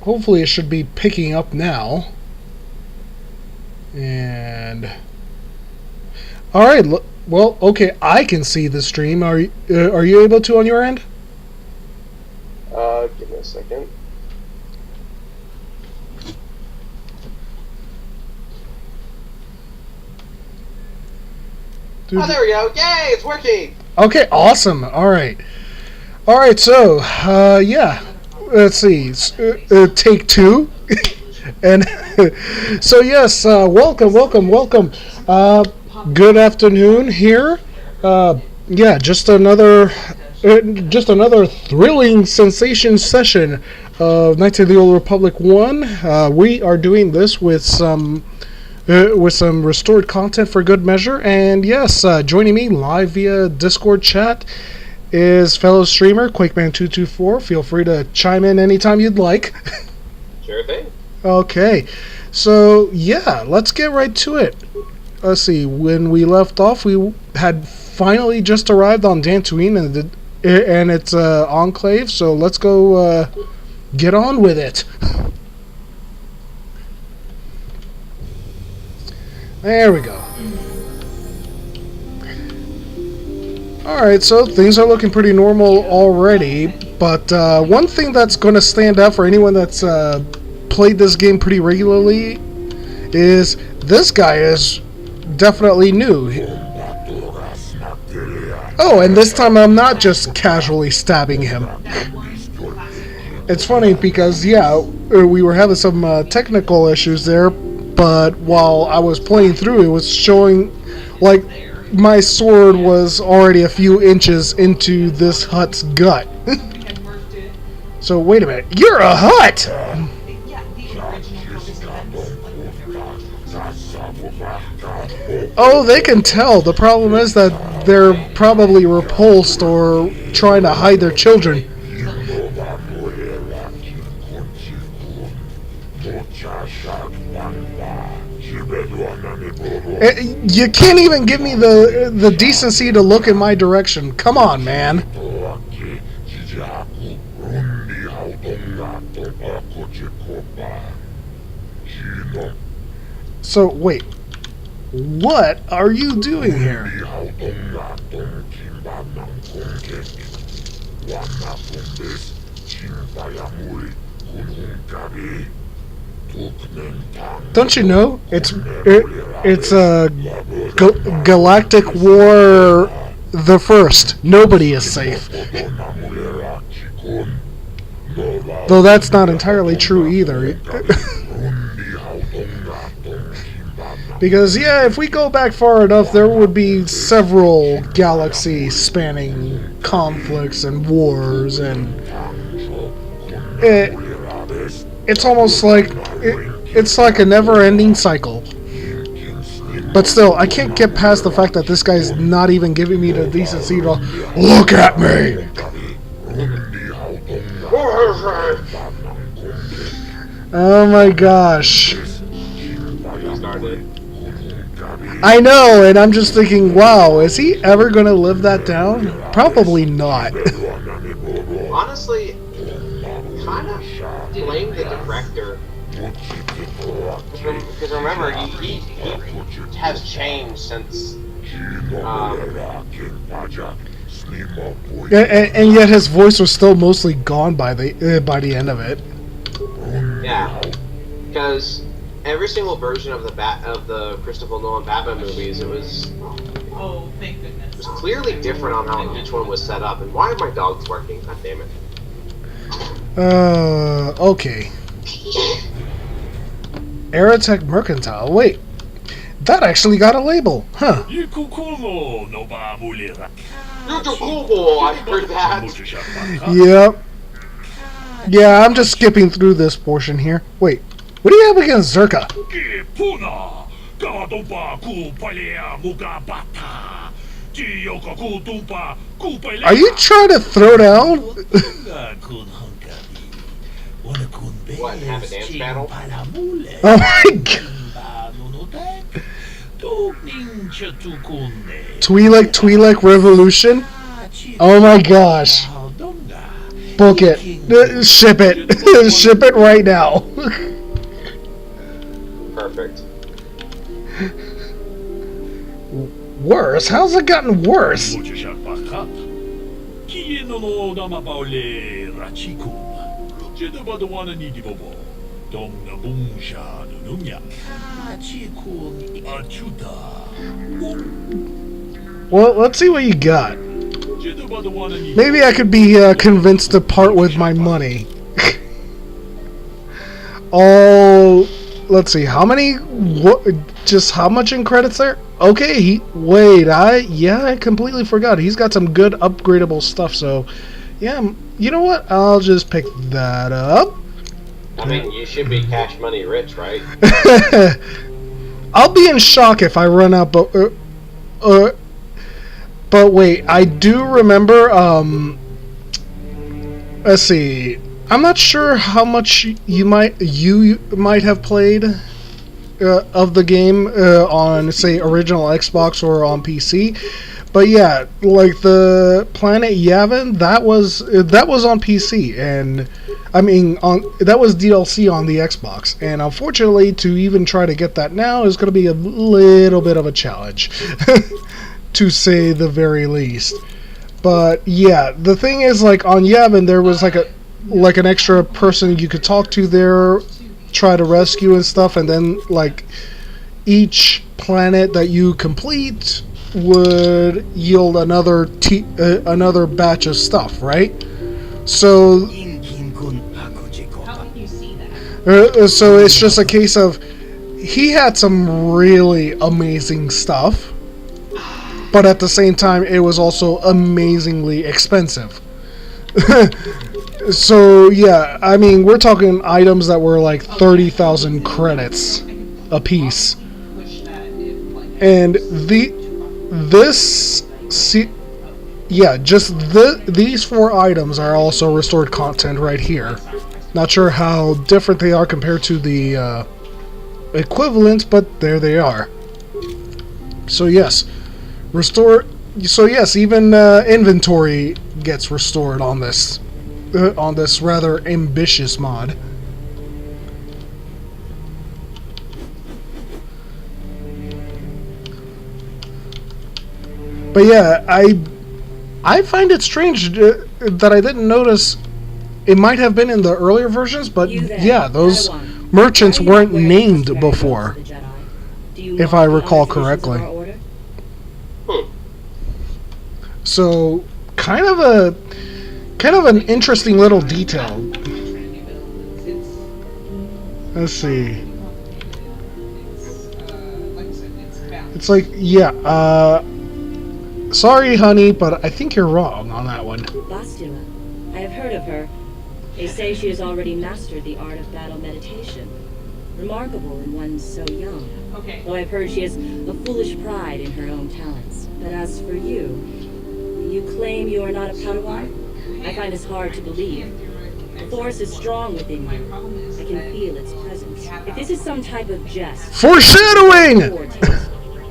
hopefully it should be picking up now. And all right, well, okay, I can see the stream. Are you able to on your end? Give me a second. Oh, there we go. Yay, it's working. Okay, awesome. All right. So, yeah. Let's see. Take two. And so, yes, welcome. Good afternoon here. Yeah, just another thrilling sensation session of Knights of the Old Republic 1. We are doing this with some restored content for good measure. And yes, joining me live via Discord chat is fellow streamer Quakeman224. Feel free to chime in anytime you'd like. Sure thing. Okay, so yeah, let's get right to it. Let's see, when we left off, we had finally just arrived on Dantooine and its enclave, so let's go get on with it. There we go. Alright, so things are looking pretty normal already, but one thing that's going to stand out for anyone that's played this game pretty regularly is this guy is definitely new. Oh, and this time I'm not just casually stabbing him. It's funny because, yeah, we were having some technical issues there, but while I was playing through, it was showing, like, my sword was already a few inches into this hut's gut. So, wait a minute. You're a hut! Oh, they can tell. The problem is that they're probably repulsed or trying to hide their children. You can't even give me the decency to look in my direction. Come on, man. So, wait. What are you doing here? Don't you know? It's a galactic war the first. Nobody is safe. Though that's not entirely true either. Because, yeah, if we go back far enough, there would be several galaxy-spanning conflicts and wars, and it's almost like it's like a never-ending cycle. But still, I can't get past the fact that this guy's not even giving me the decency to look at me. Oh my gosh. I know, and I'm just thinking, wow, is he ever going to live that down? Probably not. Honestly, kind of blame the director. Because remember, he has changed since... and yet his voice was still mostly gone by the end of it. Yeah, because every single version of the Christopher Nolan Batman movies, it was thank goodness. It was clearly different on how each one was set up. And why are my dogs barking? God damn it. Okay. Aerotech Mercantile. Wait, that actually got a label, huh? You're too cool, I heard that. Yep. Yeah, I'm just skipping through this portion here. Wait, what do you have against Zerka? Are you trying to throw down? What, have a dance battle? Oh my god. Twi'lek Revolution? Oh my gosh. Book it. Ship it. Ship it right now. Perfect. Worse? How's it gotten worse? Well, let's see what you got. Maybe I could be convinced to part with my money. Oh, let's see. How many? What? Just how much in credits there? Okay. Wait. I completely forgot. He's got some good upgradable stuff. So, yeah. You know what? I'll just pick that up. I mean, you should be cash money rich, right? I'll be in shock if I run out. But wait, I do remember, let's see, I'm not sure how much you might have played of the game on, say, original Xbox or on PC, but yeah, like the Planet Yavin, that was on PC, and I mean, that was DLC on the Xbox, and unfortunately, to even try to get that now is going to be a little bit of a challenge. To say the very least. But yeah, the thing is, like, on Yavin there was like an extra person you could talk to there, try to rescue and stuff, and then like each planet that you complete would yield another batch of stuff, right? So so it's just a case of he had some really amazing stuff, but at the same time, it was also amazingly expensive. So, yeah, I mean, we're talking items that were like 30,000 credits a piece. And these 4 items are also restored content right here. Not sure how different they are compared to the equivalents, but there they are. So, yes. Even inventory gets restored on this rather ambitious mod. But yeah, I find it strange that I didn't notice. It might have been in the earlier versions, but yeah, those merchants weren't named before, if I recall correctly. So, kind of an interesting little detail. Let's see. It's like, yeah, sorry, honey, but I think you're wrong on that one. Bastila. I have heard of her. They say she has already mastered the art of battle meditation. Remarkable in one so young. Okay. Though I've heard she has a foolish pride in her own talents. But as for you claim you are not a Padawan? I find this hard to believe. The force is strong within you. I can feel its presence. If this is some type of jest... Foreshadowing!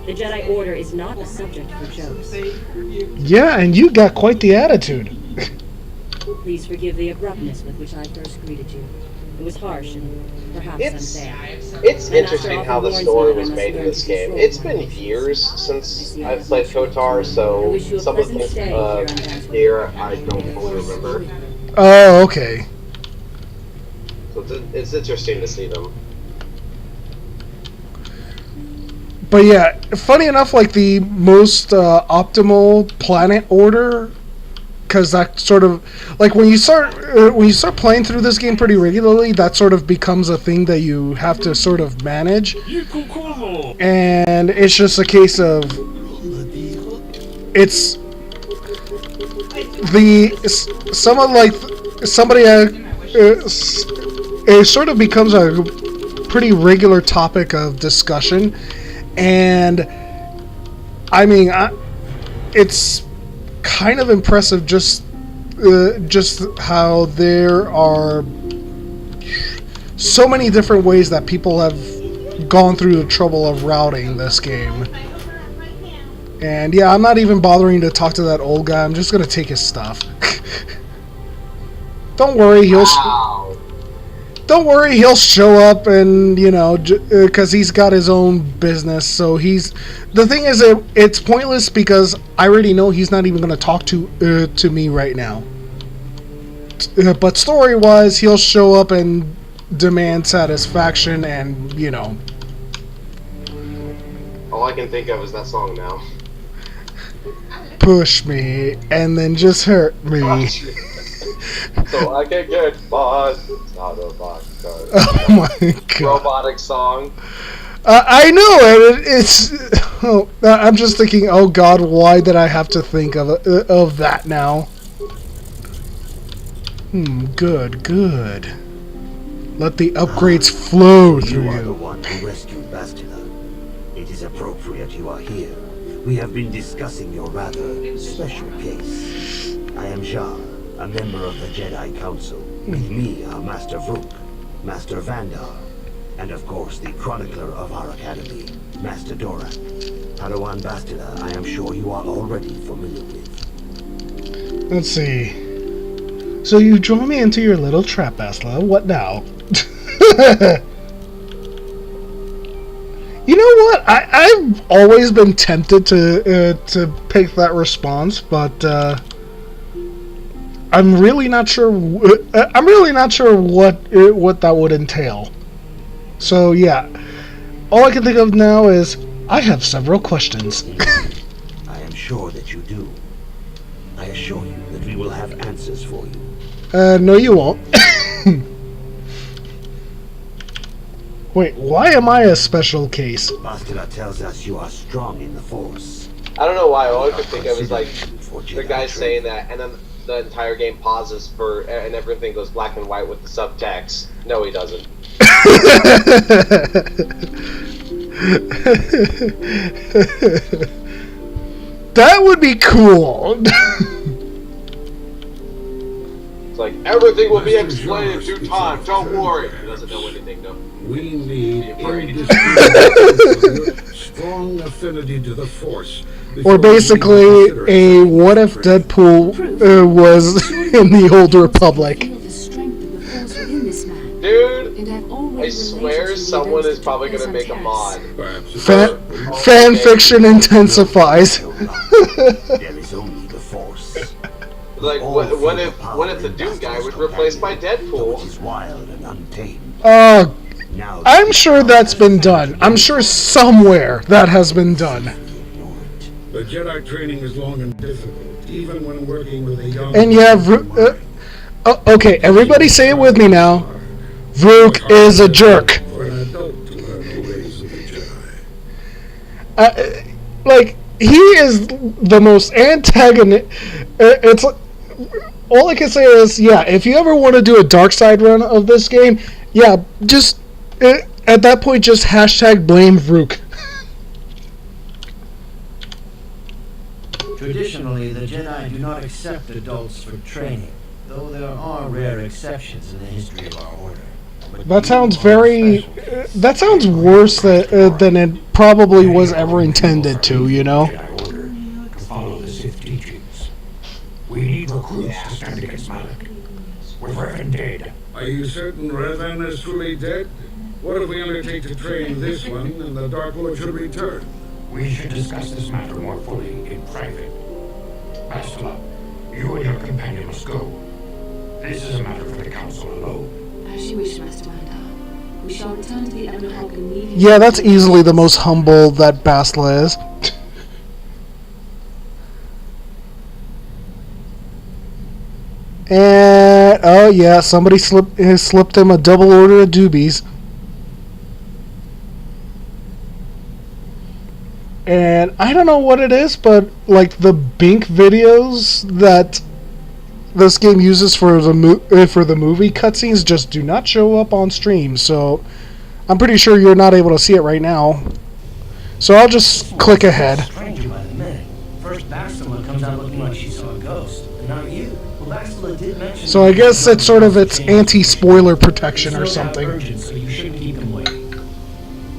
The Jedi Order is not a subject for jokes. Yeah, and you got quite the attitude. Please forgive the abruptness with which I first greeted you. It was harsh and perhaps unfair. It's interesting how the story was made in this game. It's been years since I've played Kotor, so some of the things here I don't fully remember. Oh, okay. So it's interesting to see them. But yeah, funny enough, like the most optimal planet order, because that sort of, like when you start playing through this game pretty regularly, that sort of becomes a thing that you have to sort of manage, and it's just a case of it's it sort of becomes a pretty regular topic of discussion. And I mean, it's kind of impressive just how there are so many different ways that people have gone through the trouble of routing this game. And yeah, I'm not even bothering to talk to that old guy. I'm just gonna take his stuff. Don't worry, Wow. don't worry, he'll show up, and because he's got his own business. So the thing is, it's pointless because I already know he's not even going to talk to me right now. But story-wise, he'll show up and demand satisfaction, and All I can think of is that song now. push me and then just hurt me. So I can get by. It's not a vodka. Oh my god! Robotic song. I know it. It's. Oh, I'm just thinking. Oh god, why did I have to think of that now? Good. Let the upgrades flow through You are the you. one who rescued Bastila. It is appropriate you are here. We have been discussing your rather special case. I am Jar, a member of the Jedi Council. With me are Master Vrook, Master Vandar, and of course the chronicler of our academy, Master Dorak. Padawan Bastila, I am sure you are already familiar with. Let's see. So you draw me into your little trap, Bastila. What now? You know what? I've always been tempted to pick that response, but I'm really not sure. I'm really not sure what that would entail. So yeah, all I can think of now is I have several questions. I am sure that you do. I assure you that we will have answers for you. No, you won't. Wait, why am I a special case? Bastila tells us you are strong in the Force. I don't know why. All I could think of is like For the Jedi guy saying training. that, and then the entire game pauses and everything goes black and white with the subtext. No, he doesn't. That would be cool. It's like, everything will be explained in due time. Don't worry. He doesn't know anything, though. We need Be afraid. indisputable strong affinity to the Force. Or basically, a what if Deadpool was in the Old Republic? Feel the strength of the force within this man. Dude, And I've I already swear related someone the is probably events gonna to make a Taris. mod. Perhaps Fan fiction intensifies. There is only the Force. Like, what if the Doom guy was replaced by Which Deadpool? is wild and untamed. Now I'm sure that's been done. I'm sure somewhere that has been done. the Jedi training is long and difficult, even when working with a young. And yeah, okay, everybody say it with me now. Vrook is a jerk. For an adult to learn the ways of the Jedi. Like, he is the most antagonist. It's all I can say is, yeah, if you ever want to do a dark side run of this game, yeah, just at that point, just hashtag blame Vrook. Traditionally, the Jedi do not accept adults for training, though there are rare exceptions in the history of our order. But That you sounds are a very. special case. That sounds worse than it probably was ever intended to. You know. Jedi Order to follow the Sith teachings. We need recruits to stand against Malak. With Revan dead, Are you certain Revan is truly dead? What if we undertake to train this one and the Dark Lord should return? we should discuss this matter more fully in private. Bastila, you and your companion must go. This is a matter for the Council alone. As you wish, Master Vandar. We shall return to the Ebon Hawk immediately. Yeah, that's easily the most humble that Bastila is. And oh yeah, somebody slipped him a double order of doobies. And I don't know what it is, but like the Bink videos that this game uses for the movie cutscenes just do not show up on stream. So I'm pretty sure you're not able to see it right now. So I'll just click ahead. Stranger by the minute. First Bastila comes out looking like she saw a ghost, and now you. Well, Bastila did mention. So I guess it's sort of its anti-spoiler protection or He's no doubt something. urgent, so you shouldn't keep him waiting.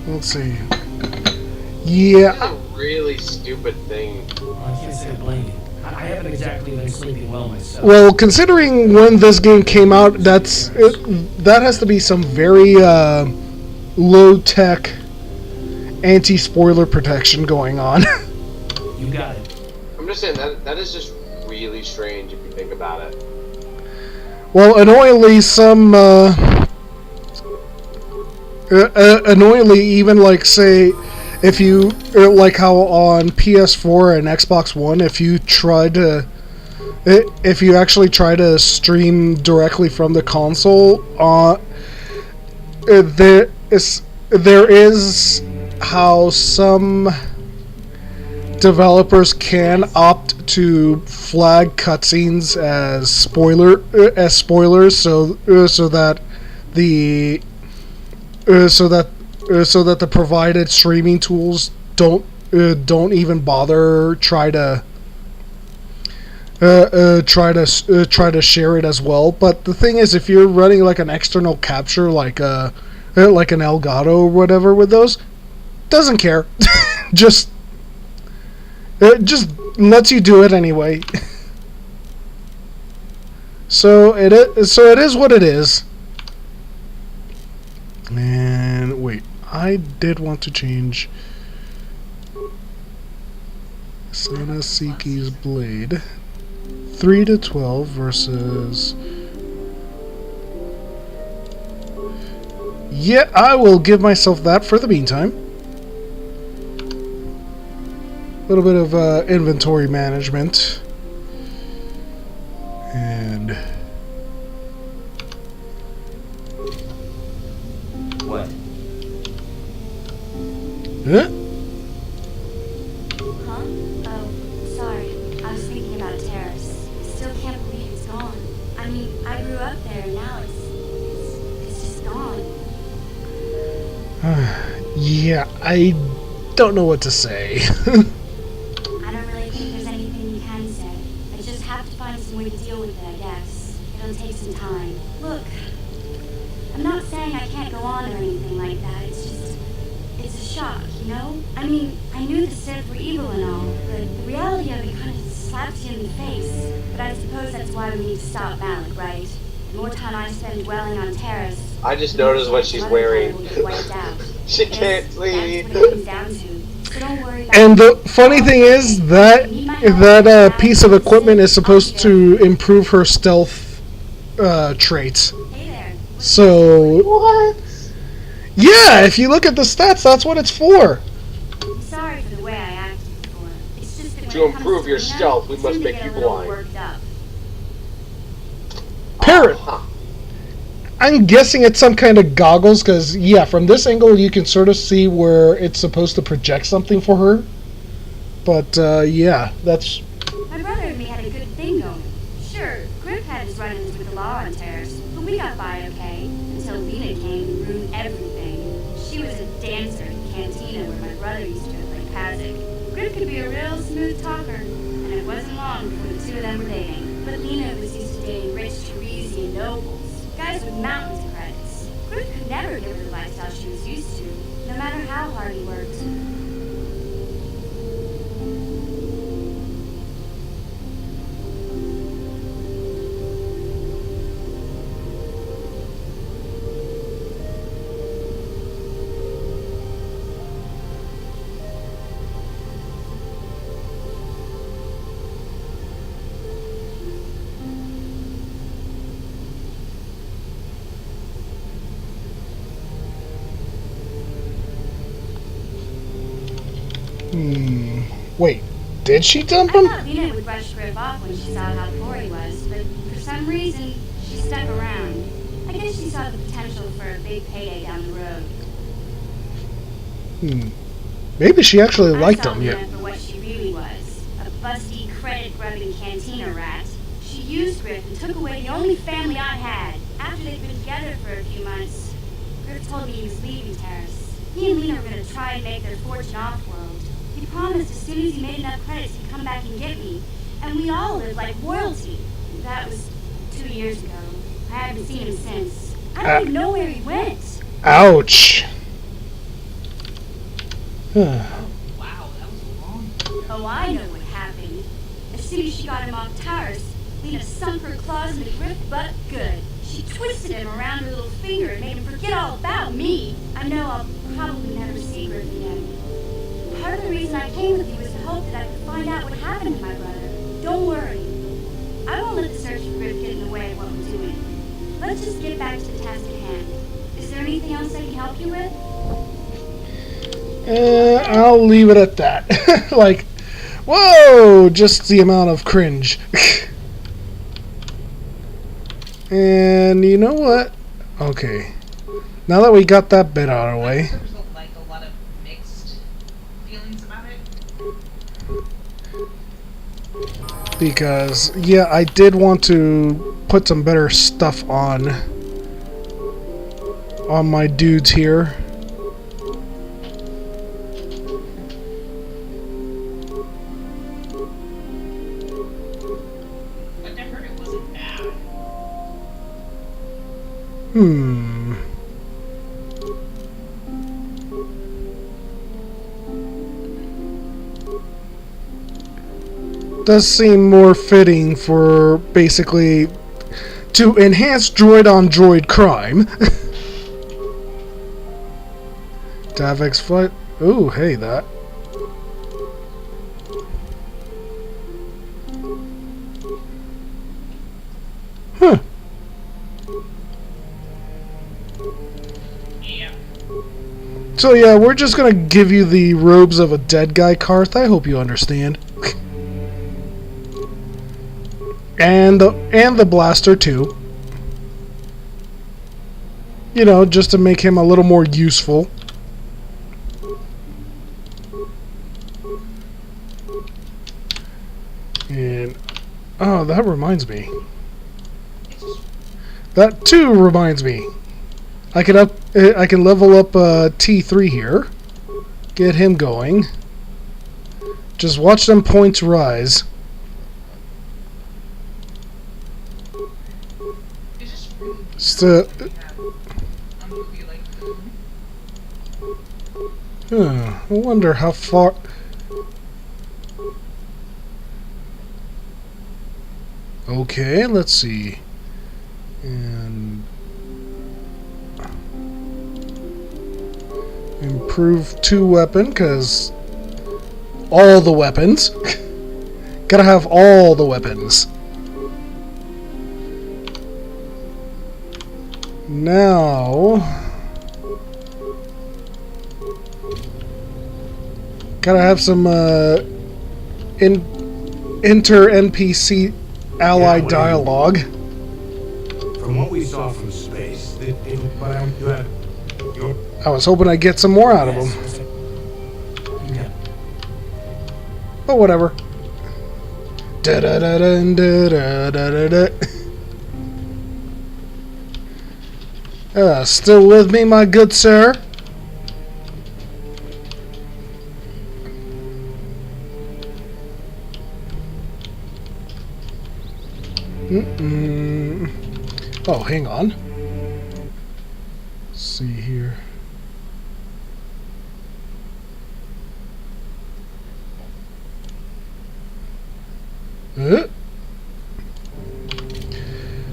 Let's see. Yeah. It's a really stupid thing. Well, I can't say I blame you. I haven't exactly been sleeping well myself. Well, considering when this game came out, that has to be some very low-tech anti-spoiler protection going on. You got it. I'm just saying that is just really strange if you think about it. Well, annoyingly, annoyingly, even like say, if you like how on PS4 and Xbox One, if you actually try to stream directly from the console, there is how some developers can opt to flag cutscenes as spoilers, so that the provided streaming tools don't even bother try to share it as well. But the thing is, if you're running like an external capture, like an Elgato or whatever with those, doesn't care. just lets you do it anyway. So it is what it is. And wait, I did want to change Sanasiki's blade 3 to 12 versus. Yeah, I will give myself that for the meantime. A little bit of inventory management. And What? huh? Huh? Oh, sorry. I was thinking about Terrace. Still can't believe it's gone. I mean, I grew up there, and now it's just gone. Yeah, I don't know what to say. I don't really think there's anything you can say. I just have to find some way to deal with it, I guess. It'll take some time. Look, I'm not saying I can't go on or anything like that. It's a shock, you know? I mean, I knew the Sith were evil and all, but the reality of it kind of slaps you in the face. But I suppose that's why we need to stop Malik, right? The more time I spend dwelling on Terrace, I just noticed what she's wearing. She can't that's sleep. what it comes down to. So don't worry about And it. the funny thing is that piece of equipment is supposed to improve her stealth traits. Hey there. So What? yeah, if you look at the stats, that's what it's for. I'm sorry for the way I acted before. It's just that when To it comes improve your Lena, stealth, we I must tend to make get you a little blind. worked up. Parrot. Huh. I'm guessing it's some kind of goggles, because yeah, from this angle you can sort of see where it's supposed to project something for her. But yeah, that's My brother and me had a good thing going. Sure, Grip had his run-ins with the law on Terrace, but we got by okay, until Lena came and ruined everything. She was a dancer in the cantina where my brother used to play Pazik. Grip could be a real smooth talker, and it wasn't long before the two of them were dating. But Lena was used to dating rich Teresian nobles, guys with mountains of credits. Grip could never give her the lifestyle she was used to, no matter how hard he worked. wait, did she dump I him? thought Lena would brush Grip off when she saw how poor he was, but for some reason, she stuck around. I guess she saw the potential for a big payday down the road. Maybe she actually liked I saw him. Lena Yeah. for what she really was, a busty, credit-grubbing cantina rat. She used Grip and took away the only family I had. After they'd been together for a few months, Grip told me he was leaving Terrace. He and Lena were going to try and make their fortune off-world. He promised as soon as he made enough credits he'd come back and get me. And we all lived like royalty. That was 2 years ago. I haven't seen him since. I don't even know where he went. Ouch. Oh, I know what happened. As soon as she got him off Towers, Lena sunk her claws into Griff butt good. She twisted him around her little finger and made him forget all about me. I know I'll probably never see Griff again. Part of the reason I came with you was to hope that I could find out what happened to my brother. Don't worry. I won't let the search for Griff get in the way of what we're doing. Let's just get back to the task at hand. Is there anything else I can help you with? I'll leave it at that. Like, whoa! Just the amount of cringe. And you know what? Okay. Now that we got that bit out of the way. There was like a lot of mixed feelings about it. Because, yeah, I did want to put some better stuff on my dudes here. But I heard it wasn't bad. Does seem more fitting for basically to enhance droid on droid crime. Davix flight. Ooh, hey, that. Huh. Yeah. So yeah, we're just gonna give you the robes of a dead guy, Karth. I hope you understand. And the blaster too. You know, just to make him a little more useful. And oh, that reminds me. That too reminds me. I can level up T3 here. Get him going. Just watch them points rise. I wonder how far. Okay, let's see. And improve 2 weapon, because all the weapons. Gotta have all the weapons. Now, gotta have some inter-NPC ally dialogue. From what we saw from space, I was hoping I'd get some more out of them. But whatever. Da da da da da da da da. Still with me, my good sir? Oh, hang on. Let's see here.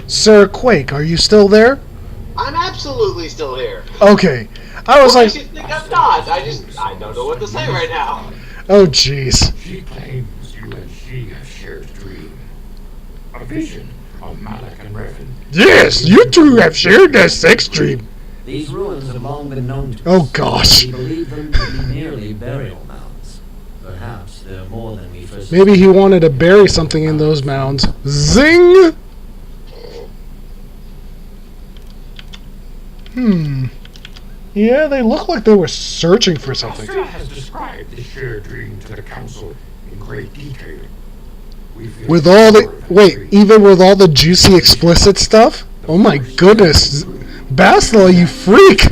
Sir Quake, are you still there? I'm absolutely still here. Okay. I was like... What makes you think I'm not? I don't know what to say right now. Oh, jeez. She claims you and she have shared a dream. A vision of Malak and Revan. Yes, you two have shared a sex dream. These ruins have long been known to us. Oh, gosh. We believe them to be merely burial mounds. Perhaps they're more than we first... Maybe he wanted to bury something in those mounds. Zing! Yeah, they look like they were searching for something. Astra has described the shared dream to the Council in great detail. With all the... Wait, even with all the juicy explicit stuff? Oh my goodness. Bastila, you freak!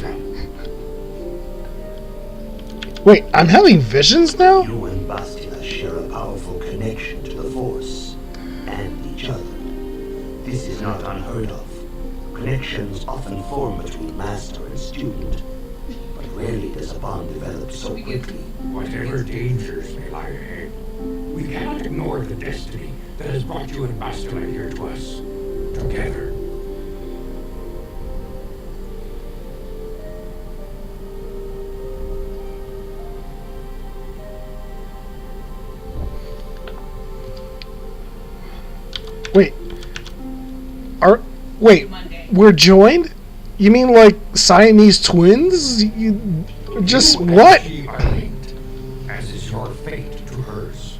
Wait, I'm having visions now? You and Bastila share a powerful connection to the Force and each other. This is not unheard of. Connections often form between master and student, but rarely does a bond develop so quickly. Whatever dangers may lie ahead, We cannot ignore the destiny that has brought you and Bastila here to us. Together. Wait, we're joined? You mean like Siamese twins? Just you what? And she are linked, as is your fate to hers.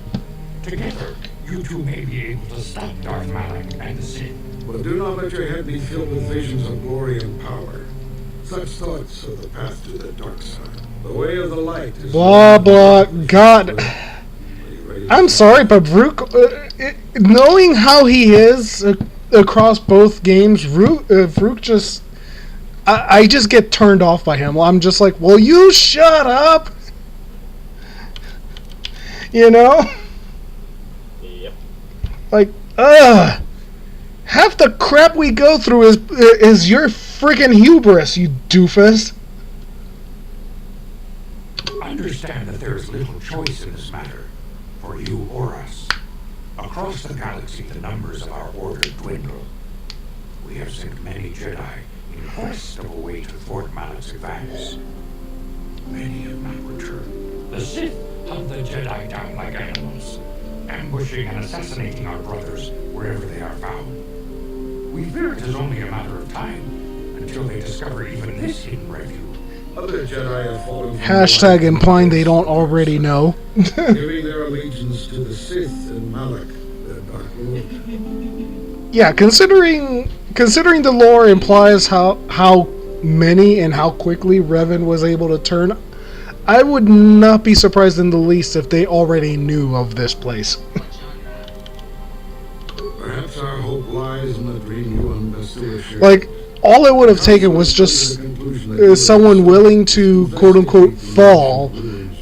Together, you two may be able to stop Darth Malak and the Sith. But do not let your head be filled with visions of glory and power. Such thoughts are the path to the dark side. The way of the light is... Blah, blah, God. I'm sorry, but Vrook, knowing how he is across both games, Vrook just... I just get turned off by him. I'm just like, will you shut up? You know? Yep. Like, half the crap we go through is your freaking hubris, you doofus. Understand that there is little choice in this matter, for you or us. Across the galaxy, the numbers of our order dwindle. We have sent many Jedi in quest of a way to thwart Malak's advance. Many have not returned. The Sith hunt the Jedi down like animals, ambushing and assassinating our brothers wherever they are found. We fear it is only a matter of time until they discover even this hidden refuge. Other Jedi have fallen from Hashtag implying they don't already know. giving their allegiance to the Sith and Malak, their Dark Lord. Yeah, considering the lore implies how many and how quickly Revan was able to turn, I would not be surprised in the least if they already knew of this place. Perhaps our hope lies in the dream you and Bastila shared. Like, all it would have taken was just someone willing to quote-unquote fall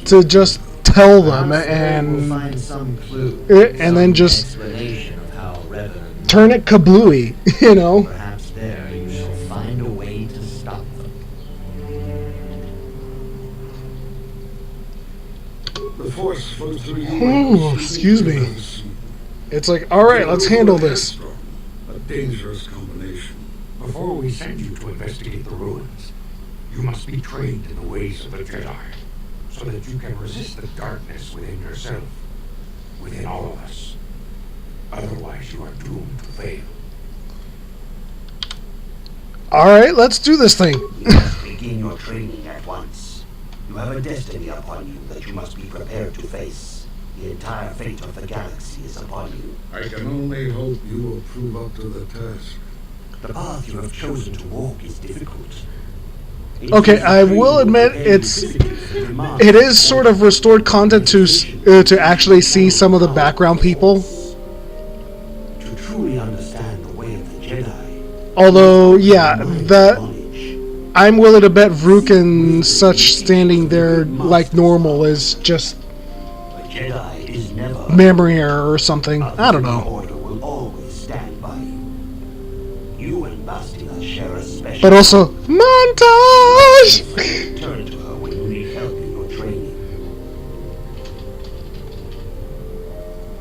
to just tell them and find some clue, and then just explanation of how Revan, turn it kablooey, you know? perhaps there you shall find a way to stop them. The Force flows through you. Oh, excuse me. It's like, alright, let's handle this. A dangerous combination. Before we send you to investigate the ruins, you must be trained in the ways of the Jedi, so that you can resist the darkness within yourself, within all of us. Otherwise, you are doomed to fail. Alright, let's do this thing. You must begin your training at once. You have a destiny upon you that you must be prepared to face. The entire fate of the galaxy is upon you. I can only hope you will prove up to the task. The path you have chosen to walk is difficult. Okay, I will admit it is sort of restored content to actually see some of the background people. To truly understand the way of the Jedi. Although, yeah, I'm willing to bet Vrook and such standing there like normal is just A Jedi is never memory error or something. I don't know. Order will always stand by you. You and Bastila share a special. But also, montage! Turn to her when you need help in your training.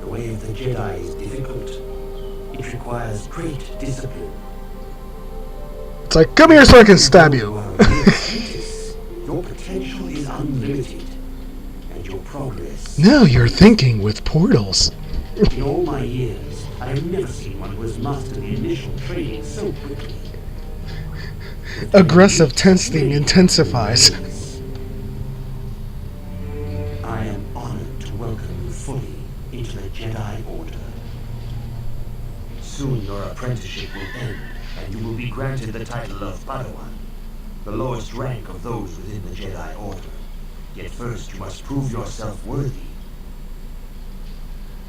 The way of the Jedi is difficult. It requires great discipline. It's like, come here so I can stab you. Your potential is unlimited, and your progress. Now you're thinking with portals. In all my years, I have never seen one who has mastered the initial training so quickly. Aggressive testing intensifies. I am honored to welcome you fully into the Jedi Order. Soon your apprenticeship will end, and you will be granted the title of Padawan, the lowest rank of those within the Jedi Order. Yet first you must prove yourself worthy.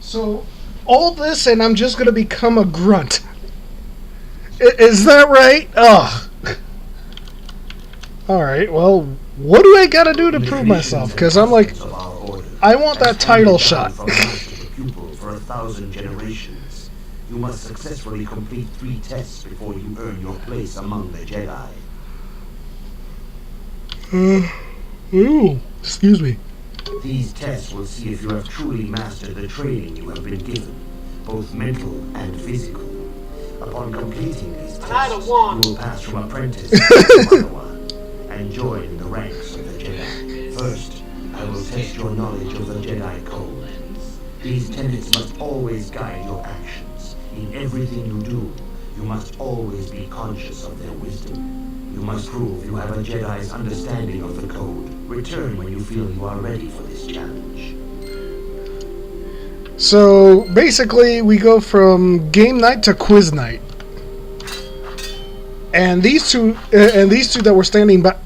So, all this and I'm just gonna become a grunt. Is that right? Ugh. Alright, well, what do I gotta do to prove myself? Because I'm like, I want that title shot. From master to pupil for 1,000 generations. You must successfully complete 3 tests before you earn your place among the Jedi. Ooh, excuse me. These tests will see if you have truly mastered the training you have been given, both mental and physical. Upon completing these tests, you will pass from apprentice to Padawan and join the ranks of the Jedi. First, I will test your knowledge of the Jedi Code. These tenets must always guide your actions. In everything you do, you must always be conscious of their wisdom. You must prove you have a Jedi's understanding of the Code. Return when you feel you are ready for this challenge. So basically, we go from game night to quiz night, and these two that were standing back,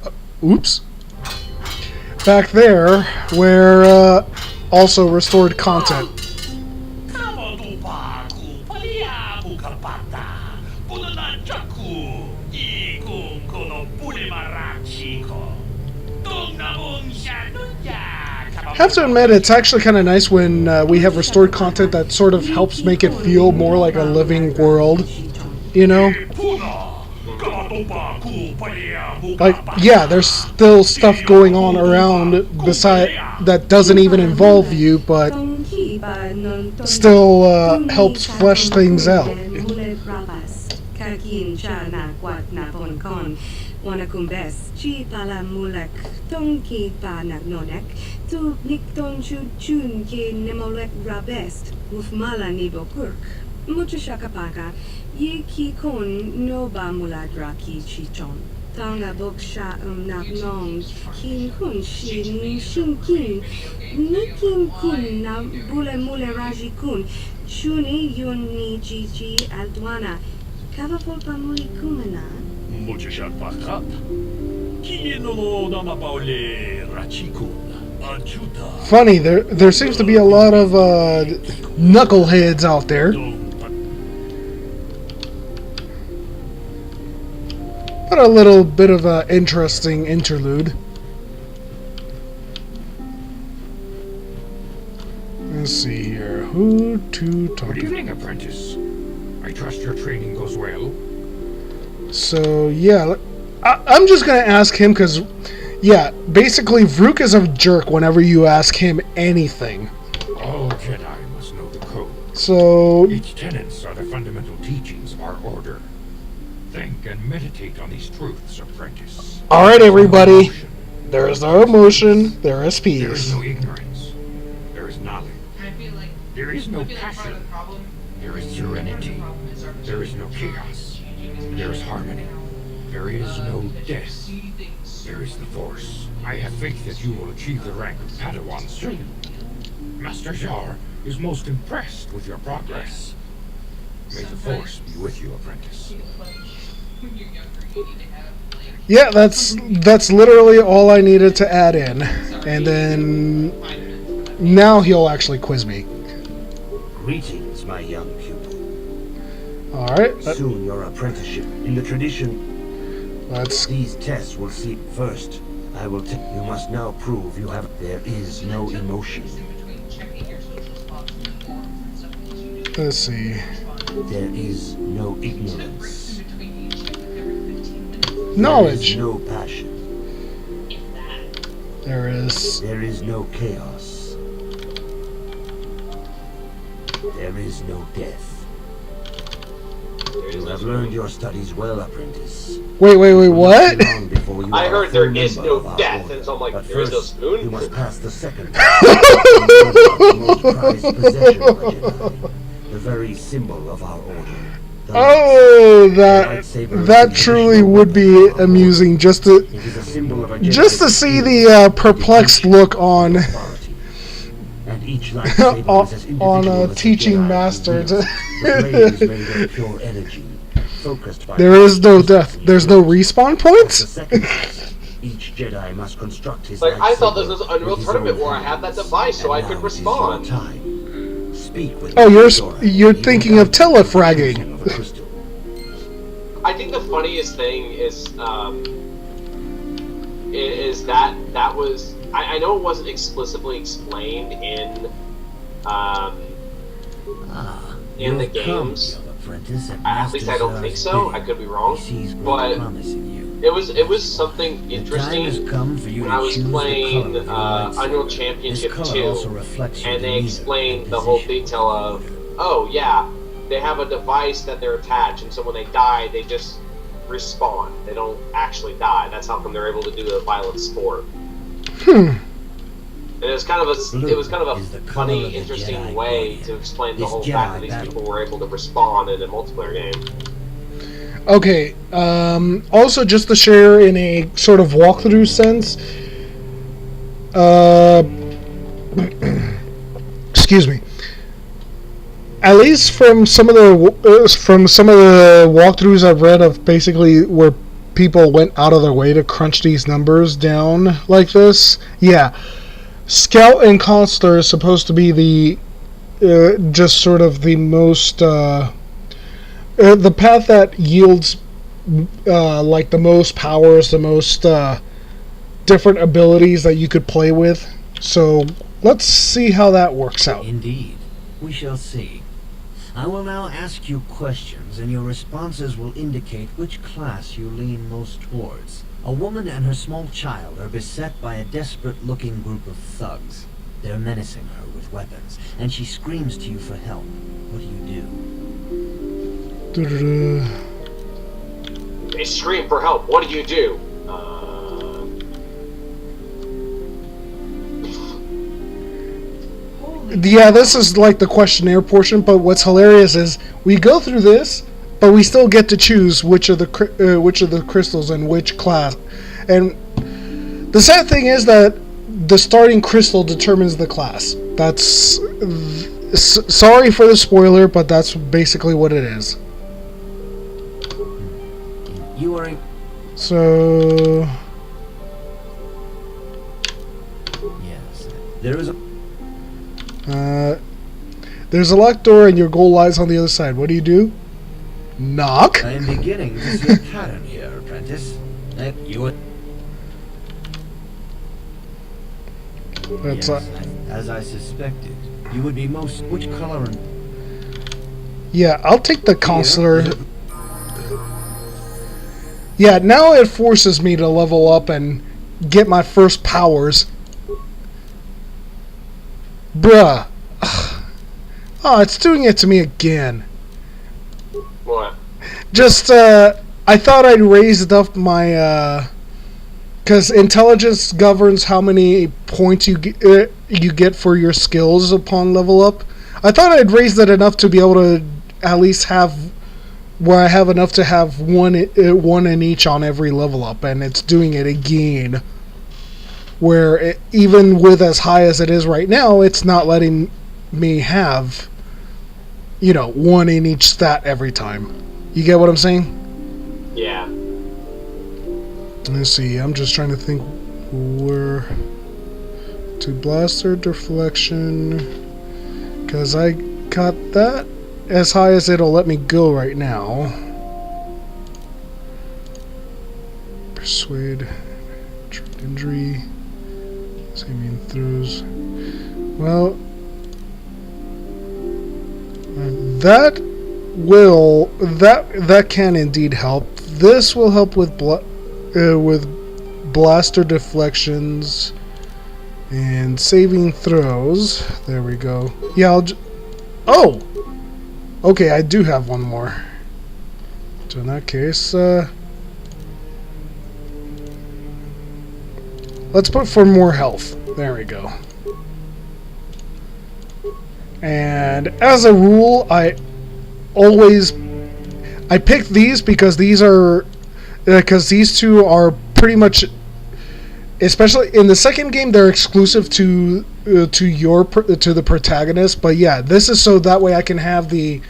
back there, were also restored content. Have to admit, it's actually kind of nice when we have restored content that sort of helps make it feel more like a living world, you know? Like, yeah, there's still stuff going on around beside that doesn't even involve you, but still helps flesh things out. Wanakumbes, chi pala mulek, tonki pa nagnonek, tu nikton chun ki nemolek rabest, ufmala nibokurk. Mucha shakapaka, ye ki kon no ba muladra ki chichon. Tanga boksha nong, kin kun shin kin, nikin kun na bule mule raji kun, chuni yun ni chichi aldwana, kavapol pa muli kumana. Funny, there seems to be a lot of knuckleheads out there. But a little bit of an interesting interlude. Let's see here. Who to talk to? Good evening, apprentice. I trust your training goes well. So, yeah, I'm just going to ask him because, yeah, basically, Vrook is a jerk whenever you ask him anything. All Jedi must know the code. So... Its tenets are the fundamental teachings of our order. Think and meditate on these truths, apprentice. Alright, everybody. There is no emotion. There is peace. There is no ignorance. There is knowledge. There is no passion. There is serenity. There is no chaos. There is harmony. There is no death. There is the Force. I have faith that you will achieve the rank of Padawan soon. Master Jar is most impressed with your progress. May the Force be with you, apprentice. Yeah, that's literally all I needed to add in. And then now he'll actually quiz me. Greetings, my young pupil. Alright. Soon your apprenticeship. In the tradition, these tests will see first. I will you must now prove you have. There is no emotion. Let's see. There is no ignorance. Knowledge. There is no passion. There is no chaos. There is no death. You have learned your studies well, apprentice. Wait, what? I heard there is no death, and so I'm like, there is no spoon? You must pass the second test. The most prized possession of a Jedi. The very symbol of our order. Oh, that truly would be amusing just to see the perplexed look on on teaching masters. There is no death. There's no respawn points. Each Jedi must construct his like I thought this was an Unreal Tournament where I had that device so I could respond. Oh, you're thinking of telefragging. I think the funniest thing is that was I know it wasn't explicitly explained in the games. At least I don't think so. I could be wrong, but it was something The time interesting has come for you when to I was choose the playing color of your lightsaber. Unreal This Championship color also 2, reflects your and they demeanor explained and the whole position detail on the of, order. oh yeah, they have a device that they're attached, and so when they die, they just respawn. They don't actually die. That's how come they're able to do the violent sport. And it was kind of a funny, interesting way to explain the whole fact that these people were able to respawn in a multiplayer game. Okay, also just to share in a sort of walkthrough sense, excuse me. At least from some of the walkthroughs I've read of basically where people went out of their way to crunch these numbers down like this, yeah, Scout and Consular is supposed to be the just sort of the most the path that yields like the most powers, the most different abilities that you could play with. So let's see how that works out. Indeed. We shall see. I will now ask you questions, and your responses will indicate which class you lean most towards. A woman and her small child are beset by a desperate-looking group of thugs. They're menacing her with weapons, and she screams to you for help. What do you do? They scream for help. What do you do? Yeah, this is like the questionnaire portion, but what's hilarious is we go through this, but we still get to choose which of the crystals and which class. And the sad thing is that the starting crystal determines the class. That's sorry for the spoiler, but that's basically what it is. You are so. Yes, there is a. There's a locked door and your goal lies on the other side. What do you do? Knock? I am beginning to see a pattern here, apprentice. You would... That's yes, as I suspected. You would be most... Which color and... Yeah, I'll take the Consular. Yeah, now it forces me to level up and get my first powers. Bruh. Oh, it's doing it to me again. What? Just, I thought I'd raised up my, because intelligence governs how many points you get for your skills upon level up. I thought I'd raised it enough to be able to at least have, where I have enough to have one in each on every level up, and it's doing it again. Where even with as high as it is right now, it's not letting me have, you know, one in each stat every time. You get what I'm saying? Yeah. Let's see, I'm just trying to think where to blaster deflection, because I got that as high as it'll let me go right now. Persuade, injury, saving throws. Well, that can indeed help. This will help with blaster deflections and saving throws. There we go. Yeah, oh! Okay, I do have one more. So in that case, let's put for more health. There we go. And as a rule, I pick these because these two are pretty much, especially in the second game, they're exclusive to the protagonist. But yeah, this is so that way I can have the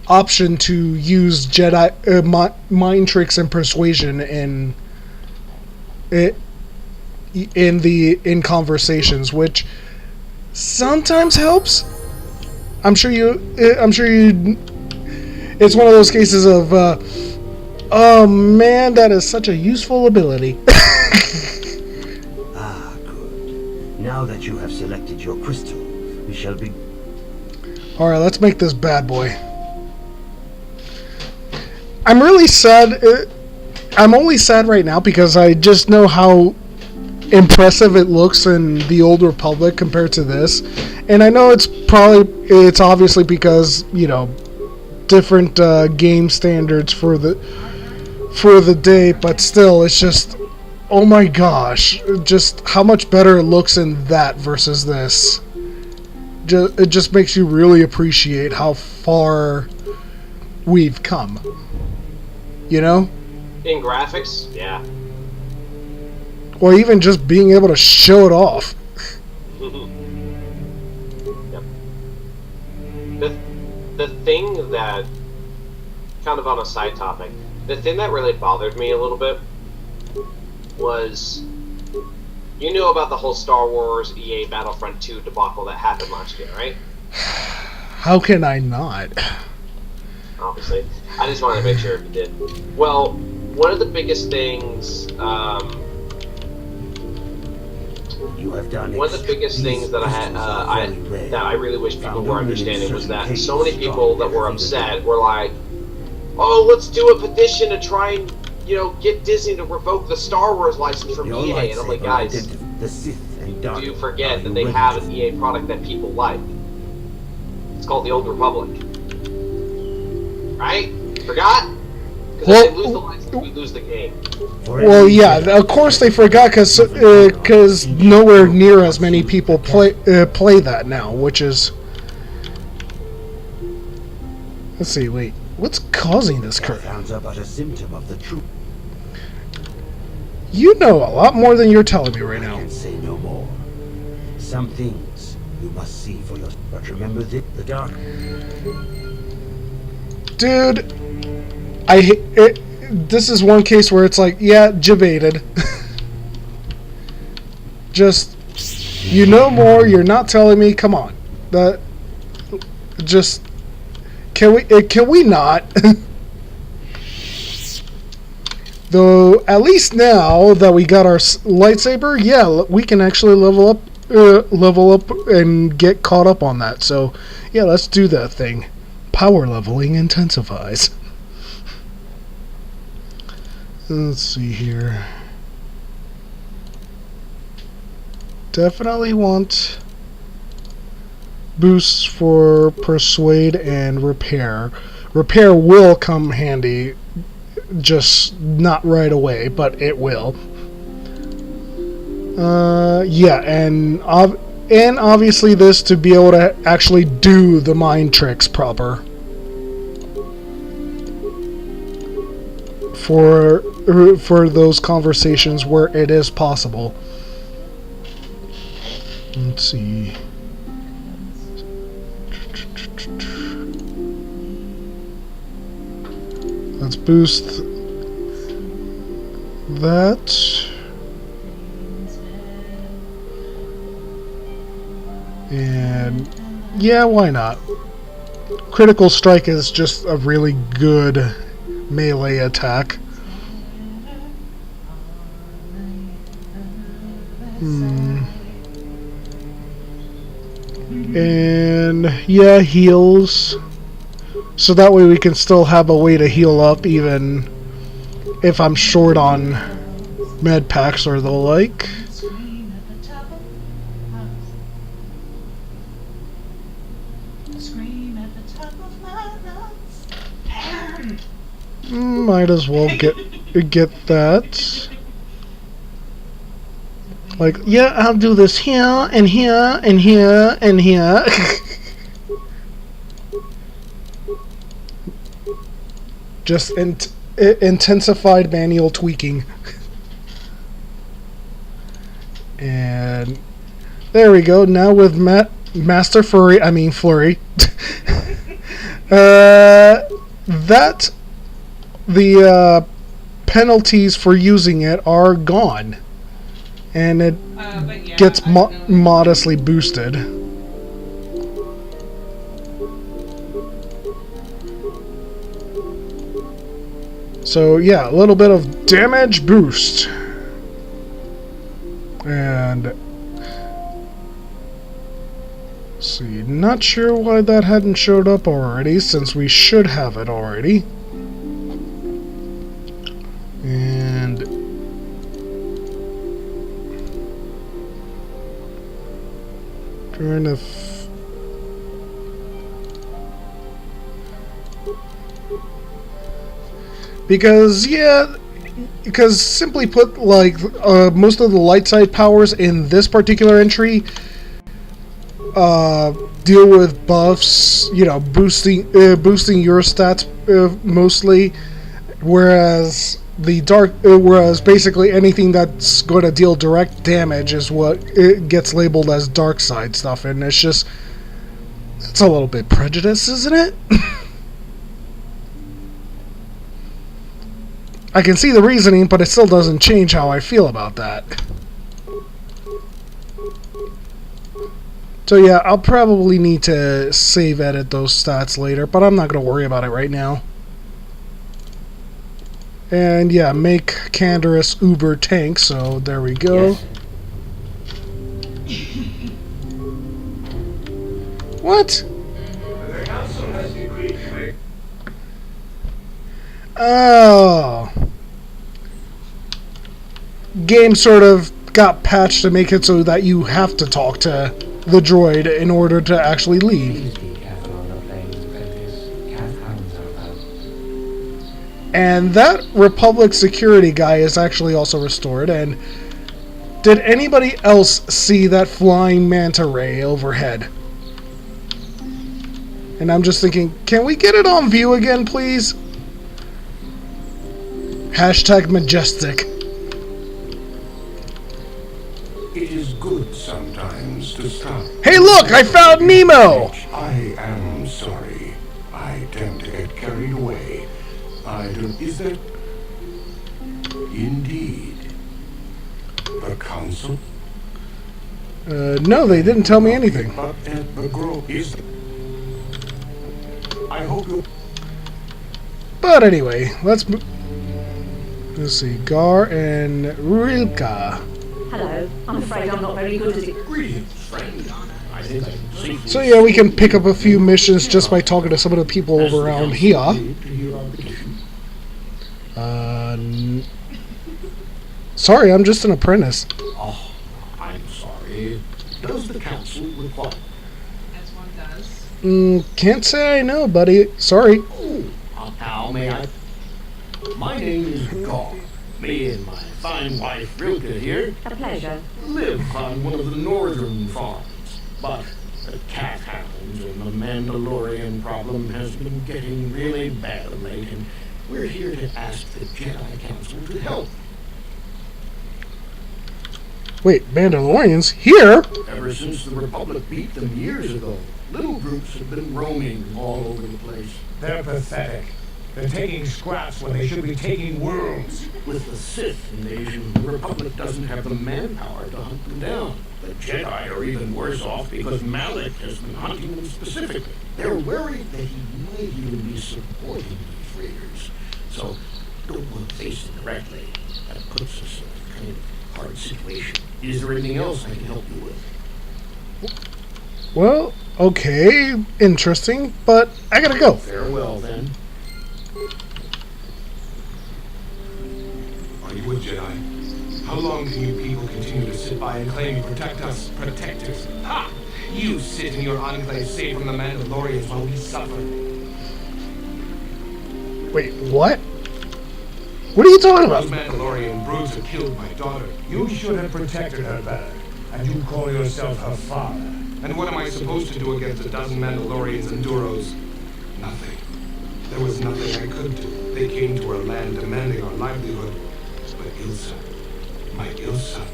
option to use Jedi mind tricks and persuasion in conversations, which sometimes helps. I'm sure you. It's one of those cases of, oh man, that is such a useful ability. Ah, good. Now that you have selected your crystal, we shall be. All right, let's make this bad boy. I'm really sad. I'm only sad right now because I just know how impressive it looks in the Old Republic compared to this, and I know it's obviously because, you know, different game standards for the day, but still, it's just, oh my gosh, just how much better it looks in that versus this. It just makes you really appreciate how far we've come, you know? In graphics, yeah. Or even just being able to show it off. Yep. The thing that, kind of on a side topic, the thing that really bothered me a little bit was, you knew about the whole Star Wars EA Battlefront 2 debacle that happened last year, right? How can I not? Obviously. I just wanted to make sure if you did. Well, one of the biggest things, one of the biggest things that I really wish people were understanding was that so many people that were upset were like, "Oh, let's do a petition to try and, you know, get Disney to revoke the Star Wars license from EA." And I'm like, guys, do you forget that they have an EA product that people like? It's called the Old Republic, right? Forgot? Because if they lose the license, we lose the game. Well, yeah, of course they forgot because nowhere near as many people play that now, which is... Let's see, wait, what's causing this curve? You know a lot more than you're telling me right now. I can say no more. Some things you must see for yourself. But remember the dark. Dude, this is one case where it's like, yeah, debated. Just, you know more, you're not telling me, come on. Just, can we not? Though, at least now that we got our lightsaber, yeah, we can actually level up and get caught up on that. So, yeah, let's do that thing. Power leveling intensifies. Let's see here. Definitely want boosts for persuade and repair. Repair will come handy, just not right away, but it will. Yeah, and obviously this to be able to actually do the mind tricks proper. For those conversations where it is possible. Let's see. Let's boost that. And yeah, why not? Critical strike is just a really good melee attack. And yeah, heals. So that way we can still have a way to heal up even if I'm short on med packs or the like. Might as well get that. Like, yeah, I'll do this here and here and here and here. Just intensified manual tweaking. And there we go. Now with Master Flurry, that the penalties for using it are gone, and it gets modestly boosted. So yeah, a little bit of damage boost. And let's see, not sure why that hadn't showed up already, since we should have it already. And Trying to. Because yeah, because simply put, like most of the light side powers in this particular entry deal with buffs, you know, boosting your stats mostly, whereas whereas basically anything that's going to deal direct damage is what it gets labeled as dark side stuff, and it's a little bit prejudiced, isn't it? I can see the reasoning, but it still doesn't change how I feel about that. So yeah, I'll probably need to save edit those stats later, but I'm not going to worry about it right now. And yeah, make Canderous Uber Tank, so there we go. Yes. What? Oh. Game sort of got patched to make it so that you have to talk to the droid in order to actually leave. And that Republic security guy is actually also restored. And did anybody else see that flying manta ray overhead? And I'm just thinking, can we get it on view again, please? Hashtag majestic. It is good sometimes to stop. Hey look, I found Nemo! I am sorry. I tend to get carried away. Is that indeed the council? No, they didn't tell me anything. But the grove is. I hope you. But anyway, let's see, Gar and Rilka. Hello. I'm afraid I'm not very good at it. Greetings, friend. I think I So yeah, we can pick up a few missions just by talking to some of the people over around here. Sorry, I'm just an apprentice. Oh, I'm sorry. Does the council require? As one does. Can't say I know, buddy. Sorry. Oh, how may I? My name is Gar. Me and my fine wife Rilka here A pleasure. live on one of the northern farms. But the cat hounds and the Mandalorian problem has been getting really bad of late, and we're here to ask the Jedi Council to help. Wait, Mandalorians? Here? Ever since the Republic beat them years ago, little groups have been roaming all over the place. They're pathetic. They're taking scraps when they should be taking worlds. With the Sith invasion, the Republic doesn't have the manpower to hunt them down. The Jedi are even worse off because Malik has been hunting them specifically. They're worried that he might even be supporting these raiders. So, don't want to face it directly. That puts us in a kind of hard situation. Is there anything else I can help you with? Well, okay, interesting, but I gotta go. Farewell, then. Are you a Jedi? How long can you people continue to sit by and claim you protect us, protectors? Ha! You sit in your enclave safe from the Mandalorians while we suffer. Wait, what? What are you talking about? Those Mandalorian brutes have killed my daughter. You should have protected her better. And you call yourself her father. And what am I supposed to do against a dozen Mandalorians and Duros? Nothing. There was nothing I could do. They came to our land demanding our livelihood. But Ilsa, my Ilsa,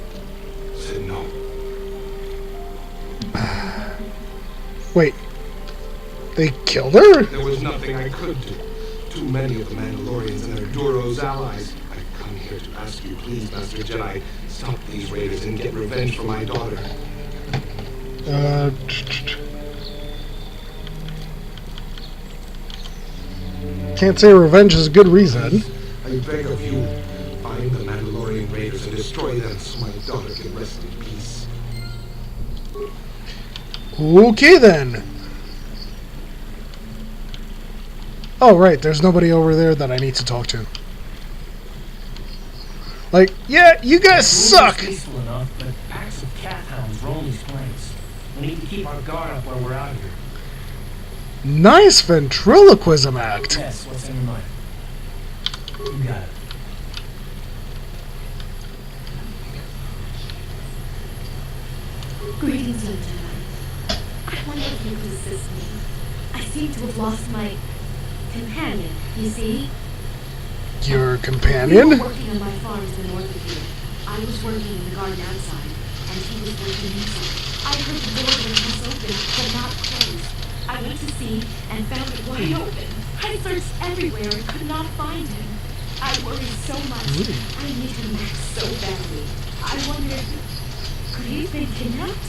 said no. Wait, they killed her? There was nothing I could do. Too many of the Mandalorians and their Duros allies. I've come here to ask you, please, Master Jedi, stop these raiders and get revenge for my daughter. Can't say revenge is a good reason. I beg of you, find the Mandalorian raiders and destroy them so my daughter can rest in peace. Okay then. Oh right, there's nobody over there that I need to talk to. Like, yeah, you guys suck! Peaceful enough, but packs of cat hounds roam these plains. We need to keep our guard up while we're out here. Nice ventriloquism act. Yes, what's in your mind? You got it. Greetings, young Jedi. I wonder if you could assist me. I seem to have lost my companion, you see? Your companion? We were working on my farm to the north of here. I was working in the garden outside, and he was working inside. I heard the door of the house open, but not closed. I went to see and found it wide open. I searched everywhere and could not find him. I worry so much. I need him back so badly. I wonder, could he have been kidnapped?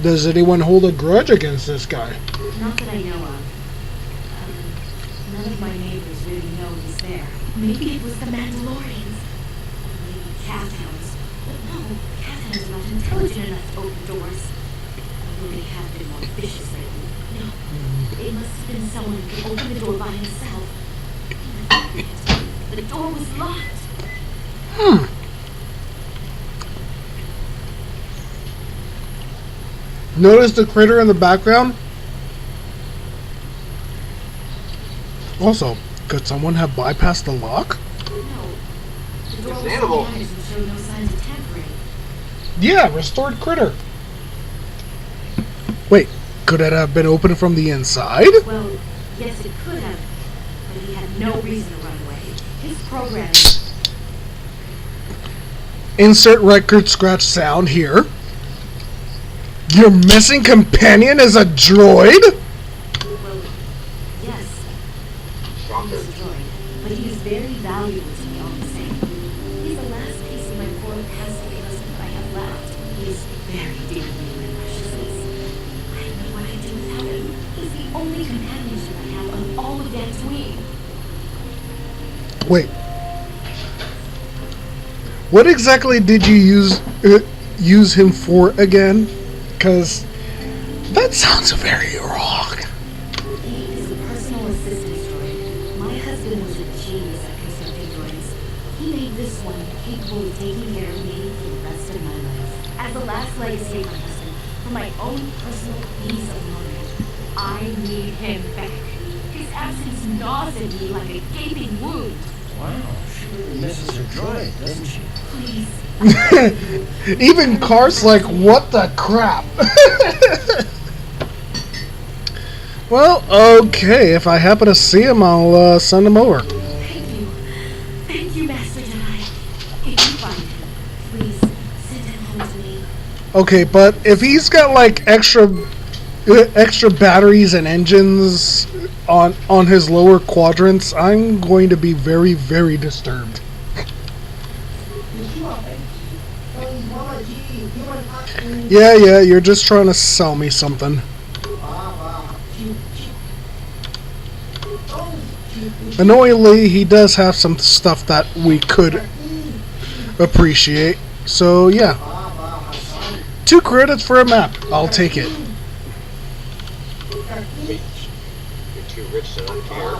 Does anyone hold a grudge against this guy? Not that I know of. None of my neighbors really know he's there. Maybe it was the Mandalorians. Or maybe Cathhounds. But no, Cathhounds are not intelligent enough to open doors. Although they have been more vicious lately. No, it must have been someone who could open the door by himself. The door was locked. Notice the critter in the background? Also, could someone have bypassed the lock? No. The door It's was an animal. organized and showed no signs of tampering. Yeah, restored critter. Wait, could it have been opened from the inside? Well, yes, it could have. But he had no reason to run away. His programming. Insert record scratch sound here. Your missing companion is a droid? Well, yes. He's a droid, but he is very valuable to me all the same. He's the last piece of my poor past-away husband that I have left. He is very dear to me, my precious niece. I don't know what I'd do without him. He's the only companionship I have on all of Tatooine. Wait. What exactly did you use him for again? Because that sounds very wrong. He is a personal assistance droid. My husband was a genius at constructing droids. He made this one capable of taking care of me for the rest of my life. As the last legacy of my husband, for my own personal peace of mind, I need him back. His absence gnaws at me like a gaping wound. Wow, she really misses her droid, doesn't she? Please. Even Cart's like, what the crap? Well, okay. If I happen to see him, I'll send him over. Thank you. Thank you, Master Jedi. If you find him, please send him home to me. Okay, but if he's got like extra batteries and engines on his lower quadrants, I'm going to be very, very disturbed. Yeah, you're just trying to sell me something. Annoyingly, he does have some stuff that we could appreciate. So, yeah. 2 credits for a map. I'll take it. You're too rich to not care.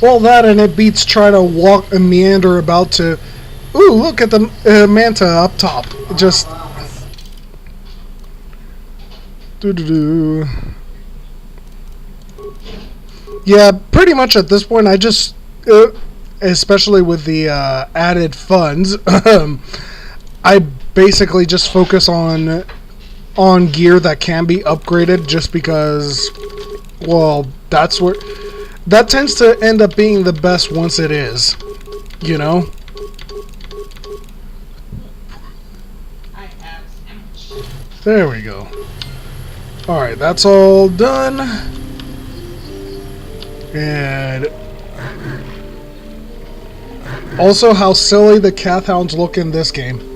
Well, that and it beats trying to walk and meander about to... Ooh, look at the manta up top. Just... Doo-doo-doo. Yeah, pretty much at this point, I just... especially with the added funds, I basically just focus on gear that can be upgraded just because, well, that's where... That tends to end up being the best once it is, you know? There we go. Alright, that's all done. And also how silly the Cathhounds look in this game.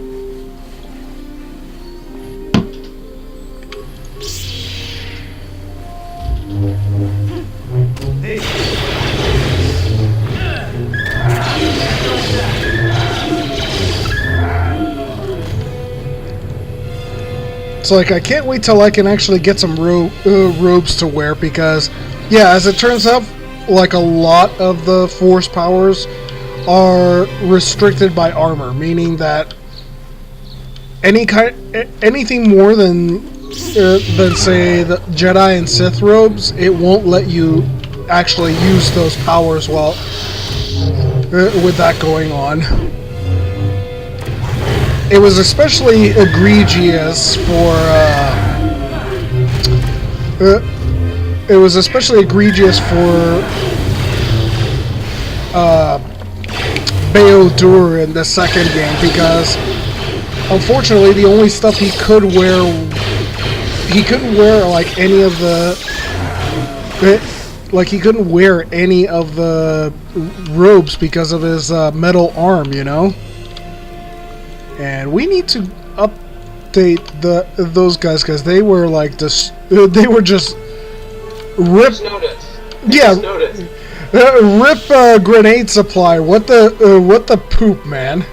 It's like, I can't wait till I can actually get some robes to wear because, yeah, as it turns out, like a lot of the force powers are restricted by armor, meaning that anything more than say the Jedi and Sith robes, it won't let you actually use those powers while with that going on. It was especially egregious for Bayodur in the second game, because unfortunately the only stuff he couldn't wear like any of the he couldn't wear any of the robes because of his metal arm, you know. And we need to update those guys, because they were like this. They were just rip. Yeah, rip grenade supply. What the poop, man.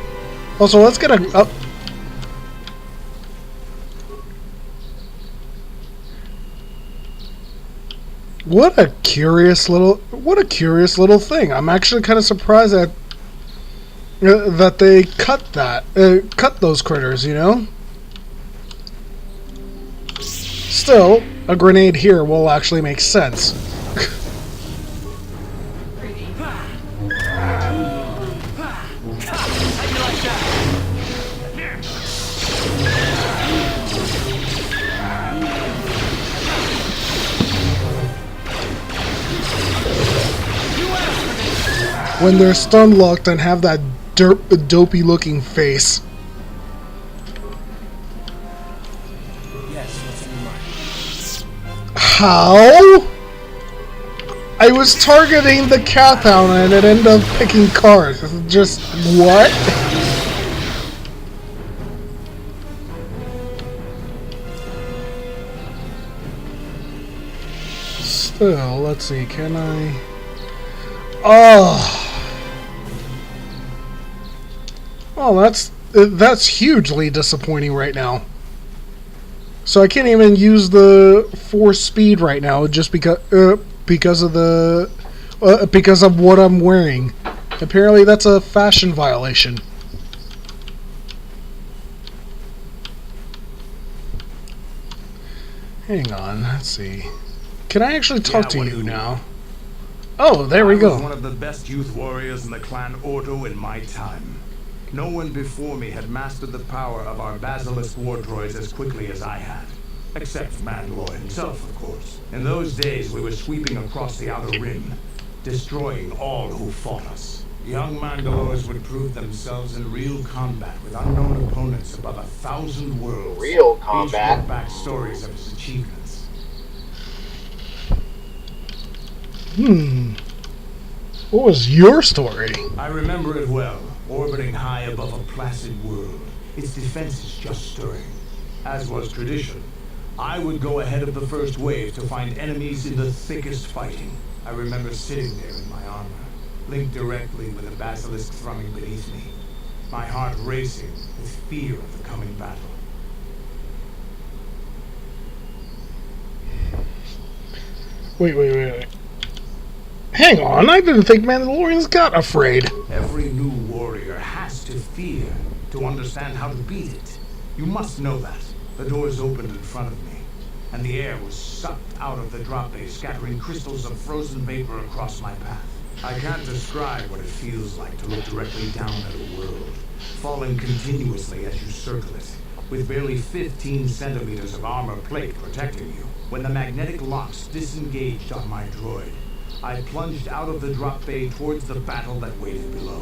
Also, let's get a up. What a curious little thing. I'm actually kind of surprised that they cut those critters, you know? Still, a grenade here will actually make sense. When they're stun locked and have that dopey looking face. How? I was targeting the cat hound and it ended up picking cars. Just what? Still, let's see, can I... Oh, that's hugely disappointing right now. So I can't even use the force speed right now just because of what I'm wearing. Apparently, that's a fashion violation. Hang on, let's see. Can I actually talk to you now? Oh, there we go. I was one of the best youth warriors in the clan Ordo in my time. No one before me had mastered the power of our basilisk war droids as quickly as I had. Except Mandalore himself, of course. In those days, we were sweeping across the Outer Rim, destroying all who fought us. Young Mandalores would prove themselves in real combat with unknown opponents above 1,000 worlds. Real combat? Each brought back stories of his achievements. What was your story? I remember it well, orbiting high above a placid world, its defenses just stirring. As was tradition, I would go ahead of the first wave to find enemies in the thickest fighting. I remember sitting there in my armor, linked directly with the basilisk thrumming beneath me, my heart racing with fear of the coming battle. Wait. Hang on, I didn't think Mandalorians got afraid. Every new warrior has to fear to understand how to beat it. You must know that. The doors opened in front of me, and the air was sucked out of the drop bay, scattering crystals of frozen vapor across my path. I can't describe what it feels like to look directly down at a world, falling continuously as you circle it, with barely 15 centimeters of armor plate protecting you. When the magnetic locks disengaged on my droid, I plunged out of the drop bay towards the battle that waited below.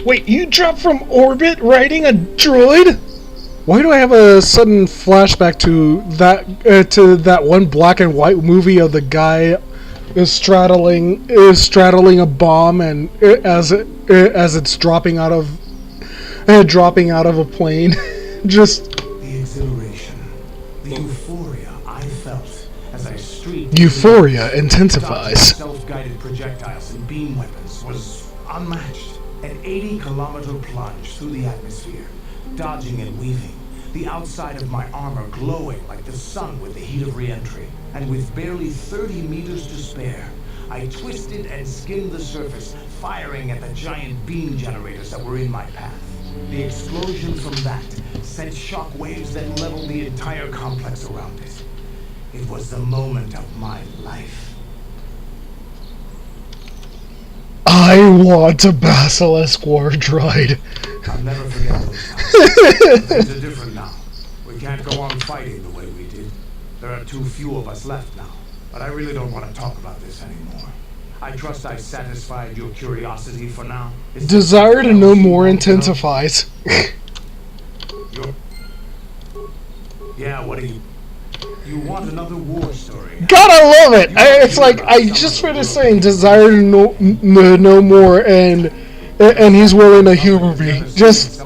Wait, you dropped from orbit riding a droid? Why do I have a sudden flashback to that one black and white movie of the guy straddling a bomb, and as it's dropping out of a plane? Just the exhilaration, the euphoria I felt as I streaked. Euphoria intensifies. Self-guided projectiles and beam weapons was unmatched. An 80-kilometer plunge through the atmosphere, dodging and weaving, the outside of my armor glowing like the sun with the heat of re-entry. And with barely 30 meters to spare, I twisted and skimmed the surface, firing at the giant beam generators that were in my path. The explosion from that sent shock waves that leveled the entire complex around it. It was the moment of my life. I want a basilisk war droid. I'll never forget those times. Things are different now. We can't go on fighting the way we did. There are too few of us left now. But I really don't want to talk about this anymore. I trust I've satisfied your curiosity for now. Desire to know more intensifies. Yeah, what do you... You want another war story? God, I love it! It's like, I just finished saying desire to know more, and he's willing to humor me. Just,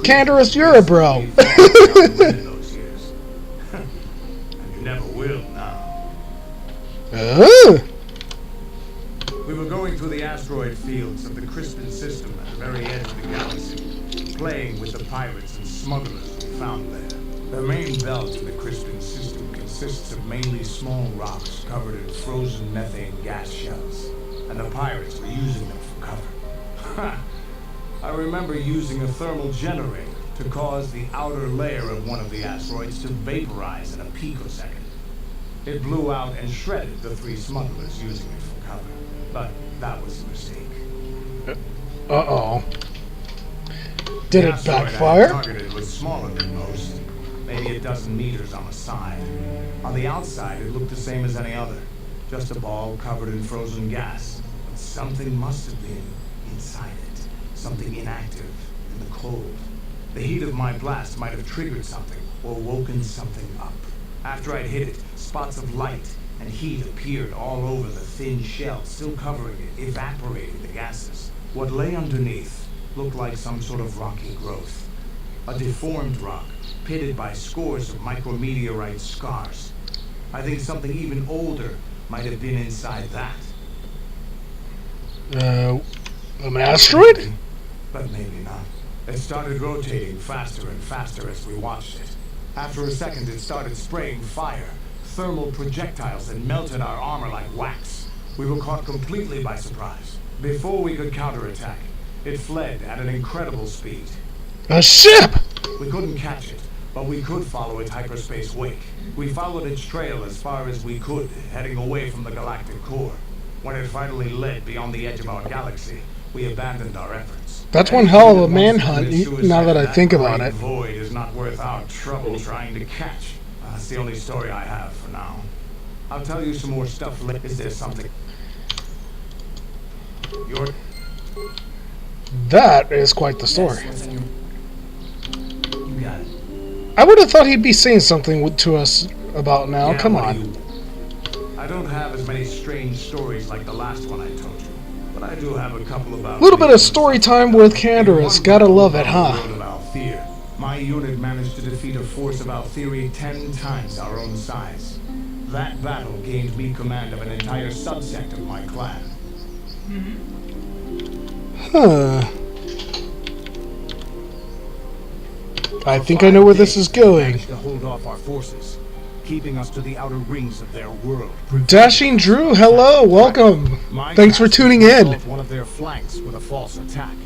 Canderous, you're a bro. You never will now. We were going through the asteroid fields of the Crispin system at the very edge of the galaxy, playing with the pirates and smugglers we found there. The main belt in the Crispin system consists of mainly small rocks covered in frozen methane gas shells, and the pirates were using them for cover. I remember using a thermal generator to cause the outer layer of one of the asteroids to vaporize in a picosecond. It blew out and shredded the 3 smugglers using it for cover, but that was a mistake. Uh-oh. Did it backfire? The asteroid I targeted was smaller than most, maybe a dozen meters on the side. On the outside, it looked the same as any other, just a ball covered in frozen gas. But something must have been inside it, something inactive in the cold. The heat of my blast might have triggered something or woken something up. After I'd hit it, spots of light and heat appeared all over the thin shell, still covering it, evaporating the gases. What lay underneath looked like some sort of rocky growth. A deformed rock, pitted by scores of micrometeorite scars. I think something even older might have been inside that. An asteroid? But maybe not. It started rotating faster and faster as we watched it. After a second, it started spraying fire, thermal projectiles that melted our armor like wax. We were caught completely by surprise. Before we could counterattack, it fled at an incredible speed. A ship! We couldn't catch it, but we could follow its hyperspace wake. We followed its trail as far as we could, heading away from the galactic core. When it finally led beyond the edge of our galaxy, we abandoned our efforts. That's one hell of a manhunt, now that I think about it. Void is not worth our trouble trying to catch. That's the only story I have for now. I'll tell you some more stuff later. Is there something? That is quite the story. You got it. I would have thought he'd be saying something to us about now. Come on. I don't have as many strange stories like the last one I told you, but I do have a couple about... A little bit of story time with Canderous. Gotta love it, huh? My unit managed to defeat a force of Altheri 10 times our own size. That battle gained me command of an entire subsect of my clan. Huh. I think I know where this is going. To hold off our forces, keeping us to the outer rings of their world. Dashing Drew, hello, welcome. Thanks for tuning in. One of their flanks with a false attack.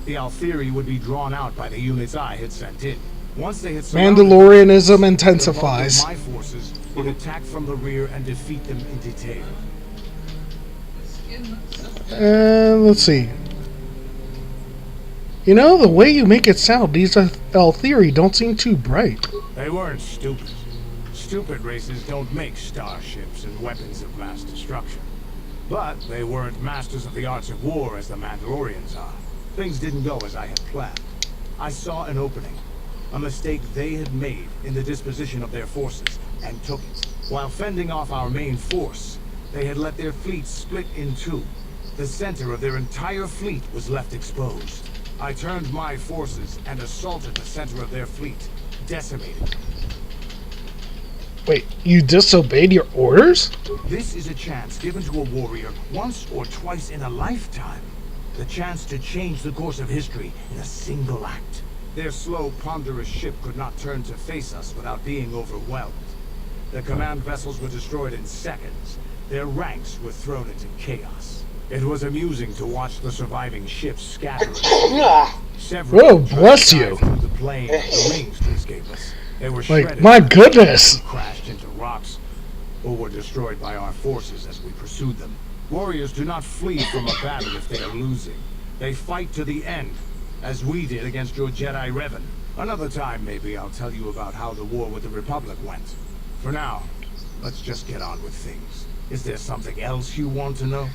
The Altheri would be drawn out by the units I had sent in. Once they had Mandalorianism intensifies. My forces would attack from the rear and defeat them in detail. Let's see. You know, the way you make it sound, these Altheri don't seem too bright. They weren't stupid. Stupid races don't make starships and weapons of mass destruction. But they weren't masters of the arts of war as the Mandalorians are. Things didn't go as I had planned. I saw an opening, a mistake they had made in the disposition of their forces, and took it. While fending off our main force, they had let their fleet split in two. The center of their entire fleet was left exposed. I turned my forces and assaulted the center of their fleet, decimated. Wait, you disobeyed your orders? This is a chance given to a warrior once or twice in a lifetime. The chance to change the course of history in a single act. Their slow, ponderous ship could not turn to face us without being overwhelmed. The command vessels were destroyed in seconds. Their ranks were thrown into chaos. It was amusing to watch the surviving ships scatter. Whoa, bless you. The plane, the wings to escape us. They were like, my goodness. Crashed into rocks or were destroyed by our forces as we pursued them. Warriors do not flee from a battle if they are losing. They fight to the end, as we did against your Jedi Revan. Another time, maybe, I'll tell you about how the war with the Republic went. For now, let's just get on with things. Is there something else you want to know?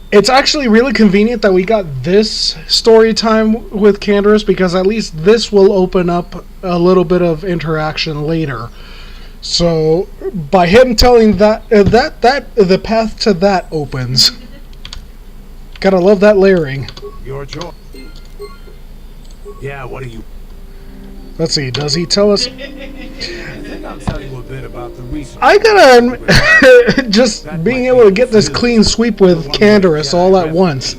It's actually really convenient that we got this story time with Canderous, because at least this will open up a little bit of interaction later. So, by him telling that the path to that opens. Gotta love that layering. Your choice. Yeah, what do you... Let's see, does he tell us? I think I'll tell you a bit about the research. I gotta just being able to get this clean sweep with Canderous all at once.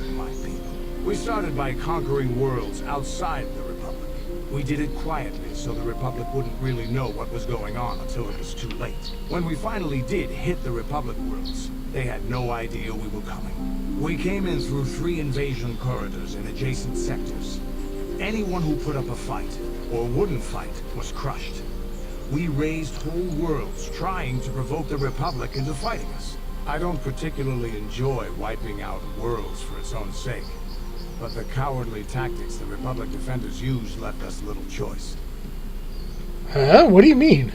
We started by conquering worlds outside the Republic. We did it quietly, so the Republic wouldn't really know what was going on until it was too late. When we finally did hit the Republic worlds, they had no idea we were coming. We came in through 3 invasion corridors in adjacent sectors. Anyone who put up a fight, or wouldn't fight, was crushed. We raised whole worlds trying to provoke the Republic into fighting us. I don't particularly enjoy wiping out worlds for its own sake, but the cowardly tactics the Republic defenders used left us little choice. Huh? What do you mean?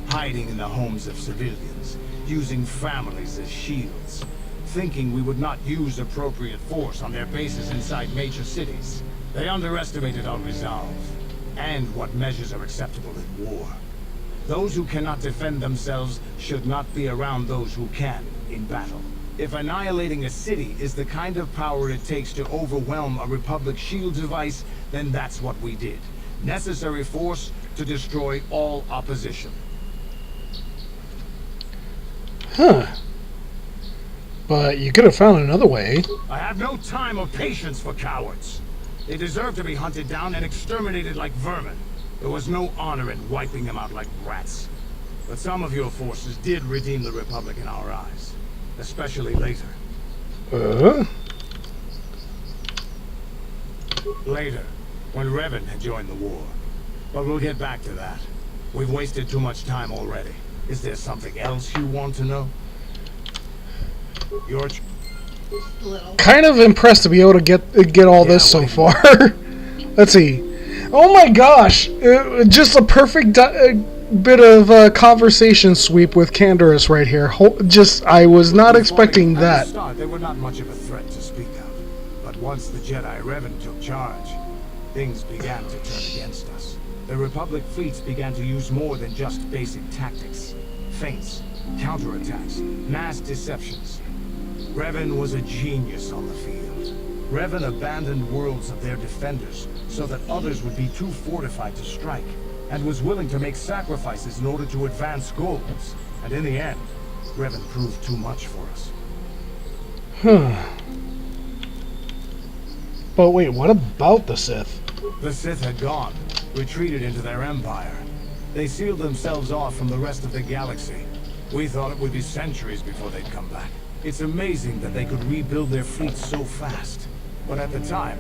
Hiding in the homes of civilians, using families as shields, thinking we would not use appropriate force on their bases inside major cities. They underestimated our resolve, and what measures are acceptable in war. Those who cannot defend themselves should not be around those who can in battle. If annihilating a city is the kind of power it takes to overwhelm a Republic shield device, then that's what we did. Necessary force to destroy all opposition. Huh. But you could have found another way. I have no time or patience for cowards. They deserve to be hunted down and exterminated like vermin. There was no honor in wiping them out like rats. But some of your forces did redeem the Republic in our eyes. Especially later. Later, when Revan had joined the war. But we'll get back to that. We've wasted too much time already. Is there something else you want to know? Kind of impressed to be able to get all this so far. Let's see. Oh my gosh! Just a perfect bit of conversation sweep with Canderous right here. I was not expecting that. At the start, they were not much of a threat to speak of. But once the Jedi Revan took charge, things began to turn against us. The Republic fleets began to use more than just basic tactics. Feints, counterattacks, mass deceptions. Revan was a genius on the field. Revan abandoned worlds of their defenders so that others would be too fortified to strike, and was willing to make sacrifices in order to advance goals. And in the end, Revan proved too much for us. But wait, what about the Sith? The Sith had gone, retreated into their empire. They sealed themselves off from the rest of the galaxy. We thought it would be centuries before they'd come back. It's amazing that they could rebuild their fleet so fast. But at the time,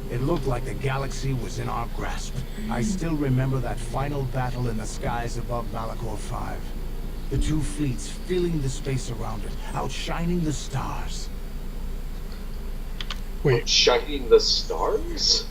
it looked like the galaxy was in our grasp. I still remember that final battle in the skies above Malachor 5. The 2 fleets filling the space around it, outshining the stars. Wait. Outshining the stars?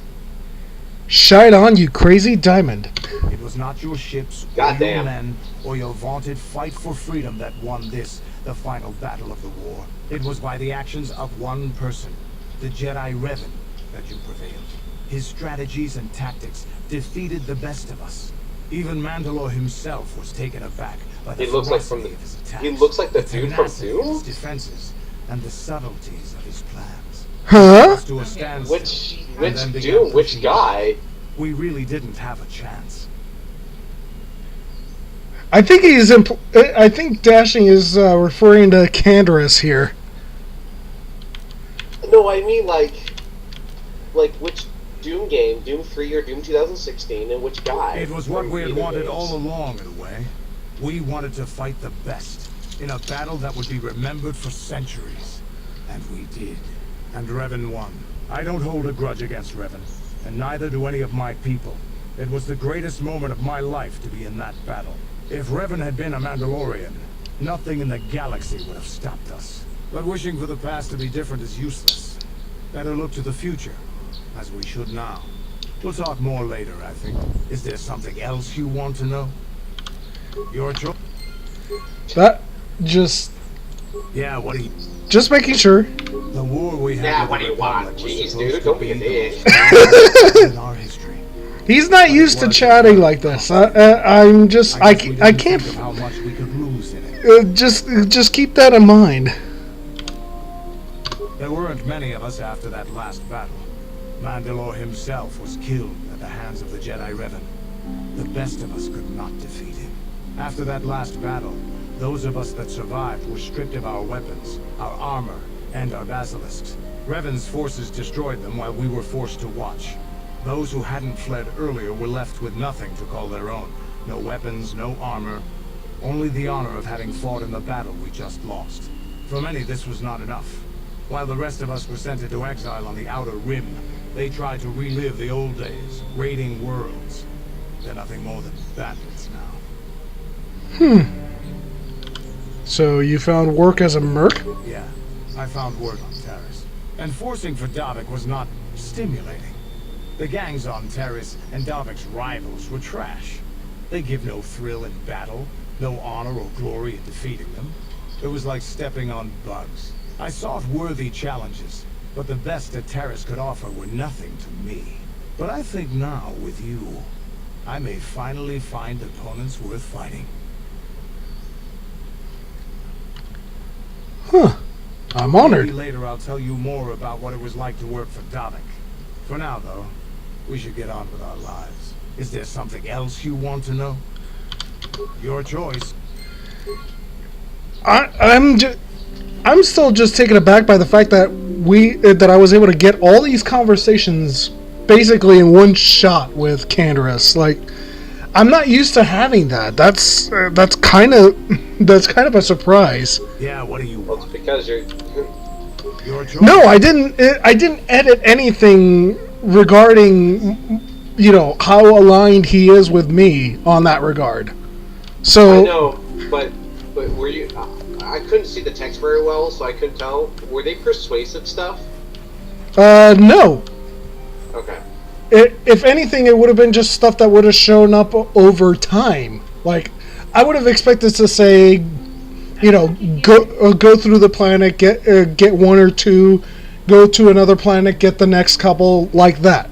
Shine on, you crazy diamond. It was not your ships, or your men, or your vaunted fight for freedom that won this, the final battle of the war. It was by the actions of one person, the Jedi Revan, that you prevailed. His strategies and tactics defeated the best of us. Even Mandalore himself was taken aback by the ferocity of his attacks. He looks like the dude from tenacity of Doom? his defenses, and the subtleties of his plans. Huh? To a standstill, Which Doom? Which guy? We really didn't have a chance. I think I think Dashing is referring to Canderous here. No, I mean like which Doom game, Doom 3 or Doom 2016, and which guy? It was what we had wanted all along, in a way. We wanted to fight the best, in a battle that would be remembered for centuries. And we did. And Revan won. I don't hold a grudge against Revan, and neither do any of my people. It was the greatest moment of my life to be in that battle. If Revan had been a Mandalorian, nothing in the galaxy would have stopped us. But wishing for the past to be different is useless. Better look to the future, as we should now. We'll talk more later, I think. Is there something else you want to know? Your choice. That just... Yeah, what do you... Just making sure. The war we had. Yeah, what do you want? Jeez, dude, don't be a dick. In our history. He's not used to chatting like this. I'm just... I can't... Think of how much we could lose in it. Just keep that in mind. There weren't many of us after that last battle. Mandalore himself was killed at the hands of the Jedi Revan. The best of us could not defeat him. After that last battle, those of us that survived were stripped of our weapons, our armor, and our basilisks. Revan's forces destroyed them while we were forced to watch. Those who hadn't fled earlier were left with nothing to call their own. No weapons, no armor, only the honor of having fought in the battle we just lost. For many, this was not enough. While the rest of us were sent into exile on the Outer Rim, they tried to relive the old days, raiding worlds. They're nothing more than bandits now. So you found work as a merc? Yeah, I found work on Taris. And forcing for Davik was not stimulating. The gangs on Taris and Davik's rivals were trash. They give no thrill in battle, no honor or glory in defeating them. It was like stepping on bugs. I sought worthy challenges, but the best that Taris could offer were nothing to me. But I think now, with you, I may finally find opponents worth fighting. Huh. I'm honored. Maybe later I'll tell you more about what it was like to work for Davik. For now, though, we should get on with our lives. Is there something else you want to know? Your choice. I'm still just taken aback by the fact that that I was able to get all these conversations basically in one shot with Candaris. Like, I'm not used to having that. That's kind of a surprise. Yeah, what do you want? Well, it's because you're... Your choice. No, I didn't edit anything regarding, you know, how aligned he is with me on that regard. So I know, but were you... I couldn't see the text very well, so I couldn't tell. Were they persuasive stuff? No. Okay. If anything, it would have been just stuff that would have shown up over time. Like, I would have expected to say, you know, go through the planet, get one or two, go to another planet, get the next couple, like that.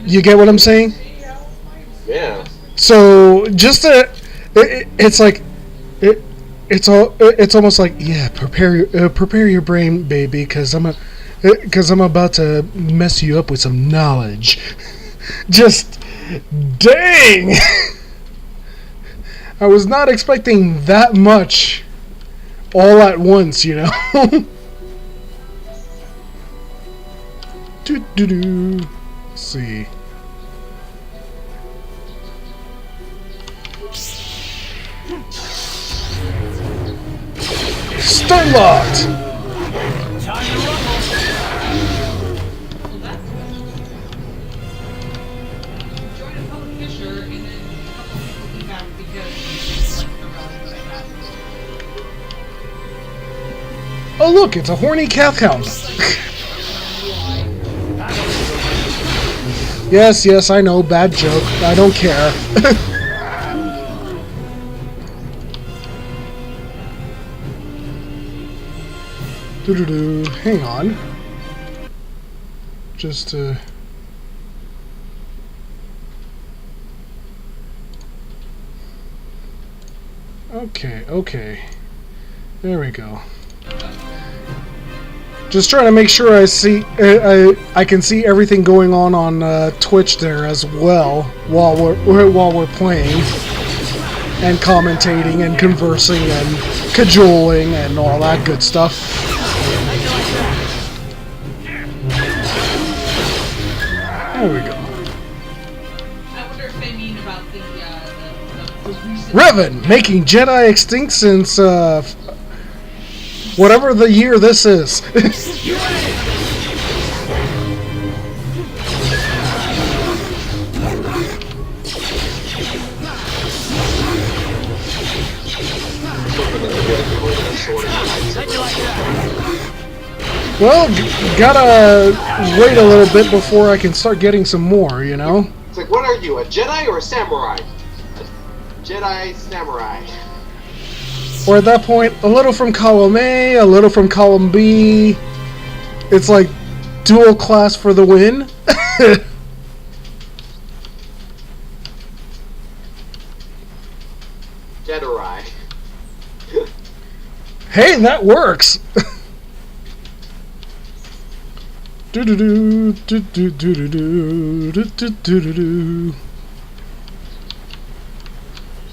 You get what I'm saying? Yeah. So just it's like it's almost like, yeah, prepare your brain, baby, because I'm about to mess you up with some knowledge. Just dang. I was not expecting that much all at once, you know. Let's see. Stun locked. Oh look, it's a horny calf hound. Yes, I know, bad joke. I don't care. Hang on. Just Okay. There we go. Just trying to make sure I can see everything going on Twitch there as well while we're playing and commentating and conversing and cajoling and all that good stuff. There we go. I wonder if they mean about the recent... Revan, making Jedi extinct since, whatever the year this is. Well, gotta wait a little bit before I can start getting some more, you know? It's like, what are you, a Jedi or a samurai? A Jedi samurai. Or at that point, a little from column A, a little from column B. It's like dual class for the win. Jedi. Hey, that works! Do do do do do do do do do do do.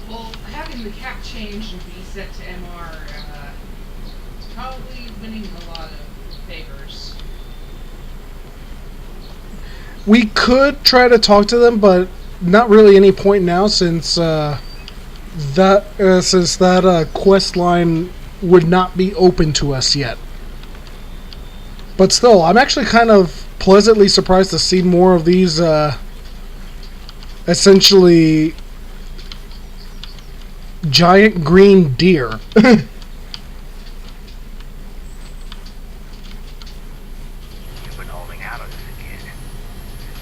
Well, having the cap change and be set to MR, it's probably winning a lot of favors. We could try to talk to them, but not really any point now since that quest line would not be open to us yet. But still, I'm actually kind of pleasantly surprised to see more of these, essentially, giant green deer. You've been holding out on this kid.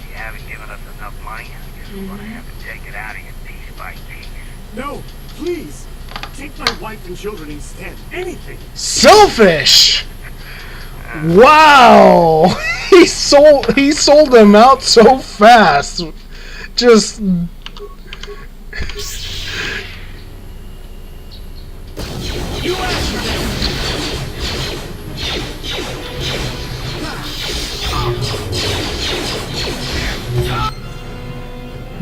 You haven't given us enough money. I guess we're gonna have to take it out of you piece by piece. No, please! Take my wife and children instead. Anything! Selfish! Wow! He sold them out so fast. Just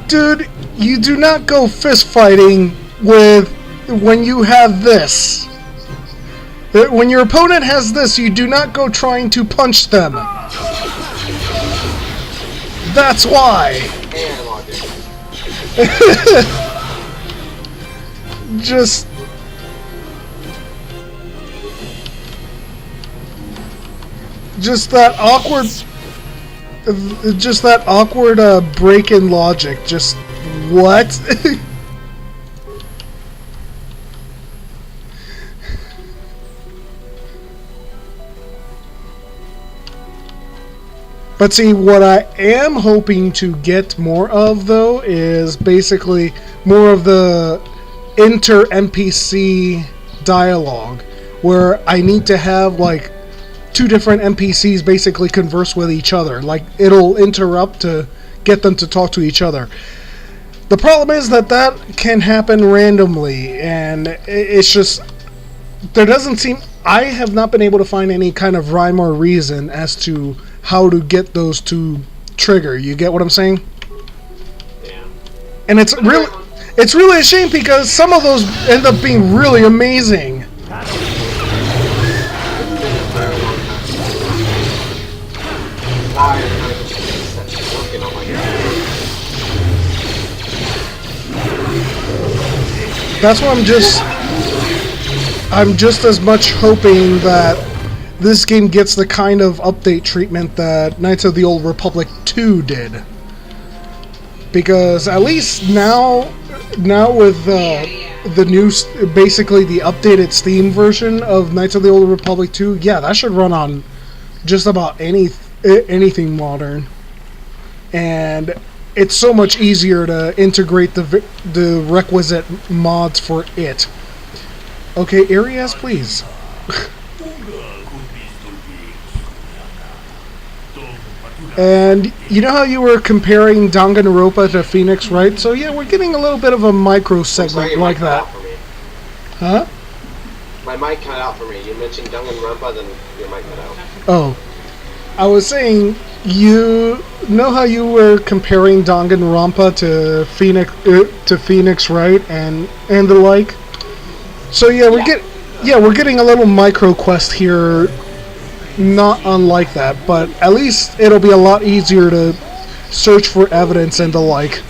dude, you do not go fist fighting when you have this. When your opponent has this, you do not go trying to punch them. That's why. Just that awkward break in logic. Just what? But see, what I am hoping to get more of, though, is basically more of the inter-NPC dialogue, where I need to have, like, two different NPCs basically converse with each other. Like, it'll interrupt to get them to talk to each other. The problem is that can happen randomly, and it's just... There doesn't seem... I have not been able to find any kind of rhyme or reason as to how to get those to trigger. You get what I'm saying? Yeah. And it's really a shame because some of those end up being really amazing. That's what I'm just as much hoping that this game gets the kind of update treatment that Knights of the Old Republic 2 did. Because at least now with the new, basically the updated Steam version of Knights of the Old Republic 2, yeah, that should run on just about anything modern. And it's so much easier to integrate the requisite mods for it. Okay, areas, please. And you know how you were comparing Danganronpa to Phoenix, right? So yeah, we're getting a little bit of a micro segment like that. Huh? My mic cut out for me. You mentioned Danganronpa, then your mic cut out. Oh. I was saying, you know how you were comparing Danganronpa to Phoenix, right? And the like? So yeah, we're getting a little micro quest here, not unlike that, but at least it'll be a lot easier to search for evidence and the like.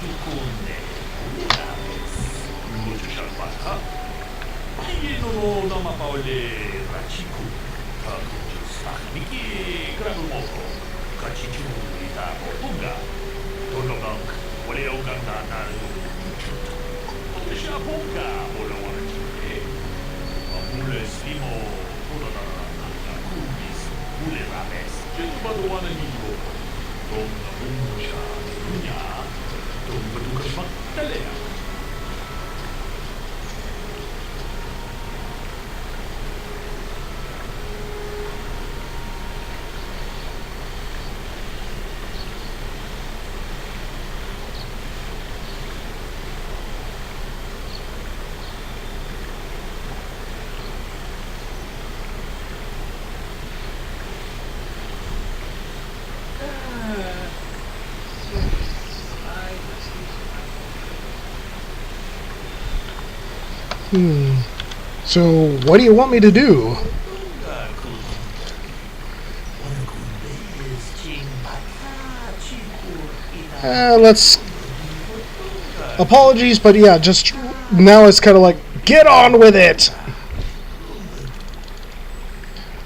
So, what do you want me to do? Let's... Apologies, but yeah, just... Now it's kind of like, get on with it!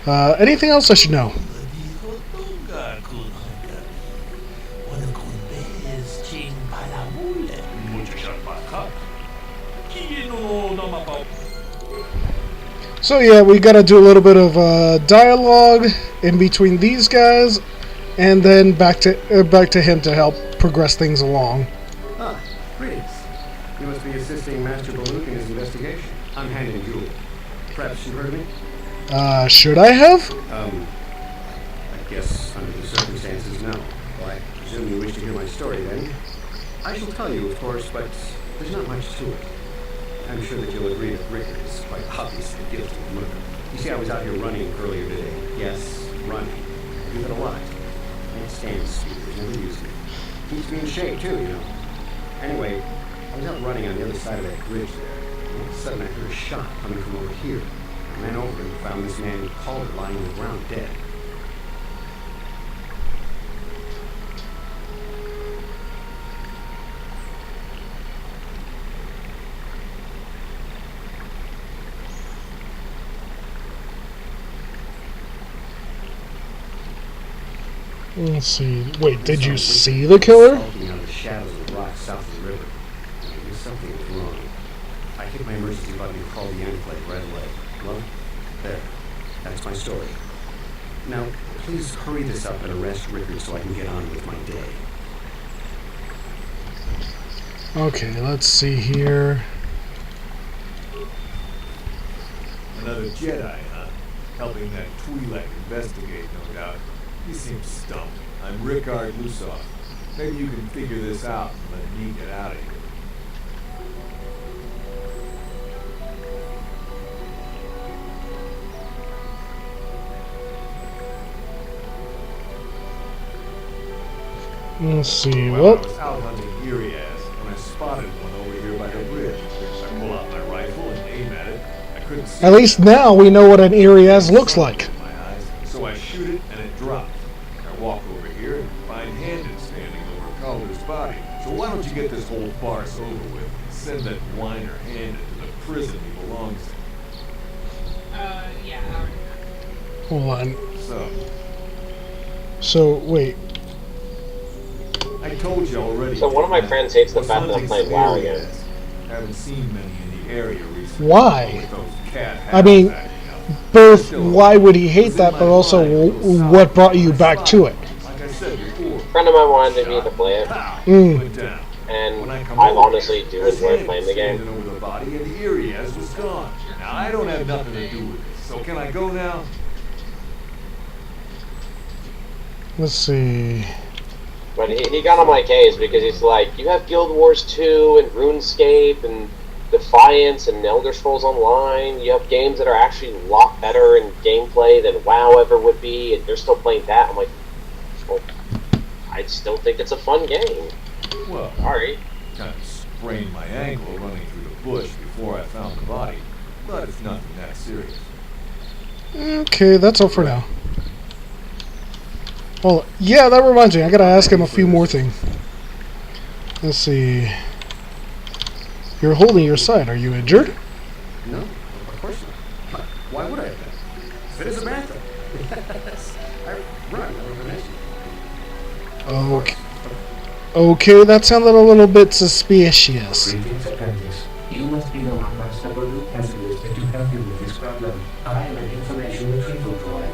Anything else I should know? So yeah, we gotta do a little bit of dialogue in between these guys, and then back to him to help progress things along. Ah, greetings. You must be assisting Master Baluk in his investigation. I'm Handing Jewel. Perhaps you heard of me? Should I have? I guess under the circumstances, no. Well, I presume you wish to hear my story then. I shall tell you, of course, but there's not much to it. I'm sure that you'll agree that Rickard is quite obviously guilty of murder. You see, I was out here running earlier today. Yes, running. I do that a lot. I can't stand speeders, never use them. Keeps me in shape, too, you know. Anyway, I was out running on the other side of that bridge there. And all of a sudden I heard a shot coming from over here. I ran over and found this man Calder lying on the ground dead. Let's see. Wait, did you see the killer? Skulking out of the shadows of the rocks south of the river. I knew something was wrong. I hit my emergency button and called the Enclave right away. Well, there. That's my story. Now, please hurry this up and arrest Rickard so I can get on with my day. Okay, let's see here. Another Jedi, huh? Helping that Twi'lek investigate, no doubt. You seem stumped. I'm Rickard Lusov. Maybe you can figure this out and let me get out of here. Let's see, Well, what? I was out hunting Irias when I spotted one over here by the bridge. I pull out my rifle and aim at it. I couldn't see At least now we know what an Irias looks like. so I shoot it and it drops. I walk over here and find Handed standing over Calder's body. So why don't you get this whole farce over with and send that whiner Handed to the prison he belongs in? Yeah, I already know. Hold on. So, wait. I told you already. So one of my friends hates the fact that I'm playing WoW again. Haven't seen many in the area recently. Why? Those cat I mean, hats both why would he hate that, but also what brought you back to it? Like I said before, A friend of mine wanted me to play it, and I honestly do enjoy playing the game. over the body and the Irias was gone. Now I don't have nothing to do with this, so can I go now? Let's see. But he got on my case because he's like, you have Guild Wars 2 and RuneScape and Defiance and Elder Scrolls Online. You have games that are actually a lot better in gameplay than WoW ever would be, and they're still playing that. I'm like, well, I still think it's a fun game. Well, sorry. Kind of sprained my ankle running through the bush before I found the body, but it's nothing that serious. Okay, that's all for now. Well, yeah, that reminds me. I gotta ask him a few more things. Let's see. You're holding your side. Are you injured? No, of course not. Why would I have been? Fit as a panther. Yes. I run over the next. Okay. Okay, that sounded a little bit suspicious. Greetings, apprentice. You must be the one Master Baruch has enlisted to help you with this problem. I am an information retrieval droid.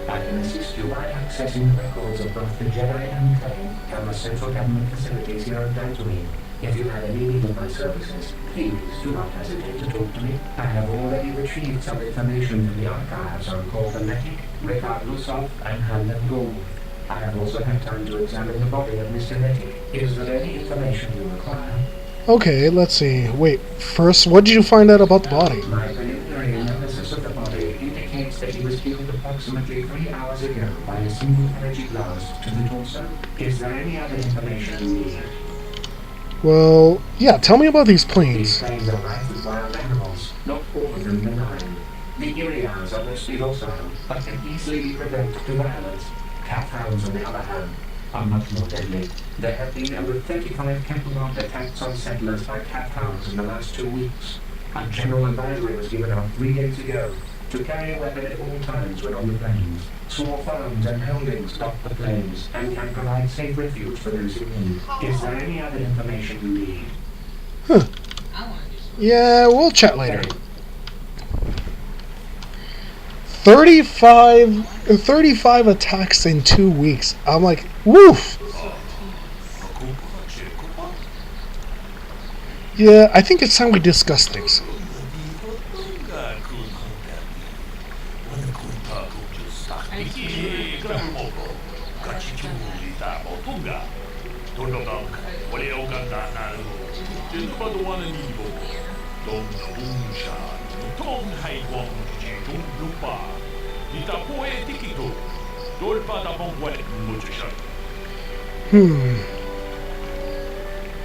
I can assist you by accessing the records of both the Jedi and Claim and the central government facilities here on Dantooine. If you have any need of my services, please do not hesitate to talk to me. I have already retrieved some information from the archives on Corporatic, Rickard Lusov, and Hamlet Gould. I have also had time to examine the body of Mr. Nettie. Is there any information you require? Okay, let's see. Wait, first, what did you find out about the body? My preliminary analysis of the body indicates that he was killed approximately 3 hours ago by a single energy blast to the torso. Is there any other information you need? Well, yeah, tell me about these These planes. planes are rife with wild animals, not all of them benign. The Irians are mostly docile, but can easily be provoked to violence. Cat hounds, on the other hand, are much more deadly. There have been over 35 camp-armed attacks on settlers by cat hounds in the last 2 weeks. A general advisory was given out 3 days ago to carry a weapon at all times when on the plains. Small farms and holdings dot the plains and can provide safe refuge for those who need. Is there any other information you need? Huh. Yeah, we'll chat later. 35 attacks in 2 weeks. I'm like, woof! Yeah, I think it's time we discuss things.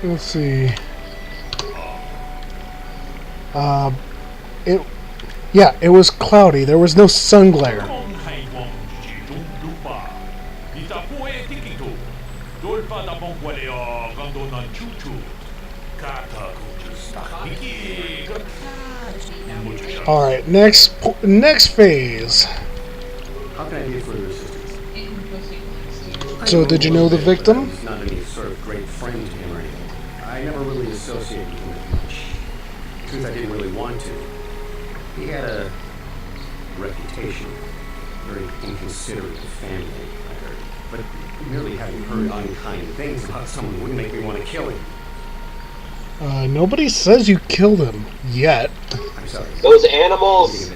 Let's see. It was cloudy. There was no sun glare. All right, next phase. How can I be of further assistance? So, did you know the victim? He's not any sort of great friend to him or anything. I never really associated with him that much. Truth, I didn't really want to. He had a reputation, very inconsiderate of family, I heard. But merely having heard unkind things about someone wouldn't make me want to kill him. Nobody says you killed him yet. I'm sorry. Those animals.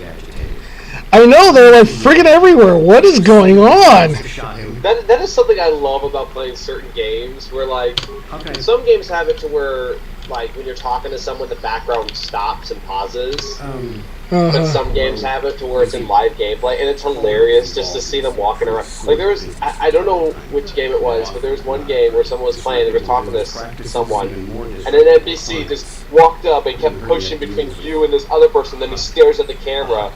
I know, they're like friggin' everywhere. What is going on? That is something I love about playing certain games, where like some games have it to where like when you're talking to someone, the background stops and pauses. But some games have it to where it's in live gameplay, and it's hilarious just to see them walking around. Like there was, I don't know which game it was, but there was one game where someone was playing, they were talking to someone, and an NPC just walked up and kept pushing between you and this other person. Then he stares at the camera,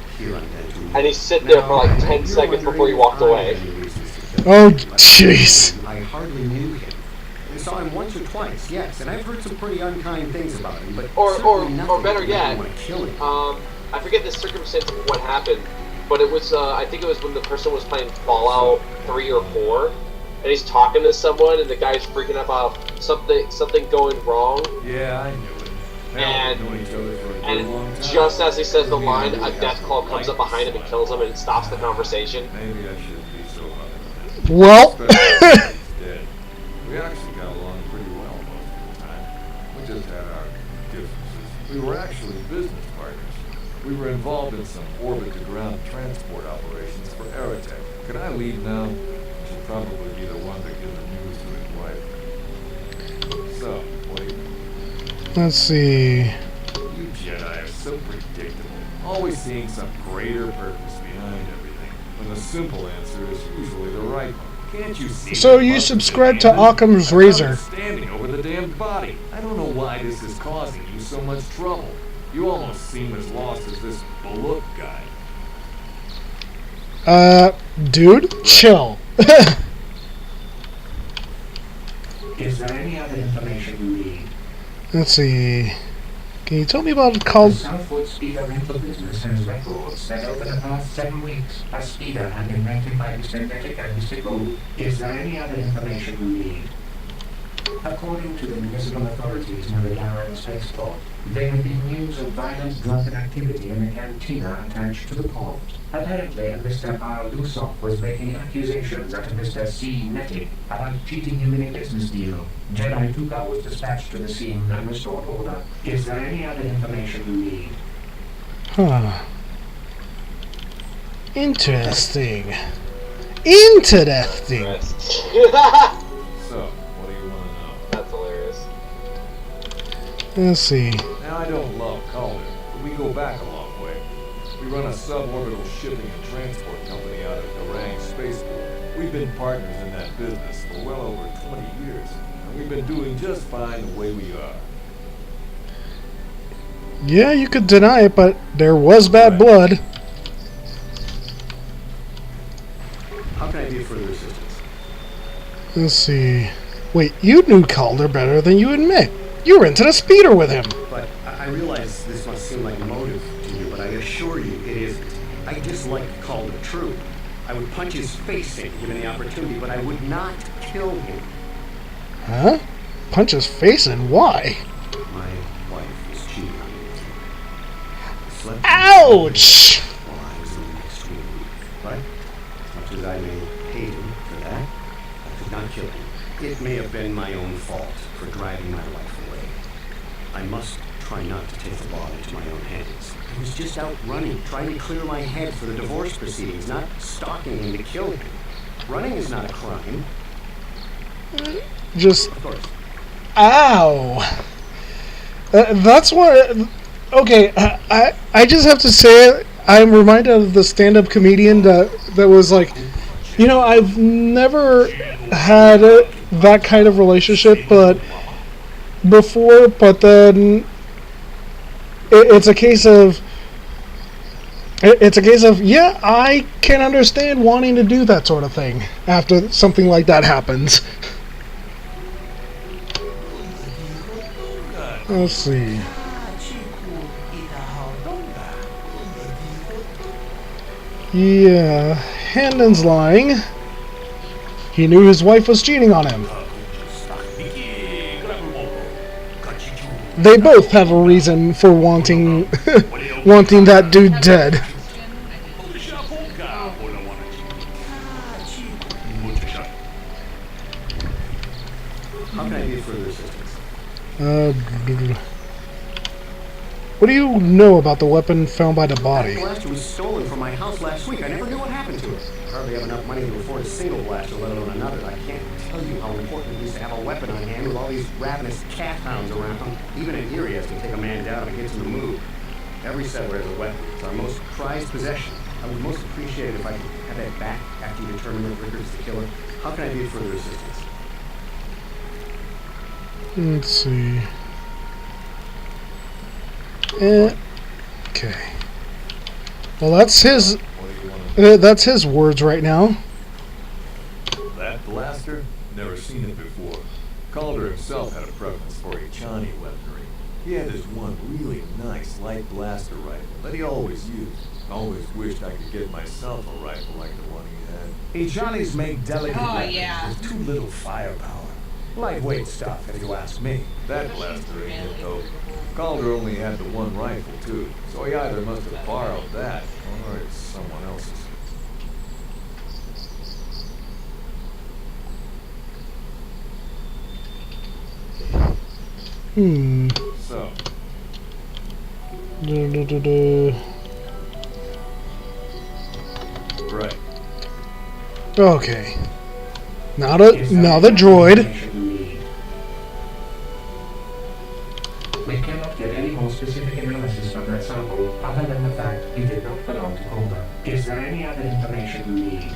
and he sit there for like 10 seconds before he walked away. Oh, jeez. I hardly knew him. I saw him once or twice, yes, and I've heard some pretty unkind things about him, but or better that yet, made me want to kill him. I forget the circumstance of what happened, but it was, I think it was when the person was playing Fallout 3 or 4, and he's talking to someone, and the guy's freaking out about something going wrong. Yeah, I knew it. And just as he says the line, a death call comes up behind him and kills him, and it stops the conversation. Maybe I shouldn't be so hard. Well, Dead. We actually got along pretty well most of the time. We just had our differences. We were actually business partners. We were involved in some orbit-to-ground transport operations for Aerotech. Can I leave now? I should probably be the one to give the news to his wife. So, what do you think? let's see. You Jedi are so predictable. Always seeing some greater purpose behind everything. When the simple answer is usually the right one. Can't you see? So you subscribe to Occam's Razor. Standing over the damned body. I don't know why this is causing you so much trouble. You almost seem as lost as this Baluk guy. Dude, chill. Is there any other information you need? Let's see. Can you tell me about The called? Southwood Speeder Rental business has records that over the past 7 weeks, a speeder had been rented by Mr. Nettic and Mr. Gould. Is there any other information you need? According to the municipal authorities near the Darren spaceport, there have been news of violent drunken activity in the cantina attached to the port. Apparently, Mr. R. Lusov was making accusations at Mr. C. Nettic about cheating him in a business deal. Jedi Tuka was dispatched to the scene and restored order. Is there any other information you need? Huh. Interesting. Interesting. So, what do you want to know? That's hilarious. Let's see. Now, I don't love Calder, but we go back a long way. We run a suborbital shipping and transport company out of Garang Spaceport. We've been partners in that business for well over 20 years, and we've been doing just fine the way we are. Yeah, you could deny it, but there was bad blood. How can I be of further assistance? Let's see. Wait, you knew Calder better than you admit. You were into the speeder with him. But I realize this must seem like a motive to you, but I assure you it isn't. I dislike Calder, true. I would punch his face in given the opportunity, but I would not kill him. Huh? Punch his face in? Why? My wife was cheating on me with him. I slept Ouch! while I was in the next room. But as much as I may hate him for that, I could not kill him. It may have been my own fault for driving my wife away. I must try not to take the law into my own hands. I was just out running, trying to clear my head for the divorce proceedings, not stalking him to kill him. Running is not a crime. Just... Of course. Ow! That's what... Okay, I just have to say, I'm reminded of the stand-up comedian that was like, you know, I've never had that kind of relationship, but before, but then it's a case of, yeah, I can understand wanting to do that sort of thing after something like that happens. Let's see. Yeah, Handon's lying. He knew his wife was cheating on him. They both have a reason for wanting wanting that dude dead. How can I be of further assistance? What do you know about the weapon found by the body? That blaster was stolen from my house last week. I never knew what happened to it. I hardly have enough money to afford a single blaster, let alone another. I can't tell you how important it is to have a weapon on hand with all these ravenous cat hounds around. Even in here, he has to take a man down if he gets in the mood. Every settler has a weapon. It's our most prized possession. I would most appreciate it if I could have that back after you determine that Rickard is the killer. How can I be of further assistance? Let's see. Okay. Well, that's his words right now. That blaster? Never seen it before. Calder himself had a preference for Echani weaponry. He had this one really nice light blaster rifle that he always used. Always wished I could get myself a rifle like the one he had. Echanis make delicate weapons yeah. with too little firepower. Lightweight stuff, if you ask me. That blaster ain't it though. Calder only had the one rifle too, so he either must have borrowed that, or it's someone else's. So. Right. Okay. Now the droid. We cannot get any more specific analysis from that sample other than the fact it did not belong to Calder. Is there any other information you need?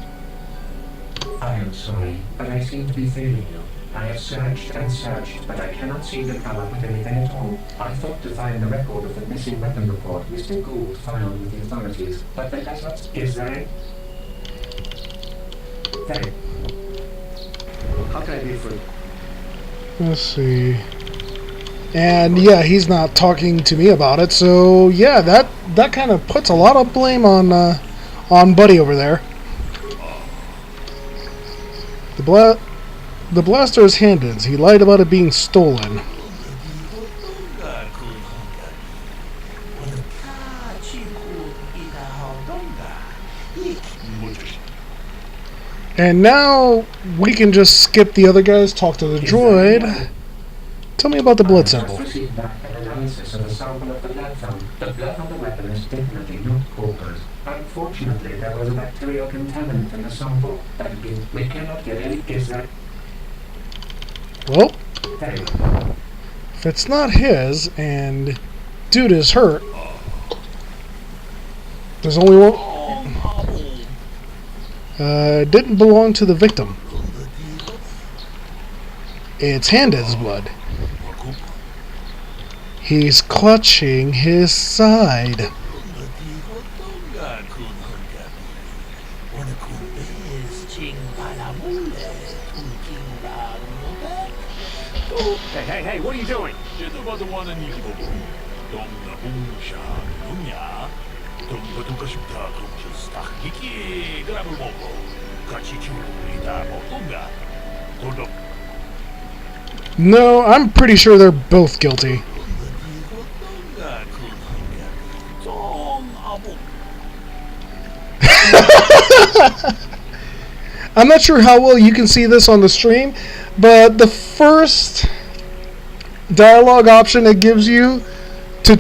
I am sorry, but I seem to be failing you. I have searched and searched, but I cannot seem to come up with anything at all. I thought to find the record of the missing weapon report Mr. Gould filed with the authorities, but that does not... Is there any... Thank you. How can I be for... Let's see. And yeah, he's not talking to me about it, so yeah, that kind of puts a lot of blame on Buddy over there. The blaster is Handon's. He lied about it being stolen. And now we can just skip the other guys, talk to the droid. Tell me about the blood sample. Received back an analysis of a sample of the blood found. The blood on the weapon is definitely not Cooper's. Unfortunately, there was a bacterial contaminant in the sample. That means we cannot get any guess that. Well, Hey, if it's not his, and dude is hurt, there's only one. Didn't belong to the victim. It's Handon's blood. He's clutching his side. Hey, what are you doing? No, I'm pretty sure they're both guilty. I'm not sure how well you can see this on the stream, but the first dialogue option it gives you to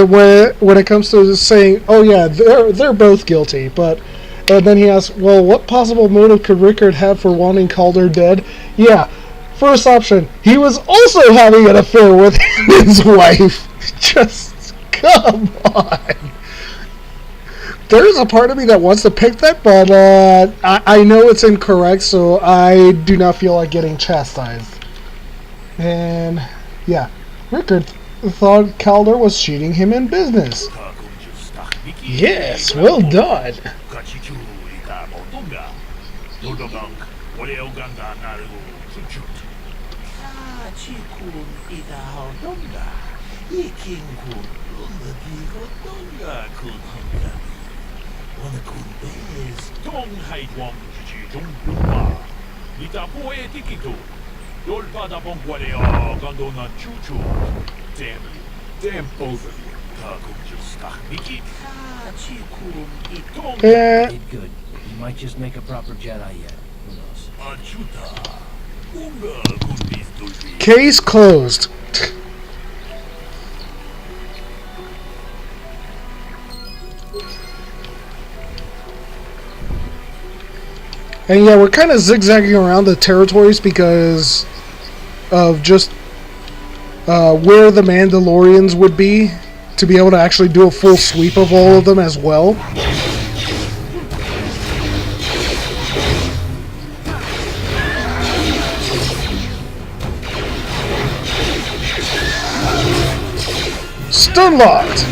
when it comes to saying, "Oh yeah, they're both guilty," and then he asks, "Well, what possible motive could Rickard have for wanting Calder dead?" Yeah, first option, he was also having an affair with his wife. Just come on. There's a part of me that wants to pick that, but I know it's incorrect, so I do not feel like getting chastised. And yeah, Rickard thought Calder was cheating him in business. Yes, well done. Damn both of you. Did good. You might just make a proper Jedi yet. Who knows? Case closed. And yeah, we're kind of zigzagging around the territories because of just where the Mandalorians would be to be able to actually do a full sweep of all of them as well. Stun locked.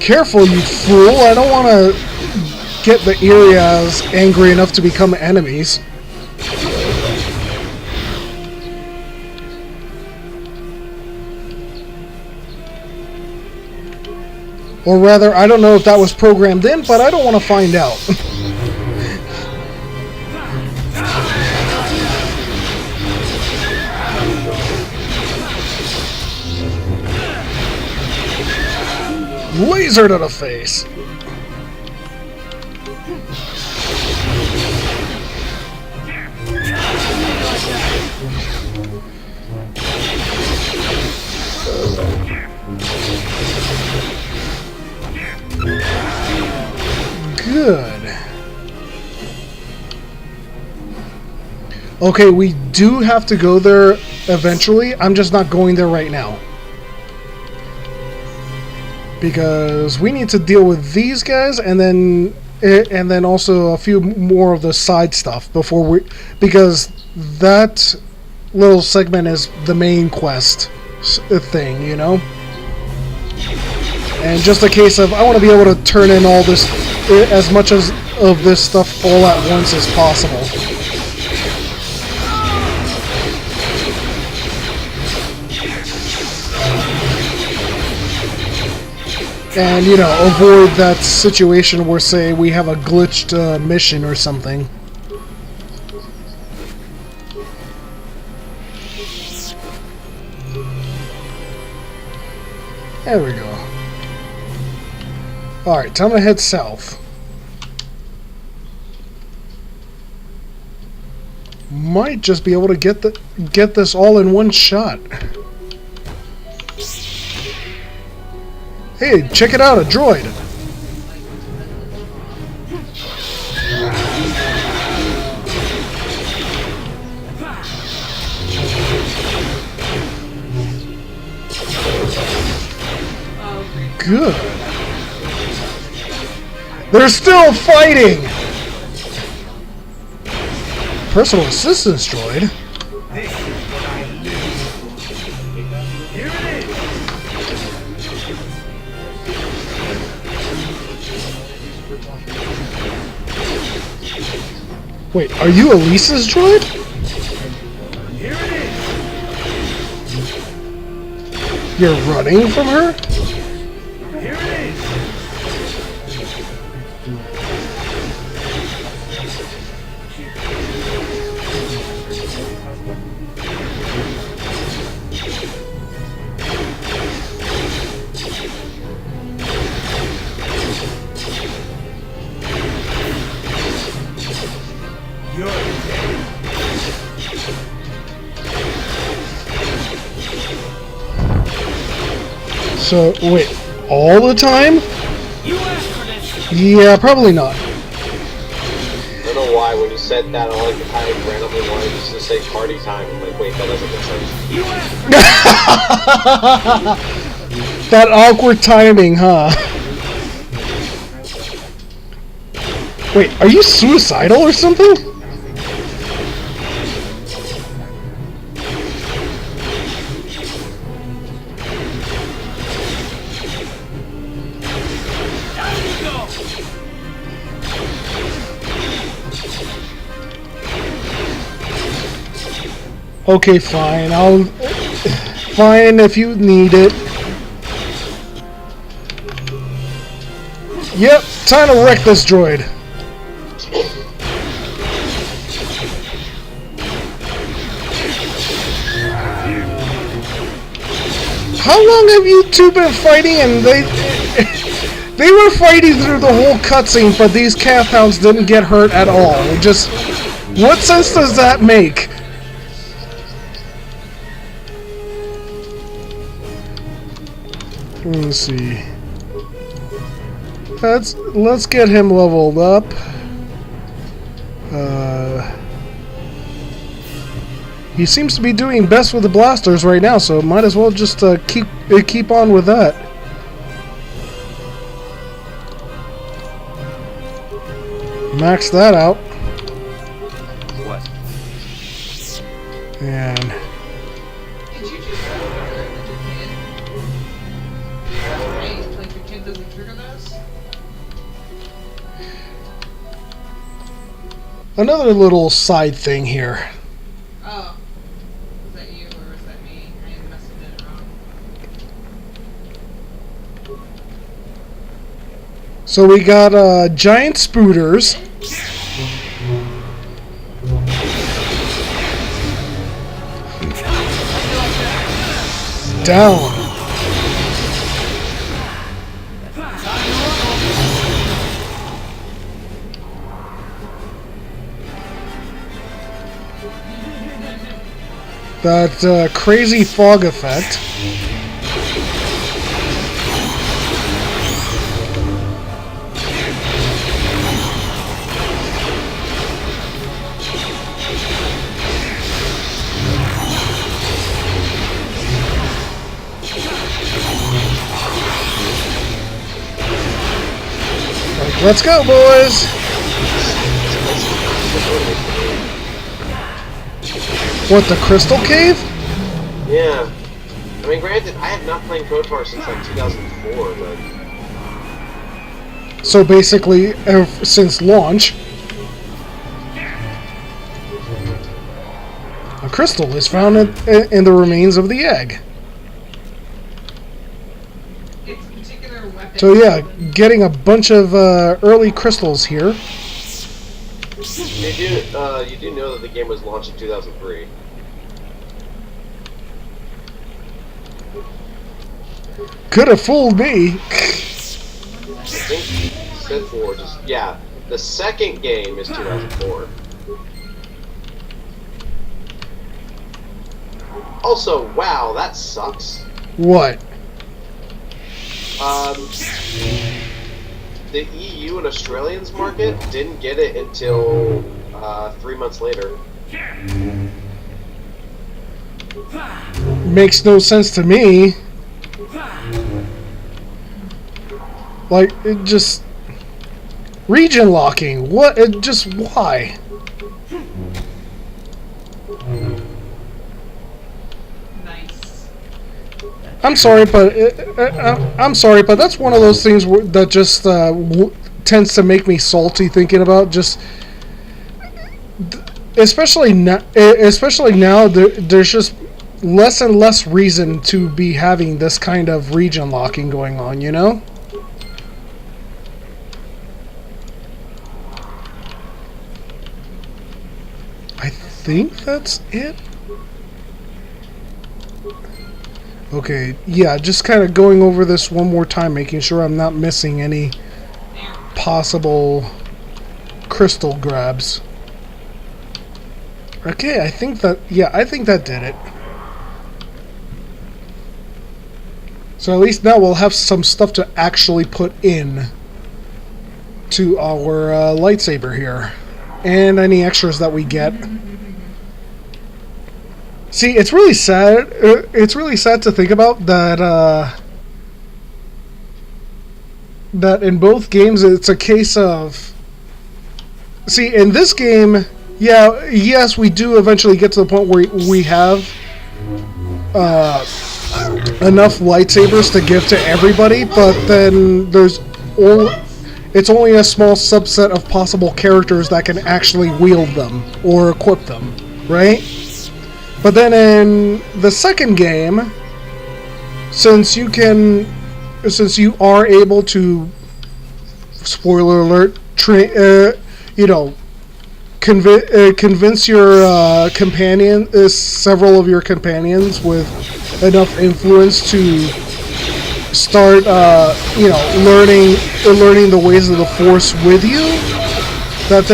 Careful, you fool! I don't want to get the Irias angry enough to become enemies. Or rather, I don't know if that was programmed in, but I don't want to find out. Laser to the face. Good. Okay, we do have to go there eventually. I'm just not going there right now. Because we need to deal with these guys, and then and then also a few more of the side stuff before because that little segment is the main quest thing, you know? And just a case of, I want to be able to turn in all this, as much of this stuff all at once as possible. And, you know, avoid that situation where, say, we have a glitched mission or something. There we go. Alright, time to head south. Might just be able to get this all in one shot. Hey, check it out, a droid! Good. They're still fighting! Personal assistance droid? Wait, are you Elisa's droid? You're running from her? So, wait, all the time? Yeah, probably not. I don't know why, when you said that, I randomly wanted just to say party time. I'm like, wait, that doesn't make sense. That awkward timing, huh? Wait, are you suicidal or something? Okay, fine. Fine if you need it. Yep, time to wreck this droid. How long have you two been fighting? And they were fighting through the whole cutscene, but these calf hounds didn't get hurt at all. Just, what sense does that make? Let's see. Let's get him leveled up. He seems to be doing best with the blasters right now, so might as well just keep on with that. Max that out. What? And Did you just right? Like your kid doesn't trigger those? another little side thing here. Oh. Was that you or was that me? I must have did it wrong. So we got giant spooters. Down. That crazy fog effect. Let's go, boys! What, the Crystal Cave? Yeah. I mean, granted, I have not played Kotor since like 2004, but... So basically, since launch, a crystal is found in the remains of the egg. So yeah, getting a bunch of early crystals here. You do know that the game was launched in 2003. Could have fooled me. I think said 4, yeah. The second game is 2004. Also, wow, that sucks. What? The EU and Australians market didn't get it until 3 months later. Makes no sense to me. Like, it just... Region locking. What? Just why? Nice. I'm sorry, but that's one of those things that just tends to make me salty thinking about. Just especially now, there's just less and less reason to be having this kind of region locking going on. You know. I think that's it. Okay, yeah, just kind of going over this one more time, making sure I'm not missing any possible crystal grabs. Okay, I think that did it. So at least now we'll have some stuff to actually put in to our lightsaber here. And any extras that we get. See, it's really sad. It's really sad to think about that. That in both games, it's a case of. See, in this game, yes, we do eventually get to the point where we have enough lightsabers to give to everybody, but then it's only a small subset of possible characters that can actually wield them or equip them, right? But then in the second game, since you are able to, spoiler alert, convince your several of your companions with enough influence to start, learning the ways of the Force with you. That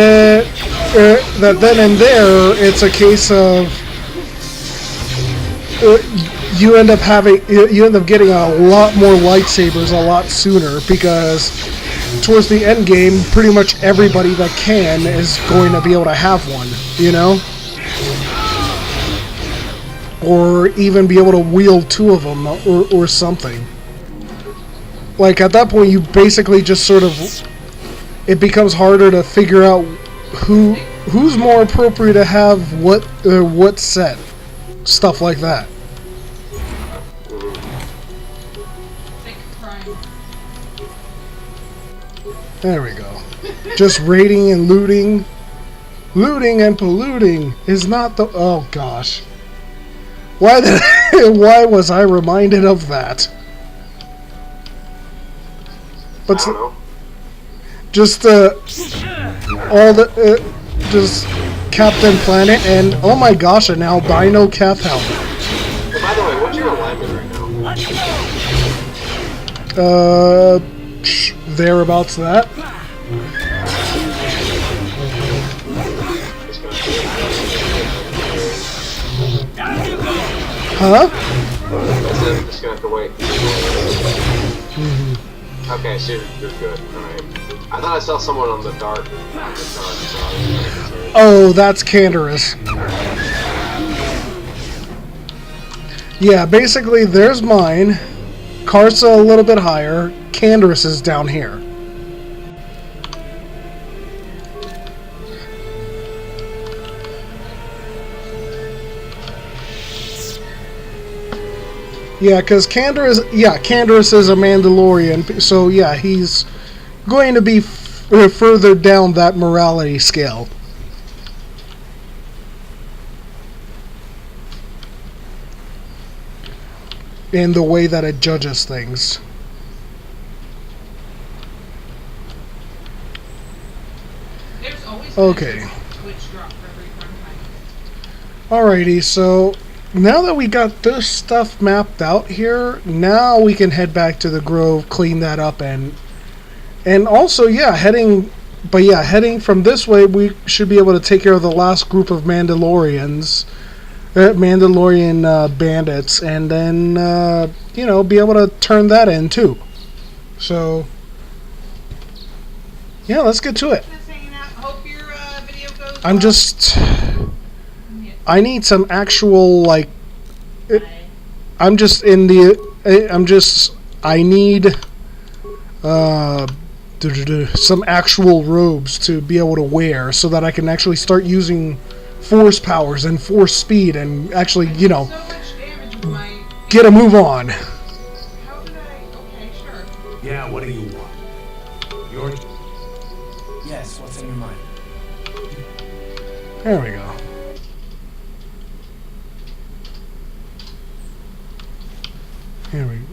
then and there, it's a case of you end up getting a lot more lightsabers a lot sooner, because towards the end game, pretty much everybody that can is going to be able to have one, you know? Or even be able to wield two of them or something. Like, at that point, you basically just sort of... It becomes harder to figure out who's more appropriate to have what set. Stuff like that. There we go. Just raiding and looting. Looting and polluting is not the... Oh, gosh. Why was I reminded of that? But just just Captain Planet and oh my gosh, an albino Keth helmet. Well, by the way, what's your alignment right now? Thereabouts that. Huh? I said I'm just gonna have to wait. Okay, so you're good. Alright. I thought I saw someone on the dark. Oh, that's Canderous. Yeah, basically, there's mine. Karsa a little bit higher. Canderous is down here. Yeah, because Canderous is a Mandalorian, so yeah, he's going to be further down that morality scale. In the way that it judges things. There's always Okay. Twitch drop for every runtime. Alrighty, so now that we got this stuff mapped out here, now we can head back to the Grove, clean that up, and also, yeah, heading from this way, we should be able to take care of the last group of Mandalorian bandits, and then, you know, be able to turn that in, too. So, yeah, let's get to it. I need some actual, like, I need, some actual robes to be able to wear so that I can actually start using force powers and force speed and actually, you know, get a move on. Yeah, what do you want? Yes, what's in your mind? There we go. Here we go.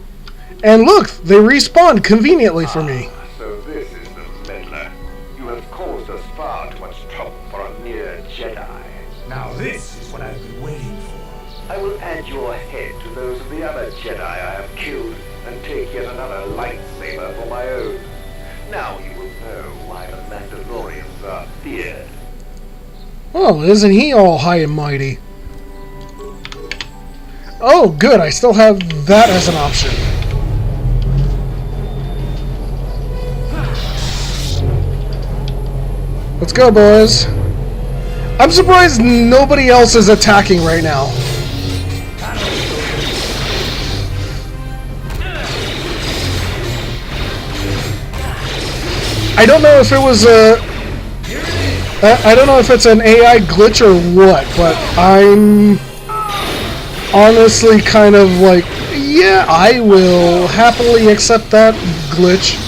And look, they respawned conveniently for me. So this is the meddler. You have caused us far too much trouble for a mere Jedi. Now this is what I've been waiting for. I will add your head to those of the other Jedi I have killed and take yet another lightsaber for my own. Now you will know why the Mandalorians are feared. Oh, isn't he all high and mighty? Oh, good, I still have that as an option. Let's go, boys. I'm surprised nobody else is attacking right now. I don't know if it was I don't know if it's an AI glitch or what, but I'm honestly kind of like, yeah, I will happily accept that glitch.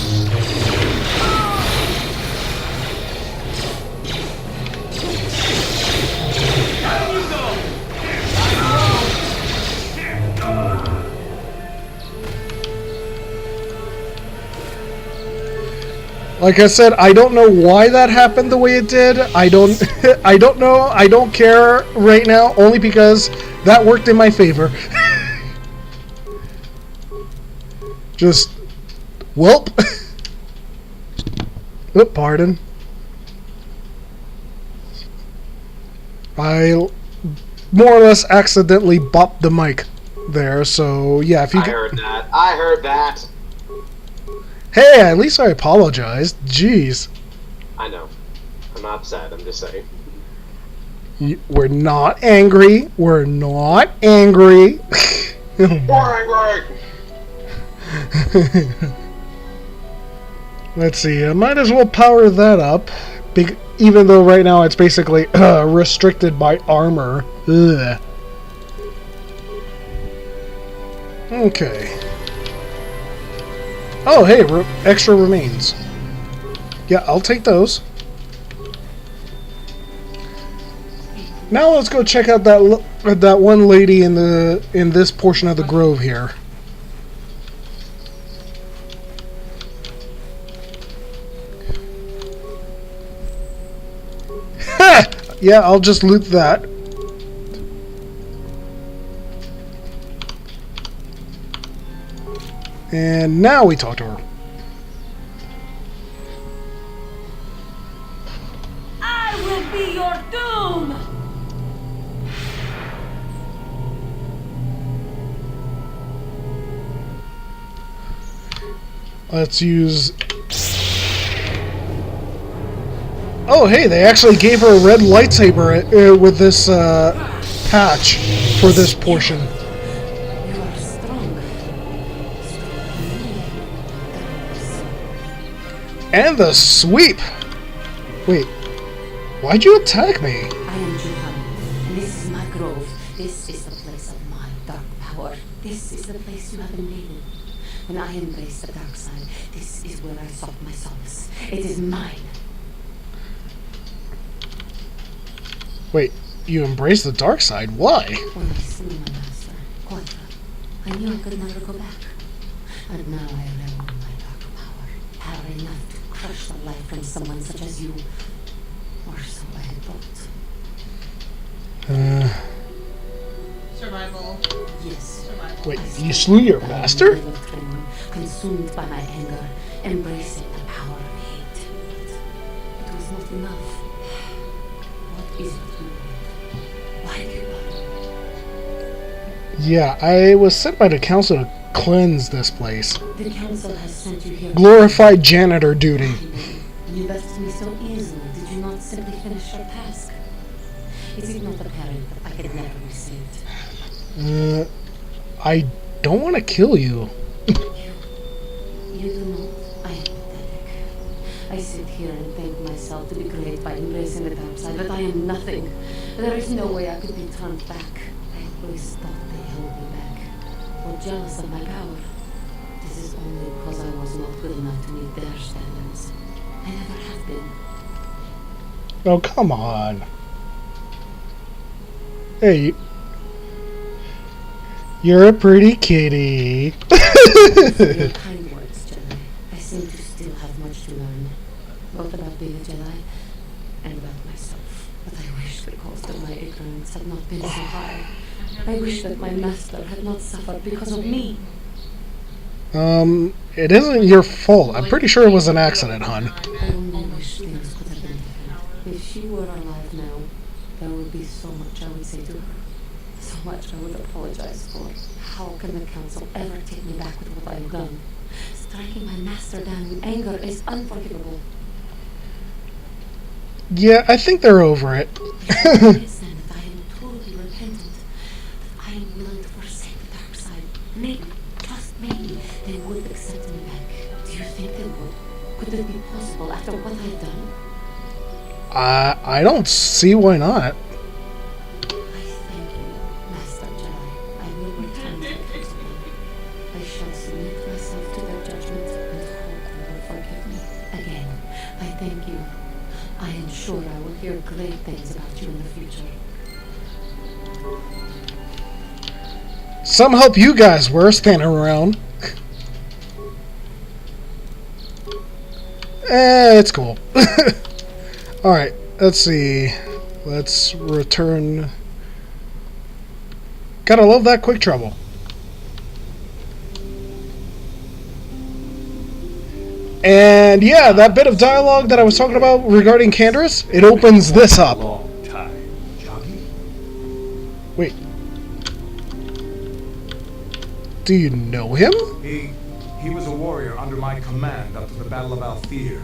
Like I said, I don't know why that happened the way it did. I don't know. I don't care right now, only because that worked in my favor. Just, welp. Oop, pardon. I more or less accidentally bopped the mic there, so yeah, if you I heard that. Hey, at least I apologized. Jeez. I know. I'm not upset, I'm just saying. We're not angry. We're not angry. We're angry! Let's see, I might as well power that up. Even though right now it's basically restricted by armor. Ugh. Okay. Oh, hey, extra remains. Yeah, I'll take those. Now let's go check out that one lady in this portion of the grove here. Ha! Yeah, I'll just loot that. And now we talk to her. I will be your doom! Let's use... Oh, hey, they actually gave her a red lightsaber with this patch for this portion. And the sweep! Wait, why'd you attack me? I am Juhan, and This is my grove. This is the place of my dark power. This is the place you have invaded. When I embrace the dark side, this is where I sought my solace. It is mine. Wait, you embrace the dark side? Why? When I slew my master, Quakeman, I knew I could never go back. And now I revel in my dark power. Power enough to crush the life from someone such as you. Or so I had thought. Survival. Yes. Survival. Wait, you slew your master? Consumed by my anger, embracing the power of hate. But it was not enough. What is it you want? Why do you want? Yeah, I was sent by the council to cleanse this place. The council has sent you here. Glorified janitor duty. You left me so easily. Did you not simply finish your task? Is it not apparent that I could never be saved? I don't want to kill you. You do not. I am pathetic. I sit here and thank myself to be great by embracing the dark side, but I am nothing. There is no way I could be turned back. I always thought they held me back, or jealous of my power. This is only because I was not good enough to meet their standards. I never have been. Oh, come on. Hey, you're a pretty kitty. Your kind words, Jedi. I seem to still have much to learn, both about being a Jedi and about myself. But I wish the cost of my ignorance had not been so high. I wish that my master had not suffered because of me. It isn't your fault. I'm pretty sure it was an accident, hon. I only wish things could have been different. If she were alive now, there would be so much I would say to her. So much I would apologize for. How can the council ever take me back with what I have done? Striking my master down in anger is unforgivable. Yeah, I think they're over it. Listen, that I am totally repentant. That I am willing to forsake the dark side. Maybe, just maybe, they would accept me back. Do you think they would? Could it be possible after what I've done? I don't see why not. I shall submit myself to their judgment and hope they will forgive me. Again, I thank you. I am sure I will hear great things about you in the future. Some help you guys were standing around. It's cool. Alright, let's see. Let's return. Gotta love that quick trouble. And yeah, that bit of dialogue that I was talking about regarding Candace, it opens this up. Wait. Do you know him? He was a warrior under my command up to the Battle of Althir.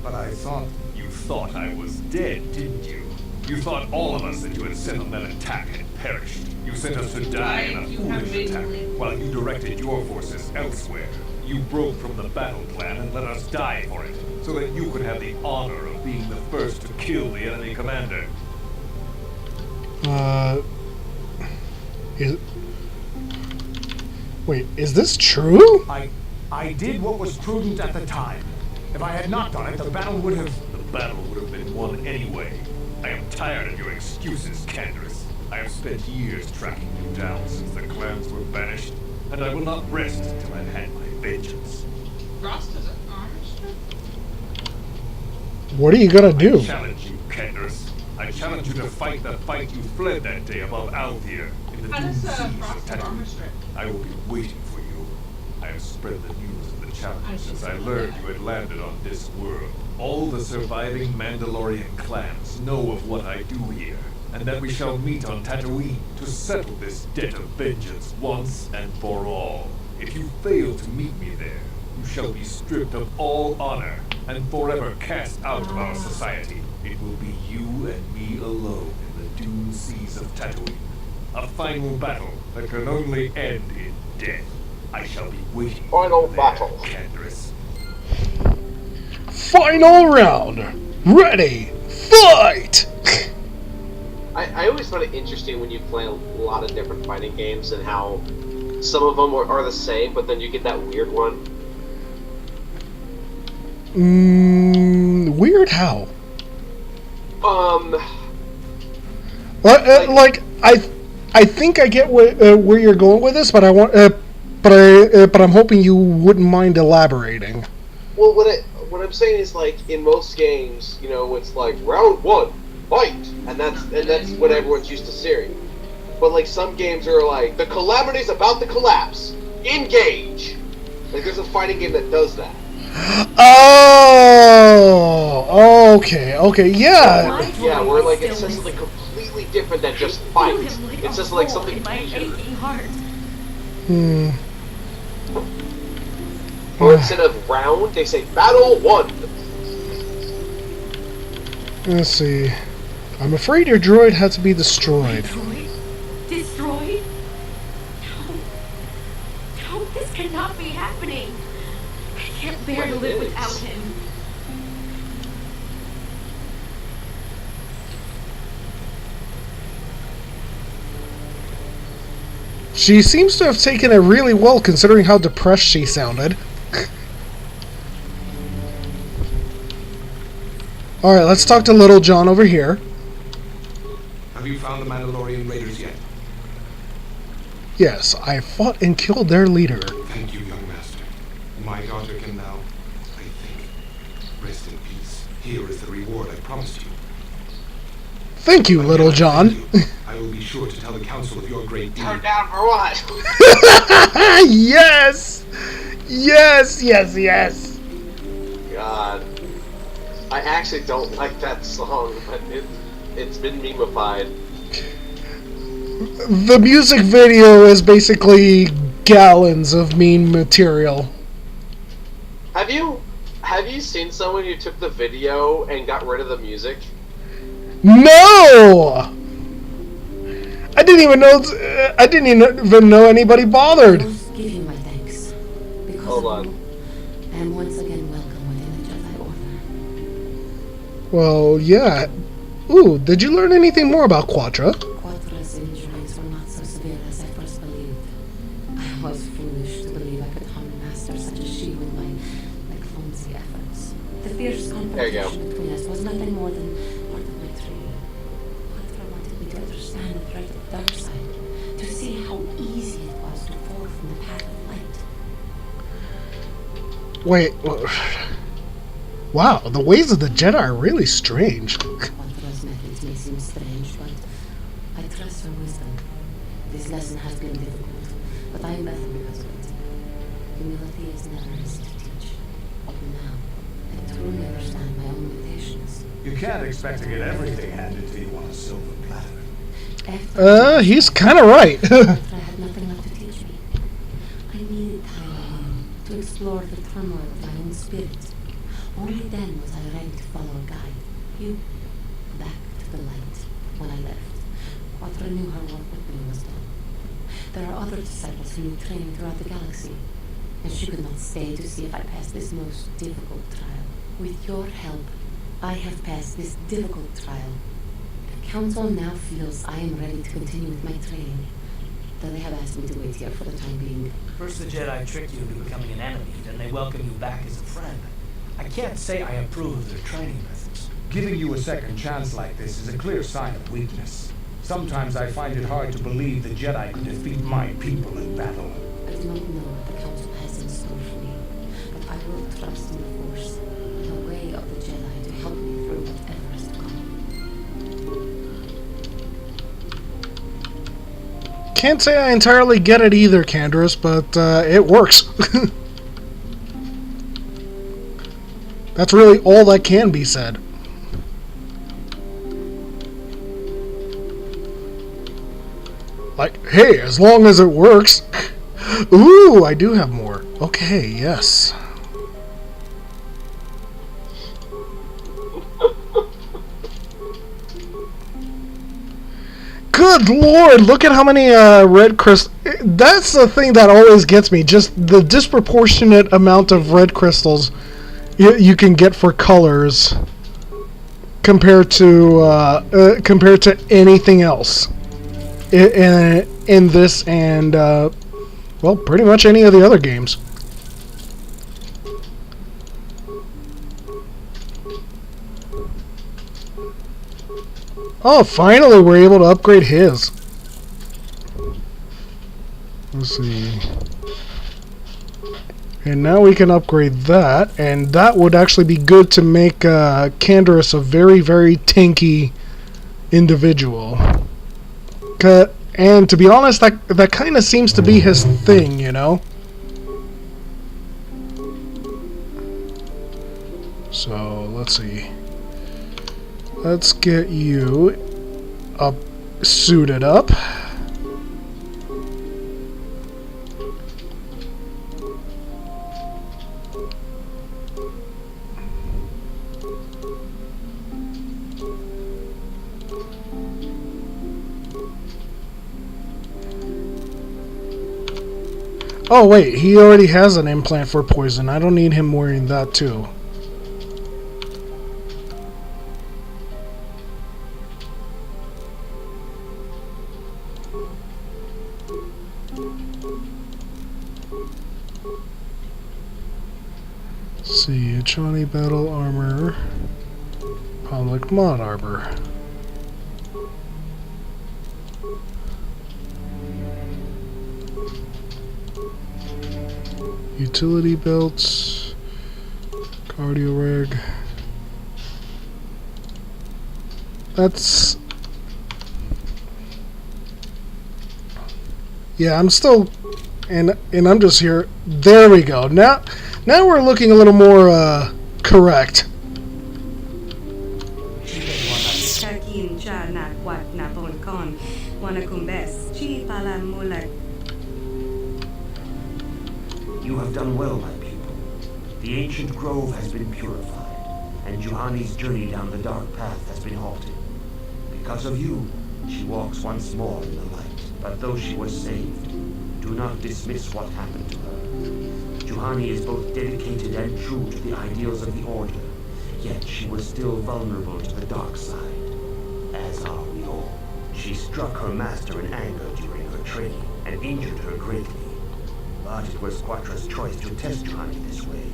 But I thought... You thought I was dead, didn't you? You thought all of us that you had sent on that attack had perished. You sent us to die in a foolish attack, while you directed your forces elsewhere. You broke from the battle plan and let us die for it, so that you could have the honor of being the first to kill the enemy commander. Wait, is this true? I did what was prudent at the time. If I had not done it, the battle would have... The battle would have been won anyway. I am tired of your excuses, Candace. I have spent years tracking you down since the clans were banished, and I will not rest until I've had my vengeance. Rost is an armor strip? What are you gonna do? I challenge you, Candace. I challenge you to fight the fight you fled that day above Althir in the doomed seas of Tatooine. I will be waiting for you. I have spread the news of the challenge since I learned you had landed on this world. All the surviving Mandalorian clans know of what I do here, and that we shall meet on Tatooine to settle this debt of vengeance once and for all. If you fail to meet me there, you shall be stripped of all honor and forever cast out of our society. It will be you and me alone in the doomed seas of Tatooine. A final battle that can only end in death. I shall be waiting Final there, battle. Candace. Final round. Ready. Fight! I I always find it interesting when you play a lot of different fighting games and how some of them are the same, but then you get that weird one. Weird how? Like I think I get where you're going with this, but but I'm hoping you wouldn't mind elaborating. Well, what I'm saying is, like, in most games, you know, it's like round 1, fight, and that's what everyone's used to seeing. But like some games are like the calamity's about to collapse, engage. Like there's a fighting game that does that. Oh, okay, yeah. Yeah, where like it says something completely different than just fight. It's just like something. Or instead of round, they say battle 1. Let's see. I'm afraid your droid had to be destroyed. Destroyed? No, this cannot be happening. I can't bear to live without him. She seems to have taken it really well, considering how depressed she sounded. Alright, let's talk to Little John over here. Have you found the Mandalorian raiders yet? Yes, I fought and killed their leader. Thank you, young master. My daughter can now, I think, rest in peace. Here is the reward I promised you. Thank you, Little John. I will be sure to tell the council of your great deed. Turn down for what? Yes! Yes, yes, yes! God. I actually don't like that song, but it's been meme-ified. The music video is basically gallons of meme material. Have you seen someone who took the video and got rid of the music? No! I didn't even know anybody bothered. Give you my thanks. Because hold on. I am once again welcome within the Jedi Order. Well, yeah. Ooh, did you learn anything more about Quadra? Quadra's injuries were not so severe as I first believed. I was foolish to believe I could harm master such as she with my clumsy efforts. The fierce confrontation between us was nothing more than part of my training. Quadra wanted me to understand the threat of the dark side, to see how easy it was to fall from the path of light. Wait. Wow, the ways of the Jedi are really strange. Quadra's methods may seem strange, but I trust her wisdom. This lesson has been difficult, but I am better because of it. Humility is never easy to teach. Now, I truly understand my own limitations. You can't expect to get everything handed to you on a silver platter. He's kind of right. I had nothing left to teach me. I needed time alone to explore the turmoil of my own spirit. Only then was I ready to follow a guide. You, back to the light. When I left, Quadra knew her work with me was done. There are other disciples who need training throughout the galaxy, and she could not stay to see if I passed this most difficult trial. With your help, I have passed this difficult trial. The Council now feels I am ready to continue with my training, though they have asked me to wait here for the time being. First the Jedi tricked you into becoming an enemy, then they welcome you back as a friend. I can't say I approve of their training methods. Giving you a second chance like this is a clear sign of weakness. Sometimes I find it hard to believe the Jedi could defeat my people in battle. I do not know what the Council has in store for me, but I will trust in the Force, the way of the Jedi to help me through whatever is to come. Can't say I entirely get it either, Candace, but it works. That's really all that can be said. Like, hey, as long as it works. Ooh, I do have more. Okay, yes. Good lord, look at how many red crystals. That's the thing that always gets me, just the disproportionate amount of red crystals you can get for colors. compared to anything else in this and well, pretty much any of the other games. Oh, finally we're able to upgrade his. Let's see. And now we can upgrade that, and that would actually be good to make Canderous a very, very tanky individual. And to be honest, that kind of seems to be his thing, you know? So, let's see. Let's get you suited up. Oh wait, he already has an implant for poison. I don't need him wearing that too. Let's see, Johnny Battle Armor, Public Mod Armor. Utility belts, cardio rig. That's, yeah. I'm still, and I'm just here. There we go. Now we're looking a little more correct. You have done well, my people. The ancient grove has been purified, and Juhani's journey down the dark path has been halted. Because of you, she walks once more in the light. But though she was saved, do not dismiss what happened to her. Juhani is both dedicated and true to the ideals of the Order, yet she was still vulnerable to the dark side, as are we all. She struck her master in anger during her training, and injured her greatly. But it was Quatra's choice to test Juhani this way,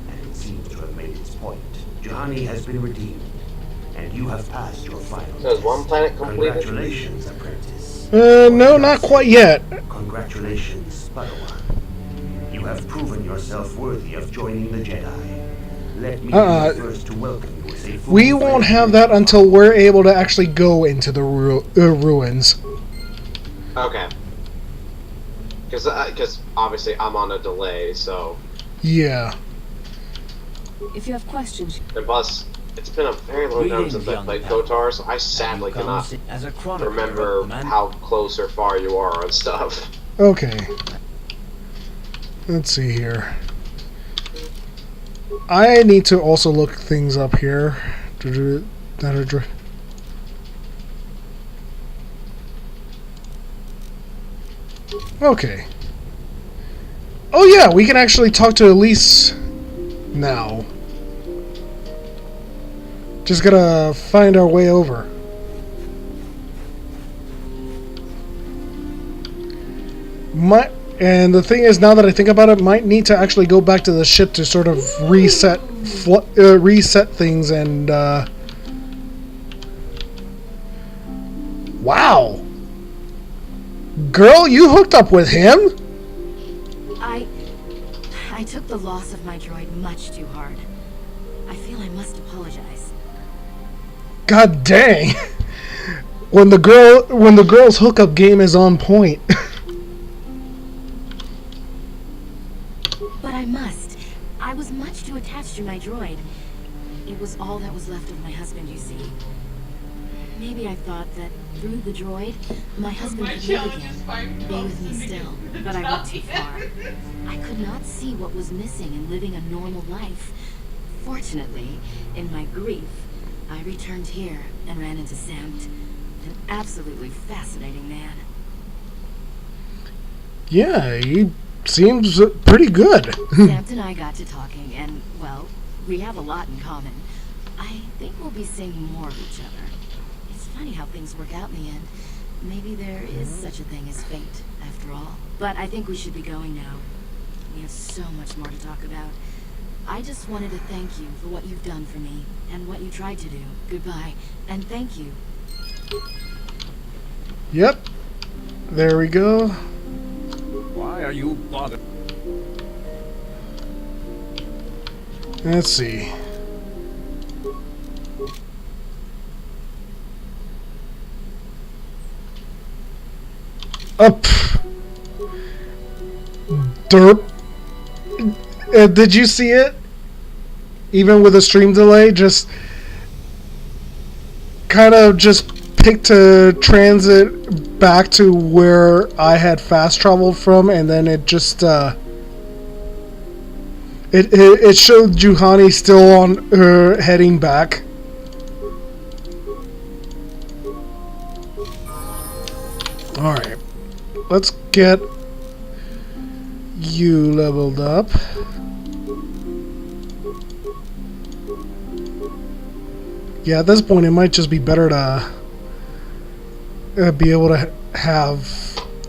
and it seems to have made its point. Juhani has been redeemed, and you have passed your final test. Is one planet completed? Congratulations, apprentice. No, not quite yet. Congratulations, Padawan. You have proven yourself worthy of joining the Jedi. Let me be the first to welcome you as a full We won't have that until we're able to actually go into the ruins. Okay. Because obviously I'm on a delay, so... Yeah. If you have questions... And plus, it's been a very long time since I played Kotor, so I sadly cannot remember how close or far you are on stuff. Okay. Let's see here. I need to also look things up here. Okay. Oh yeah, we can actually talk to Elise now. Just gotta find our way over. And the thing is, now that I think about it, might need to actually go back to the ship to sort of reset things and wow. Girl, you hooked up with him? I took the loss of my droid much too hard. I feel I must apologize. God dang. When the girl's hookup game is on point. But I must. I was much too attached to my droid. It was all that was left of my husband, you see. Maybe I thought that through the droid, my husband could live again, be with me still. But I went too far. I could not see what was missing in living a normal life. Fortunately, in my grief, I returned here and ran into Samt, an absolutely fascinating man. Yeah, he seems pretty good. Samt and I got to talking, and, well, we have a lot in common. I think we'll be seeing more of each other. It's funny how things work out in the end. Maybe there is such a thing as fate, after all. But I think we should be going now. We have so much more to talk about. I just wanted to thank you for what you've done for me, and what you tried to do. Goodbye, and thank you. Yep. There we go. Why are you bothered? Let's see. Up. Derp. Did you see it? Even with a stream delay, just kind of just picked a transit back to where I had fast traveled from, and then it just it showed Juhani still on her heading back. All right, let's get you leveled up. Yeah, at this point, it might just be better to be able to have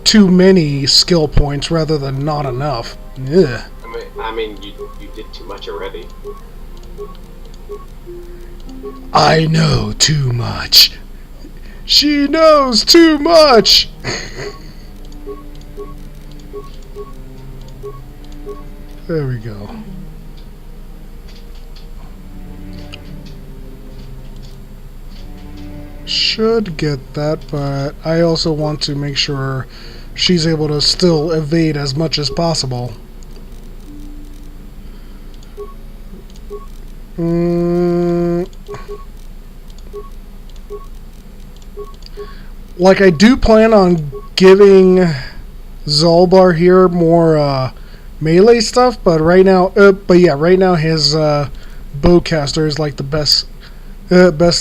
too many skill points rather than not enough. Ugh. I mean, you did too much already. I know too much. She knows too much. There we go. Should get that, but I also want to make sure she's able to still evade as much as possible. Like, I do plan on giving Zolbar here more melee stuff, but right now, right now his bowcaster is like the best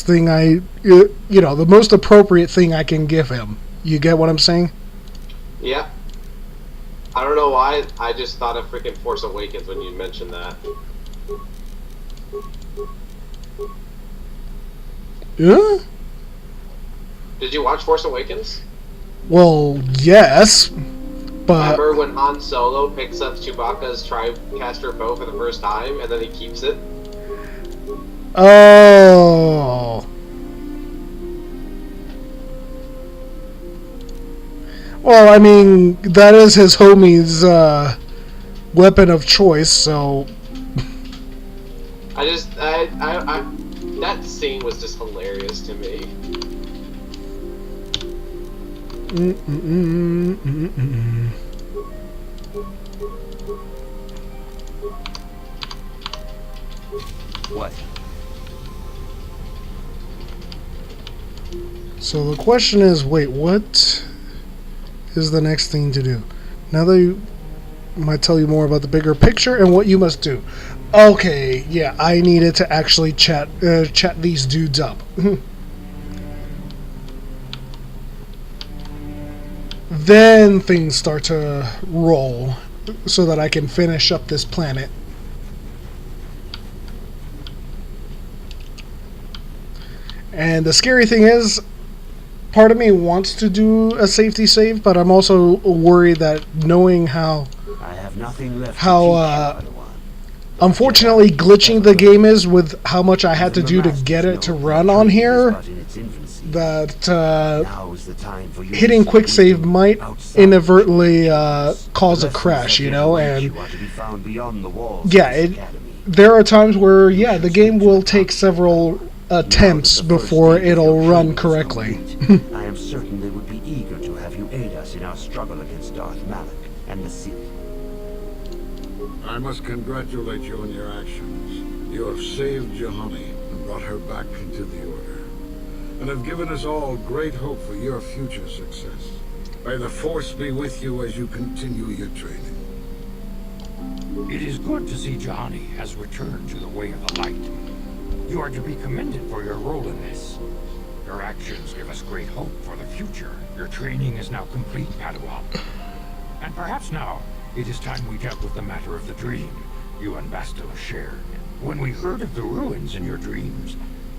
thing the most appropriate thing I can give him. You get what I'm saying? Yeah. I don't know why, I just thought of freaking Force Awakens when you mentioned that. Yeah? Did you watch Force Awakens? Well, yes, but... Remember when Han Solo picks up Chewbacca's Tricaster bow for the first time, and then he keeps it? Oh. Well, I mean, that is his homie's weapon of choice, so... that scene was just hilarious to me. What? So the question is, wait, what is the next thing to do? Now that you might tell you more about the bigger picture and what you must do. Okay, yeah, I needed to actually chat these dudes up. Then things start to roll so that I can finish up this planet. And the scary thing is, part of me wants to do a safety save, but I'm also worried that knowing how unfortunately glitching the game is with how much I had to do to get it to run on here, that hitting quick save might inadvertently cause a crash, you know, and yeah, there are times where, yeah, the game will take several attempts before it'll run correctly. I am certain they would be eager to have you aid us in our struggle against Darth Malak and the Sith. I must congratulate you on your actions. You have saved Juhani and brought her back into the Order, and have given us all great hope for your future success. May the Force be with you as you continue your training. It is good to see Juhani has returned to the way of the light. You are to be commended for your role in this. Your actions give us great hope for the future. Your training is now complete, Padawan. And perhaps now, it is time we dealt with the matter of the dream. you and Bastila shared. When we heard of the ruins in your dreams,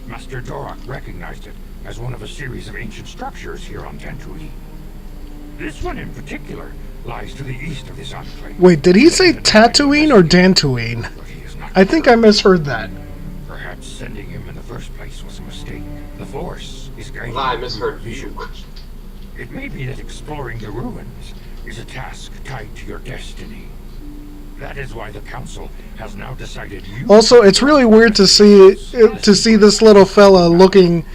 Master Dorak recognized it as one of a series of ancient structures here on Dantooine. This one in particular lies to the east of this enclave. Wait, did he say Tatooine or Dantooine? I think I misheard that. Perhaps sending him in the first place was a mistake. The Force is guiding I misheard you. It may be that exploring the ruins is a task tied to your destiny. That is why the Council has now decided you... Also, it's really weird to see this little fella looking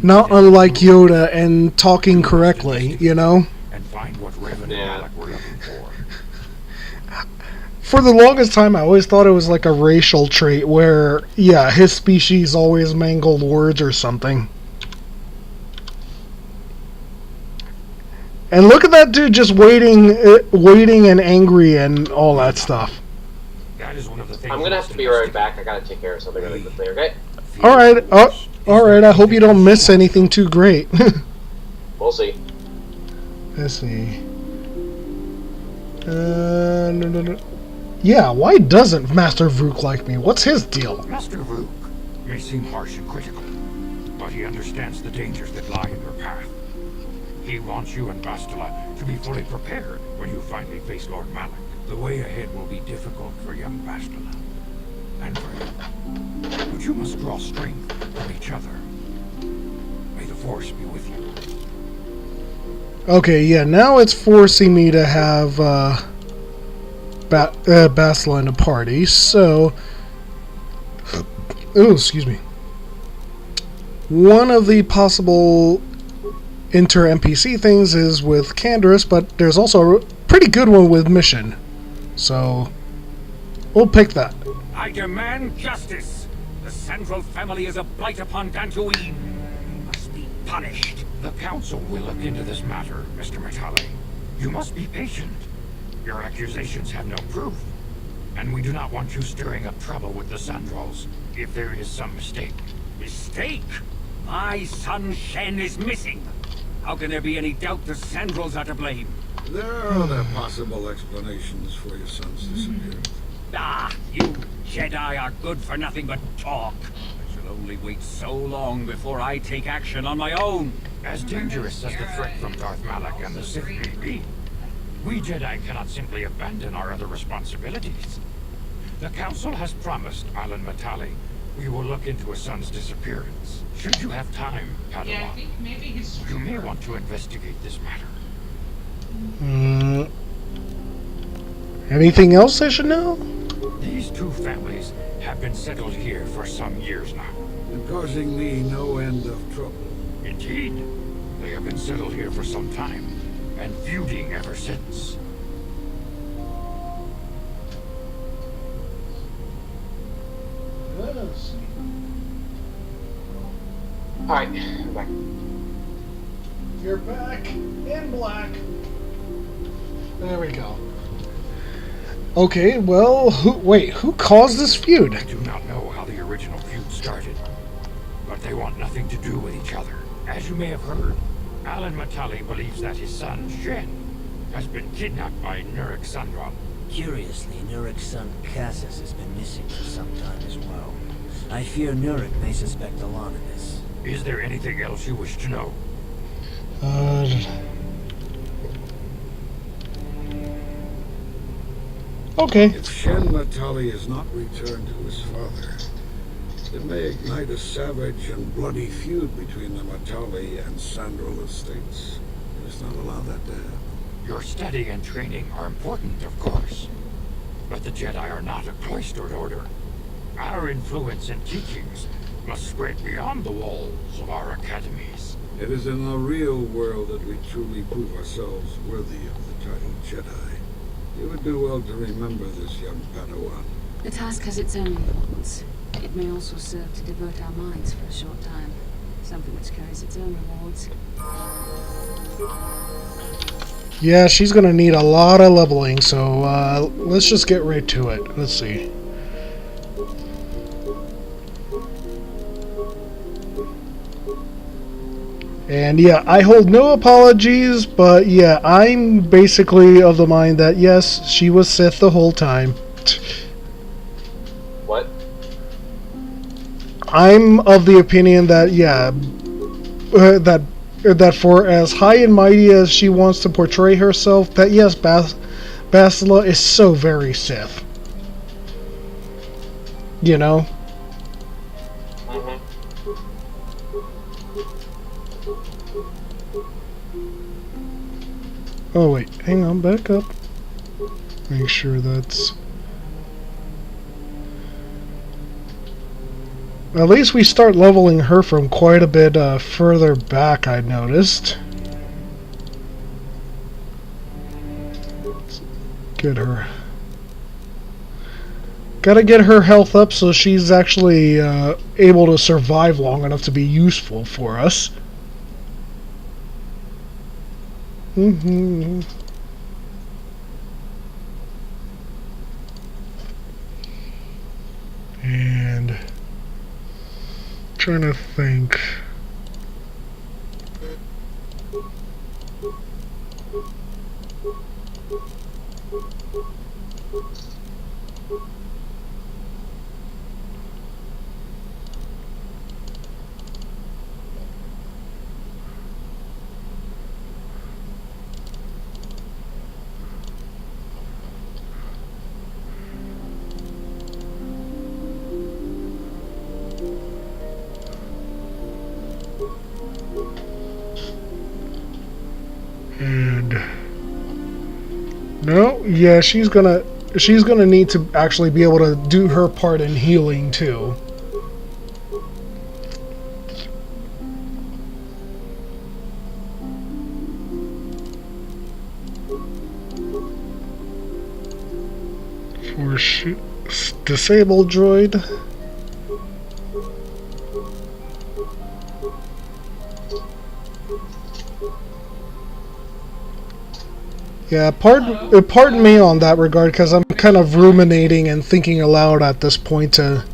not unlike Yoda and talking correctly, you know? And find what Revan and Malak were looking for. For the longest time, I always thought it was like a racial trait where, yeah, his species always mangled words or something. And look at that dude just waiting and angry and all that stuff. That is one of the things. I'm gonna have to be right back. I gotta take care of something really quickly, okay? Alright, alright, I hope you don't miss anything too great. We'll see. Let's see. No. Yeah, why doesn't Master Vrook like me? What's his deal? Master Vrook may seem harsh and critical, but he understands the dangers that lie in your path. He wants you and Bastila to be fully prepared when you finally face Lord Malak. The way ahead will be difficult for young Bastila, and for you. But you must draw strength from each other. May the Force be with you. Okay, yeah, now it's forcing me to have Bastila in a party, so... Oh, excuse me. One of the possible inter-NPC things is with Canderous, but there's also a pretty good one with Mission. So, we'll pick that. I demand justice! The Sandral family is a blight upon Dantooine. He must be punished. The Council will look into this matter, Mr. Matale. You must be patient. Your accusations have no proof. And we do not want you stirring up trouble with the Sandrals if there is some mistake. Mistake? My son Shen is missing. How can there be any doubt the Sandrals are to blame? There are other possible explanations for your son's disappearance. Ah, you Jedi are good for nothing but talk. I shall only wait so long before I take action on my own. As dangerous as the threat from Darth Malak and the Sith may be, we Jedi cannot simply abandon our other responsibilities. The Council has promised Alan Matale we will look into a son's disappearance. Should you have time, Padawan, Yeah, I think maybe his... you may want to investigate this matter. Anything else I should know? These two families have been settled here for some years now. And causing me no end of trouble. Indeed. They have been settled here for some time, and feuding ever since. Alright, I'm back. You're back in black. There we go. Okay, well, who caused this feud? I do not know how the original feud started, but they want nothing to do with each other. As you may have heard, Alan Matale believes that his son, Shen, has been kidnapped by Nurik Sandral. Curiously, Nurik's son Cassus has been missing for some time as well. I fear Nurik may suspect a lot of this. Is there anything else you wish to know? Okay. If Shen Matale is not returned to his father, it may ignite a savage and bloody feud between the Matale and Sandral estates. We must not allow that to happen. Your study and training are important, of course, but the Jedi are not a cloistered order. Our influence and teachings must spread beyond the walls of our academies. It is in the real world that we truly prove ourselves worthy of the title Jedi. You would do well to remember this, young Padawan. The task has its own importance. It may also serve to divert our minds for a short time. Something which carries its own rewards. Yeah, she's gonna need a lot of leveling, so let's just get right to it. Let's see. And yeah, I hold no apologies, but yeah, I'm basically of the mind that yes, she was Sith the whole time. I'm of the opinion that, yeah, that for as high and mighty as she wants to portray herself, that yes, Bastila is so very Sith. You know? Oh wait, hang on, back up. Make sure that's... At least we start leveling her from quite a bit further back, I noticed. Let's get her... Gotta get her health up so she's actually able to survive long enough to be useful for us. And trying to think. And no, yeah, she's gonna need to actually be able to do her part in healing too. For disabled droid. Yeah, pardon me on that regard, because I'm kind of ruminating and thinking aloud at this point to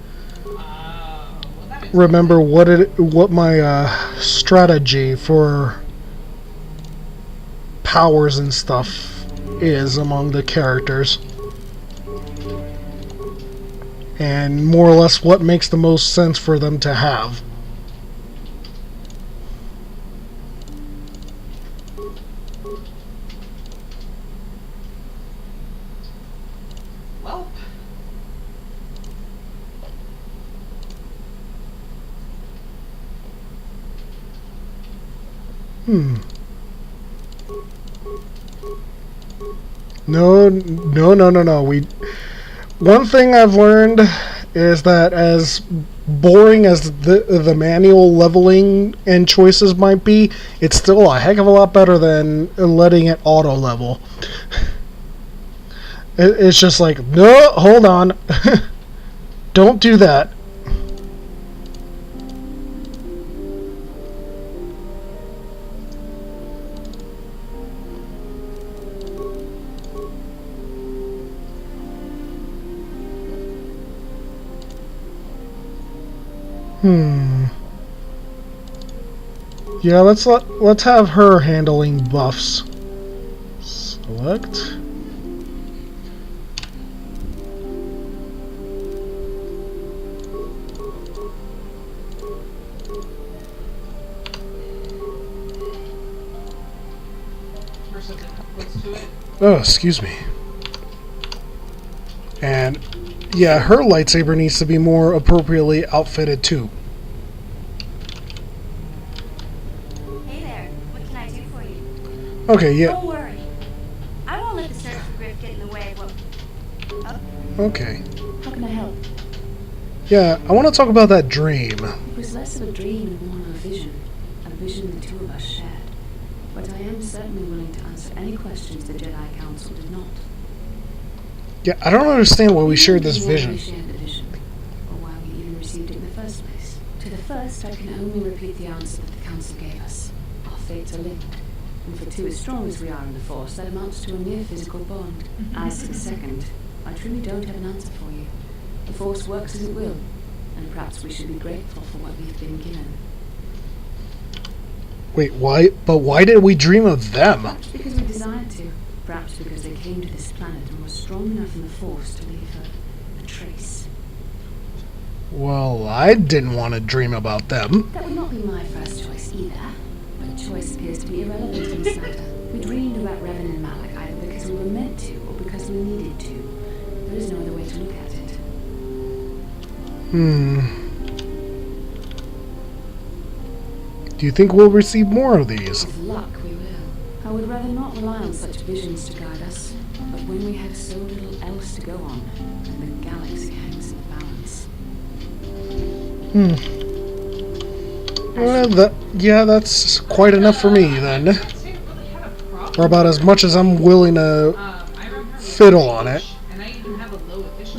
remember what my strategy for powers and stuff is among the characters, and more or less what makes the most sense for them to have. No. One thing I've learned is that as boring as the manual leveling and choices might be, it's still a heck of a lot better than letting it auto level. It's just like, no, hold on. Don't do that. Yeah, let's have her handling buffs. Select. Oh, excuse me. And yeah, her lightsaber needs to be more appropriately outfitted too. Hey there, what can I do for you? Okay, yeah. Don't worry. I won't let the search for Griff get in the way of what... Okay. How can I help? Yeah, I want to talk about that dream. It was less of a dream and more of a vision the two of us shared. But I am certainly willing to answer any questions the Jedi Council did not. Yeah, I don't understand why we shared this Why vision. we shared the vision, or why we even received it in the first place. To the first, I can only repeat the answer that the Council gave us. Our fates are linked. And for two as strong as we are in the Force, that amounts to a near physical bond. As to the second, I truly don't have an answer for you. The Force works as it will, and perhaps we should be grateful for what we've been given. Wait, why? But why did we dream of them? Perhaps because we desired to. Perhaps because they came to this planet and were strong enough in the Force to leave a trace. Well, I didn't want to dream about them. That would not be my first choice either. But choice appears to be irrelevant in this matter. We dreamed about Revan and Malak either because we were meant to or because we needed to. There is no other way to look at it. Do you think we'll receive more of these? With luck, we will. I would rather not rely on such visions to guide us. But when we have so little else to go on, and the galaxy hangs in the balance. Well, that's quite enough for me then. Or about as much as I'm willing to fiddle on it.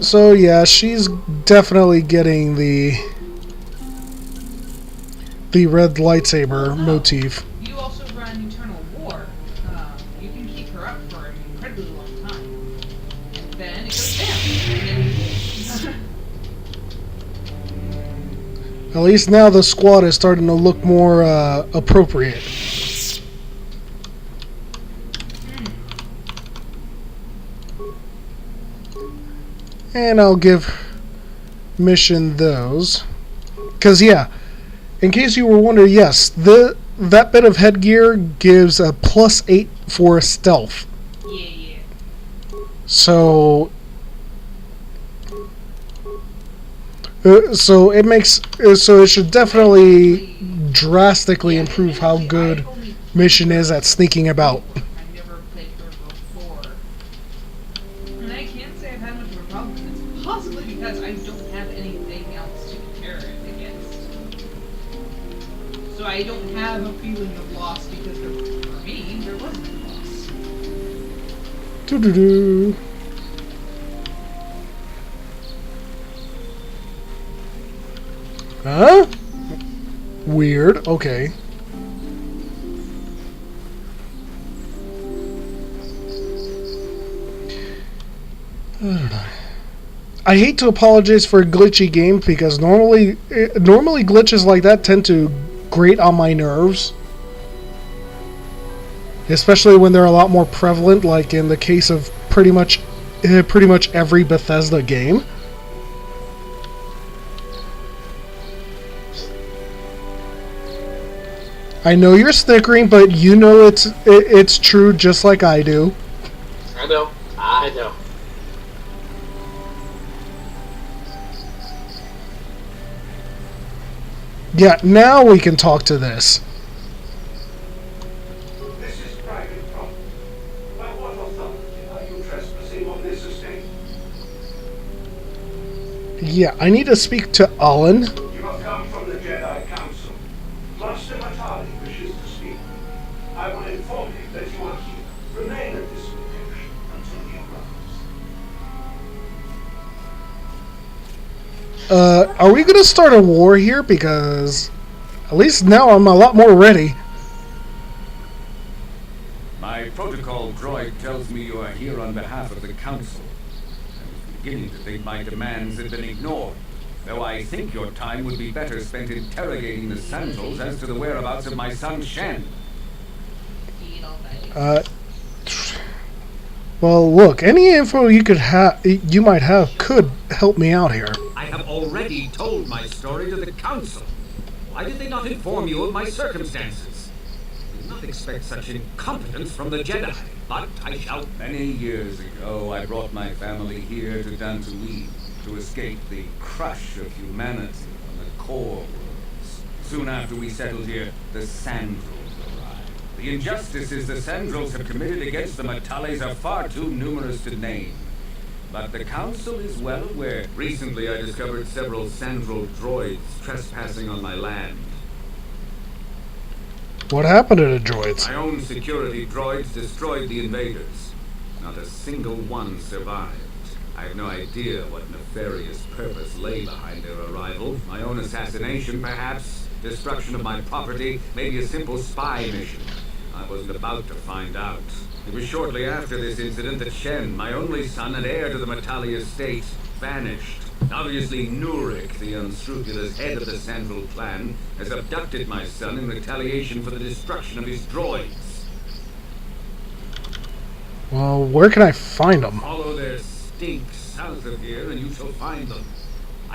So yeah, she's definitely getting the red lightsaber motif. You also run Eternal War. You can keep her up for an incredibly long time. And then it goes down. At least now the squad is starting to look more appropriate. And I'll give Mission those. Because, yeah, in case you were wondering, yes, that bit of headgear gives a +8 for stealth. Yeah. So it makes so it should definitely drastically improve how good Mission is at sneaking about. I never played her before. And I can't say I've had much of a problem with it. Possibly because I don't have anything else to compare it against. So I don't have a feeling of loss because for me, there wasn't a loss. Doo-doo-doo. Huh? Weird. Okay. I hate to apologize for a glitchy game because normally glitches like that tend to grate on my nerves. Especially when they're a lot more prevalent, like in the case of pretty much every Bethesda game. I know you're snickering, but you know it's true just like I do. I know. Yeah, now we can talk to this. This is private property. By what authority are you trespassing on this estate? Yeah, I need to speak to Alan. You have come from the Jedi Council. Master Matali wishes to speak. I will inform him that you are here. Remain at this location until he arrives. Are we gonna start a war here? Because at least now I'm a lot more ready. My protocol droid tells me you are here on behalf of the Council. I was beginning to think my demands had been ignored, though I think your time would be better spent interrogating the Sandals as to the whereabouts of my son Shen. Well, look, any info you might have could help me out here. I have already told my story to the Council. Why did they not inform you of my circumstances? I did not expect such incompetence from the Jedi, but I shall. Many years ago, I brought my family here to Dantooine to escape the crush of humanity on the core worlds. Soon after we settled here, the Sandals arrived. The injustices the Sandals have committed against the Matales are far too numerous to name. But the Council is well aware. Recently, I discovered several Sandral droids trespassing on my land. What happened to the droids? My own security droids destroyed the invaders. Not a single one survived. I have no idea what nefarious purpose lay behind their arrival. My own assassination, perhaps. Destruction of my property. Maybe a simple spy mission. I wasn't about to find out. It was shortly after this incident that Shen, my only son and heir to the Matali estate, vanished. Obviously, Nurik, the unscrupulous head of the Sandral clan, has abducted my son in retaliation for the destruction of his droids. Well, where can I find them? Follow their stink south of here and you shall find them.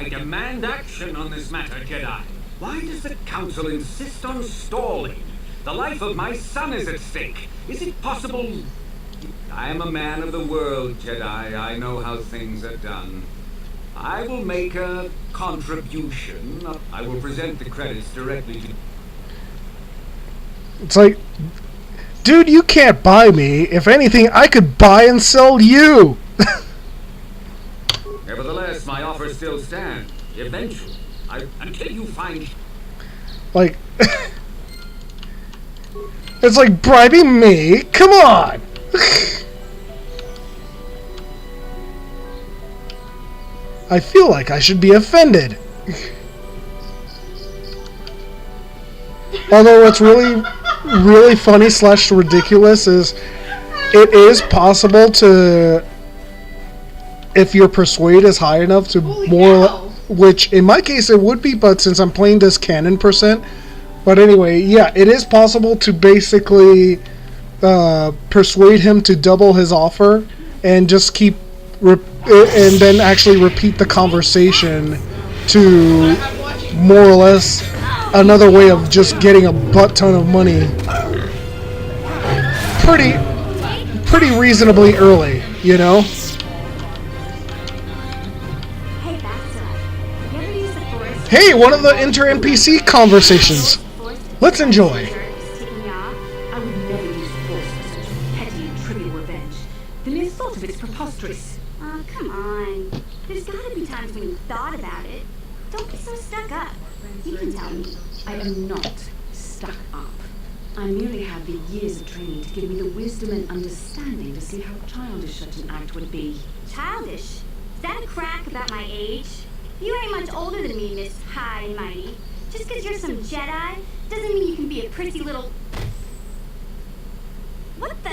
I demand action on this matter, Jedi. Why does the Council insist on stalling? The life of my son is at stake. Is it possible? I am a man of the world, Jedi. I know how things are done. I will make a contribution. I will present the credits directly to... It's like, dude, you can't buy me. If anything, I could buy and sell you. Nevertheless, my offer still stands. Eventually, until you find... Like, it's like bribing me? Come on! I feel like I should be offended. Although what's really funny / ridiculous is it is possible to, if your persuade is high enough to which in my case it would be, but since I'm playing this Canon %, but anyway, yeah, it is possible to basically persuade him to double his offer and just keep and then actually repeat the conversation to more or less another way of just getting a butt ton of money pretty reasonably early, you know? Hey, one of the inter-NPC conversations. Let's enjoy. I would never use force for such petty and trivial revenge. The mere thought of it's preposterous. Oh, come on. There's gotta be times when you thought about it. Don't be so stuck up. You can tell me. I am not stuck up. I merely have the years of training to give me the wisdom and understanding to see how childish such an act would be. Childish? Is that a crack about my age? You ain't much older than me, Miss High and Mighty. Just because you're some Jedi doesn't mean you can be a pretty little... What the...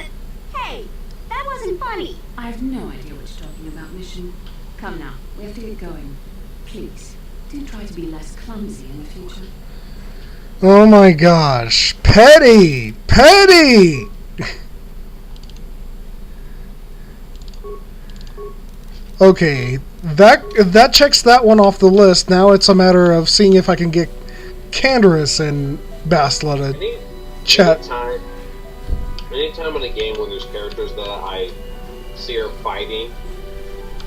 Hey, that wasn't funny. I have no idea what you're talking about, Mission. Come now, we have to get going. Please, do try to be less clumsy in the future. Oh my gosh. Petty! Petty! Okay, that checks that one off the list. Now it's a matter of seeing if I can get Canderous and Bastila to chat. Anytime in a game when there's characters that I see are fighting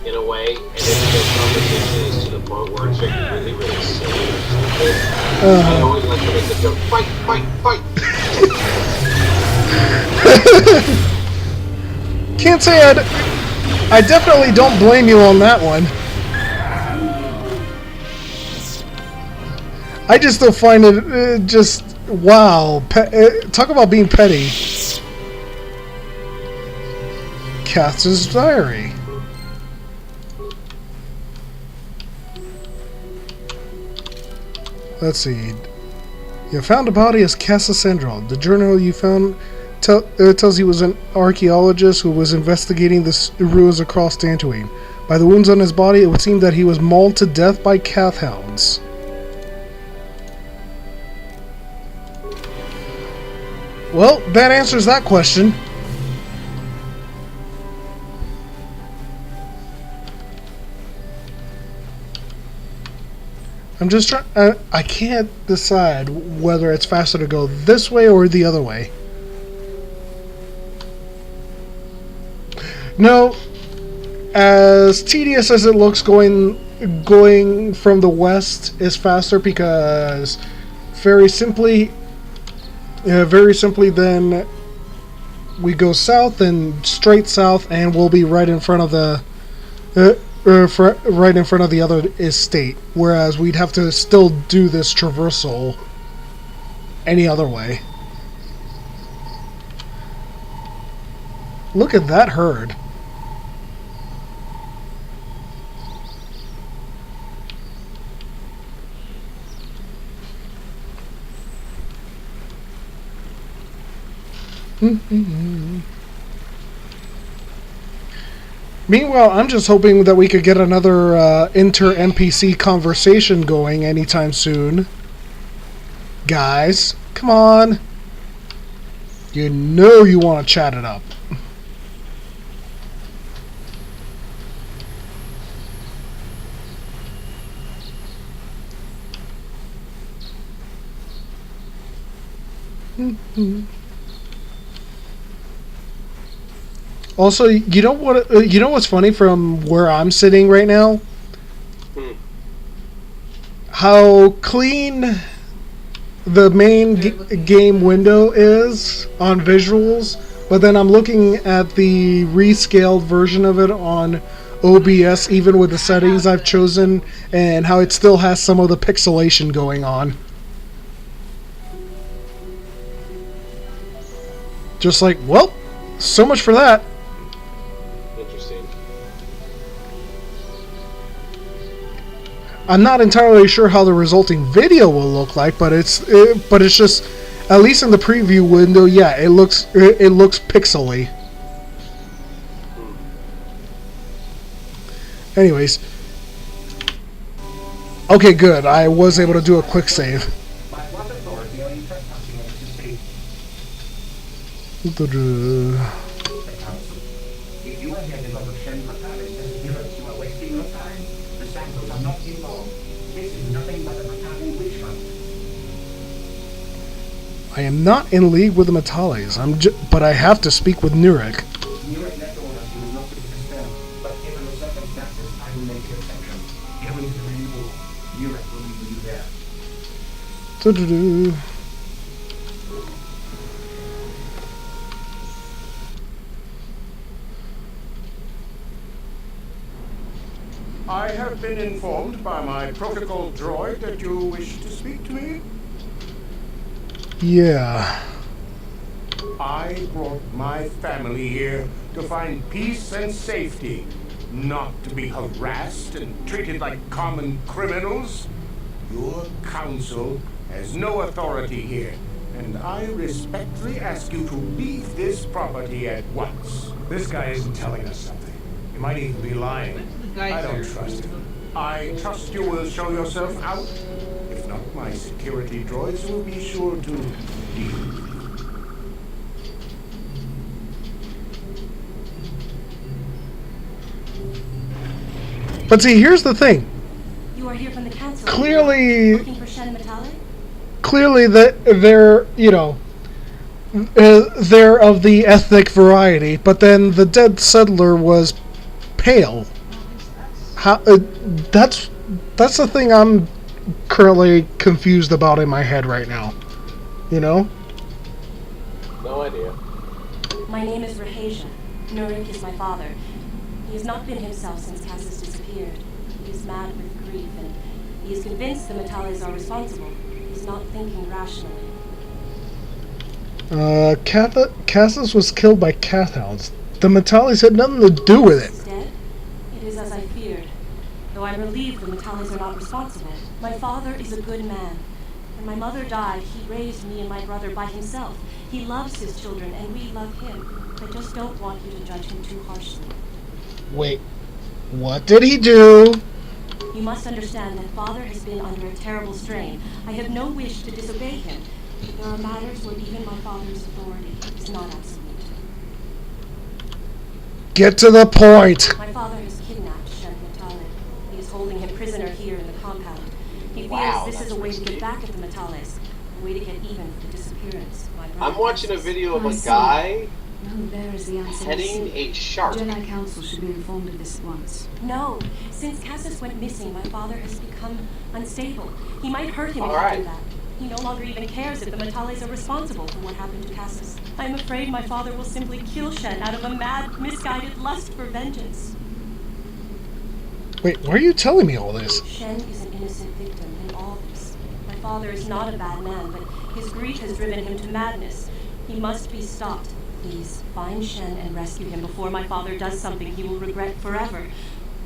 in a way, and then the conversation is to the point where it's like really, really silly. I always like to make the joke, fight, fight, fight! Can't say I definitely don't blame you on that one. I just still find it just wow. Talk about being petty. Cass's diary. Let's see. You found a body as Cassa Sandral. The journal you found tells he was an archaeologist who was investigating the ruins across Dantooine. By the wounds on his body, it would seem that he was mauled to death by Cath hounds. Well, that answers that question. I'm just trying... I can't decide whether it's faster to go this way or the other way. No, as tedious as it looks, going from the west is faster because very simply then we go south and straight south and we'll be right in front of the right in front of the other estate, whereas we'd have to still do this traversal any other way. Look at that herd. Meanwhile, I'm just hoping that we could get another inter-NPC conversation going anytime soon. Guys, come on. You know you want to chat it up. Also, you know what? You know what's funny from where I'm sitting right now? How clean the main game window is on visuals, but then I'm looking at the rescaled version of it on OBS, even with the settings I've chosen, and how it still has some of the pixelation going on. Just like, well, so much for that. Interesting. I'm not entirely sure how the resulting video will look like, but it's just, at least in the preview window, yeah, it looks pixely. Anyways, okay, good. I was able to do a quick save. If you are here because of Shen Fatali's disappearance, you are wasting your time. The samples are not involved. This is nothing but a Matali witch hunt. I am not in league with the Matales. But I have to speak with Nurek. Nurek left orders he was not to be disturbed, but given the circumstances, I will make the exception. Go into the main hall. Nurek will meet you there. I have been informed by my protocol droid that you wish to speak to me. Yeah. I brought my family here to find peace and safety, not to be harassed and treated like common criminals. Your council has no authority here, and I respectfully ask you to leave this property at once. This guy isn't telling us something. He might even be lying. I don't trust him. I trust you will show yourself out. If not, my security droids will be sure to deal with you. But see, here's the thing. You are here from the council. Clearly, looking for Shen Matale? clearly that they're, you know, they're of the ethnic variety, but then the dead settler was pale. How? That's the thing I'm currently confused about in my head right now. You know? No idea. My name is Rahasia. Nurek is my father. He has not been himself since Cassis disappeared. He is mad with grief, and he is convinced the Matales are responsible. He's not thinking rationally. Cassis was killed by Cathounds. The Matales had nothing to do with it. Instead, it is as I feared. Though I'm relieved the Matales are not responsible. My father is a good man. When my mother died, he raised me and my brother by himself. He loves his children, and we love him. I just don't want you to judge him too harshly. Wait, what did he do? You must understand that father has been under a terrible strain. I have no wish to disobey him. But there are matters where even my father's authority is not absolute. Get to the point. My father has kidnapped Shen Matale. He is holding him prisoner here in the compound. He feels this is a way to get back at the Matales, a way to get even for the disappearance of my brother. I'm watching a video of a guy There is the answer. petting a shark. The Jedi Council should be informed of this at once. No. Since Cassis went missing, my father has become unstable. He might hurt him All if I right. do that. He no longer even cares if the Matales are responsible for what happened to Cassis. I am afraid my father will simply kill Shen out of a mad, misguided lust for vengeance. Wait, why are you telling me all this? Shen is an innocent victim in all this. My father is not a bad man, but his grief has driven him to madness. He must be stopped. Please, find Shen and rescue him before my father does something he will regret forever.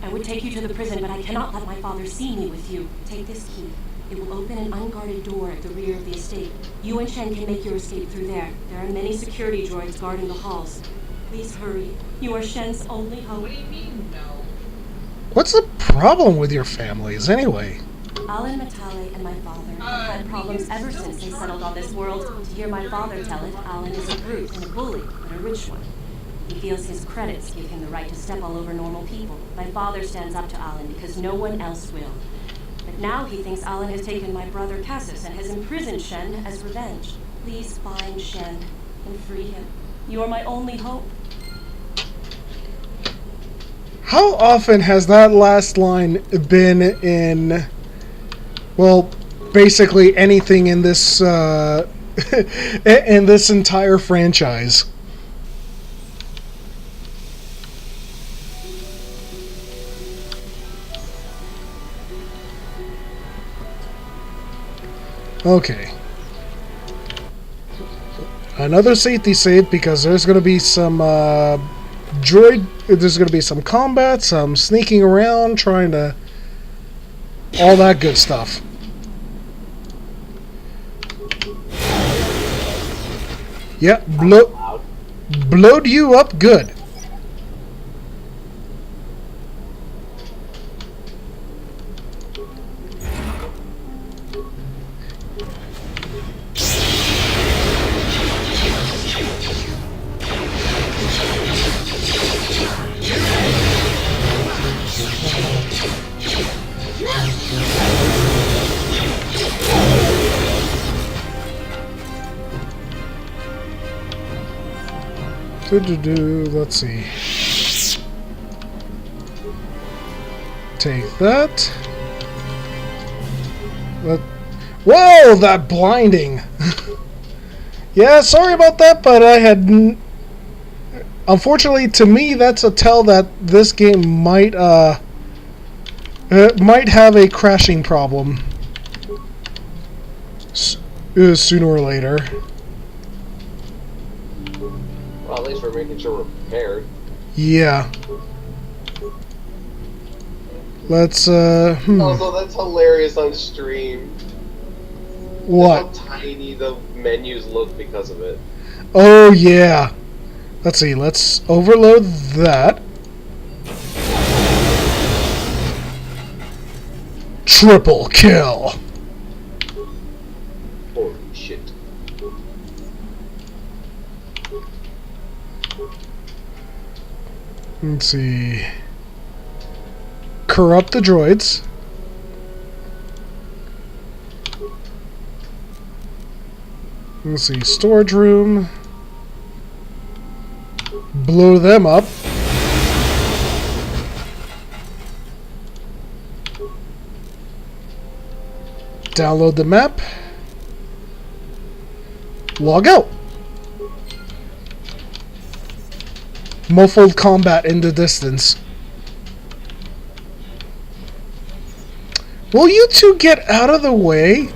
I would take you to the prison, but I cannot let my father see me with you. Take this key. It will open an unguarded door at the rear of the estate. You and Shen can make your escape through there. There are many security droids guarding the halls. Please hurry. You are Shen's only hope. What do you mean, no? What's the problem with your families, anyway? Alan Matale and my father have had problems ever since they settled on this world. To hear my father tell it, Alan is a brute and a bully, but a rich one. He feels his credits give him the right to step all over normal people. My father stands up to Alan because no one else will. But now he thinks Alan has taken my brother Cassis and has imprisoned Shen as revenge. Please find Shen and free him. You are my only hope. How often has that last line been in, well, basically anything in this in this entire franchise? Okay. Another safety save, because there's going to be some there's going to be some combat, some sneaking around, trying to... all that good stuff. Yep, blowed you up good. Let's see. Take that. Whoa, that blinding! Yeah, sorry about that, but I had... Unfortunately, to me, that's a tell that this game might have a crashing problem sooner or later. Well, at least we're making sure we're prepared. Yeah. Let's, Also, that's hilarious on stream. What? How tiny the menus look because of it. Oh, yeah. Let's see, let's overload that. Triple kill. Holy shit. Let's see. Corrupt the droids. Let's see. Storage room. Blow them up. Download the map. Log out. Muffled combat in the distance. Will you two get out of the way?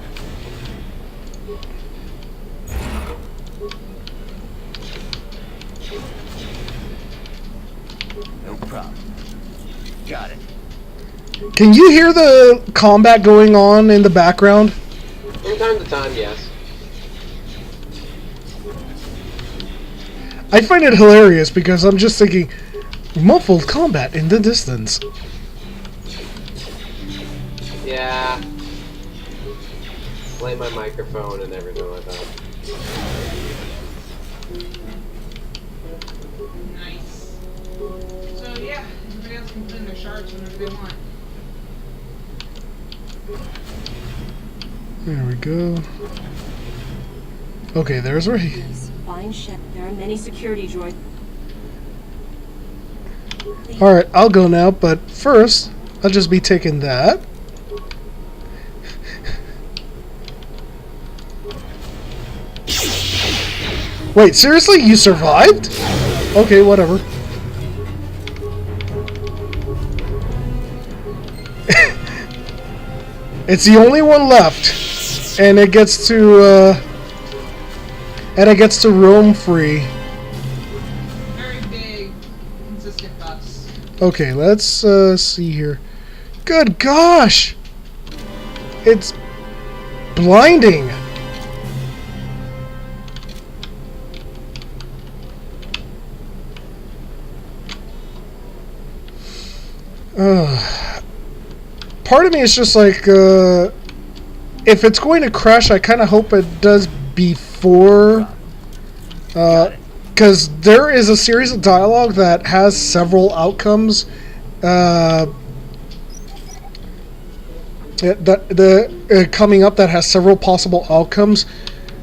No problem. Got it. Can you hear the combat going on in the background? From time to time, yes. I find it hilarious because I'm just thinking, muffled combat in the distance. Yeah. Play my microphone and everything like that. Nice. So yeah, everybody else can put in their shards whenever they want. There we go. Okay, there's Ray. Find Shen. There are many security droids. Alright, I'll go now, but first, I'll just be taking that. Wait, seriously? You survived? Okay, whatever. It's the only one left, and it gets to roam free. Very big, consistent buffs. Okay, let's see here. Good gosh! It's blinding. Part of me is just like, if it's going to crash, I kind of hope it does before, because there is a series of dialogue that has several outcomes, coming up that has several possible outcomes,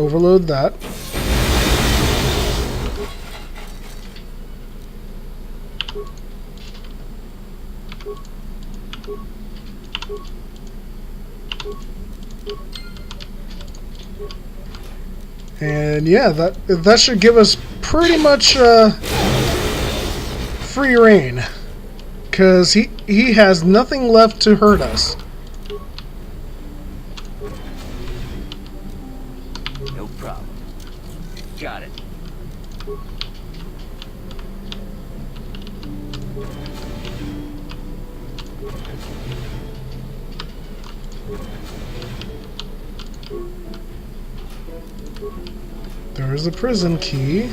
overload that. And yeah, that should give us pretty much free reign, because he has nothing left to hurt us. No problem. Got it. There's the prison key.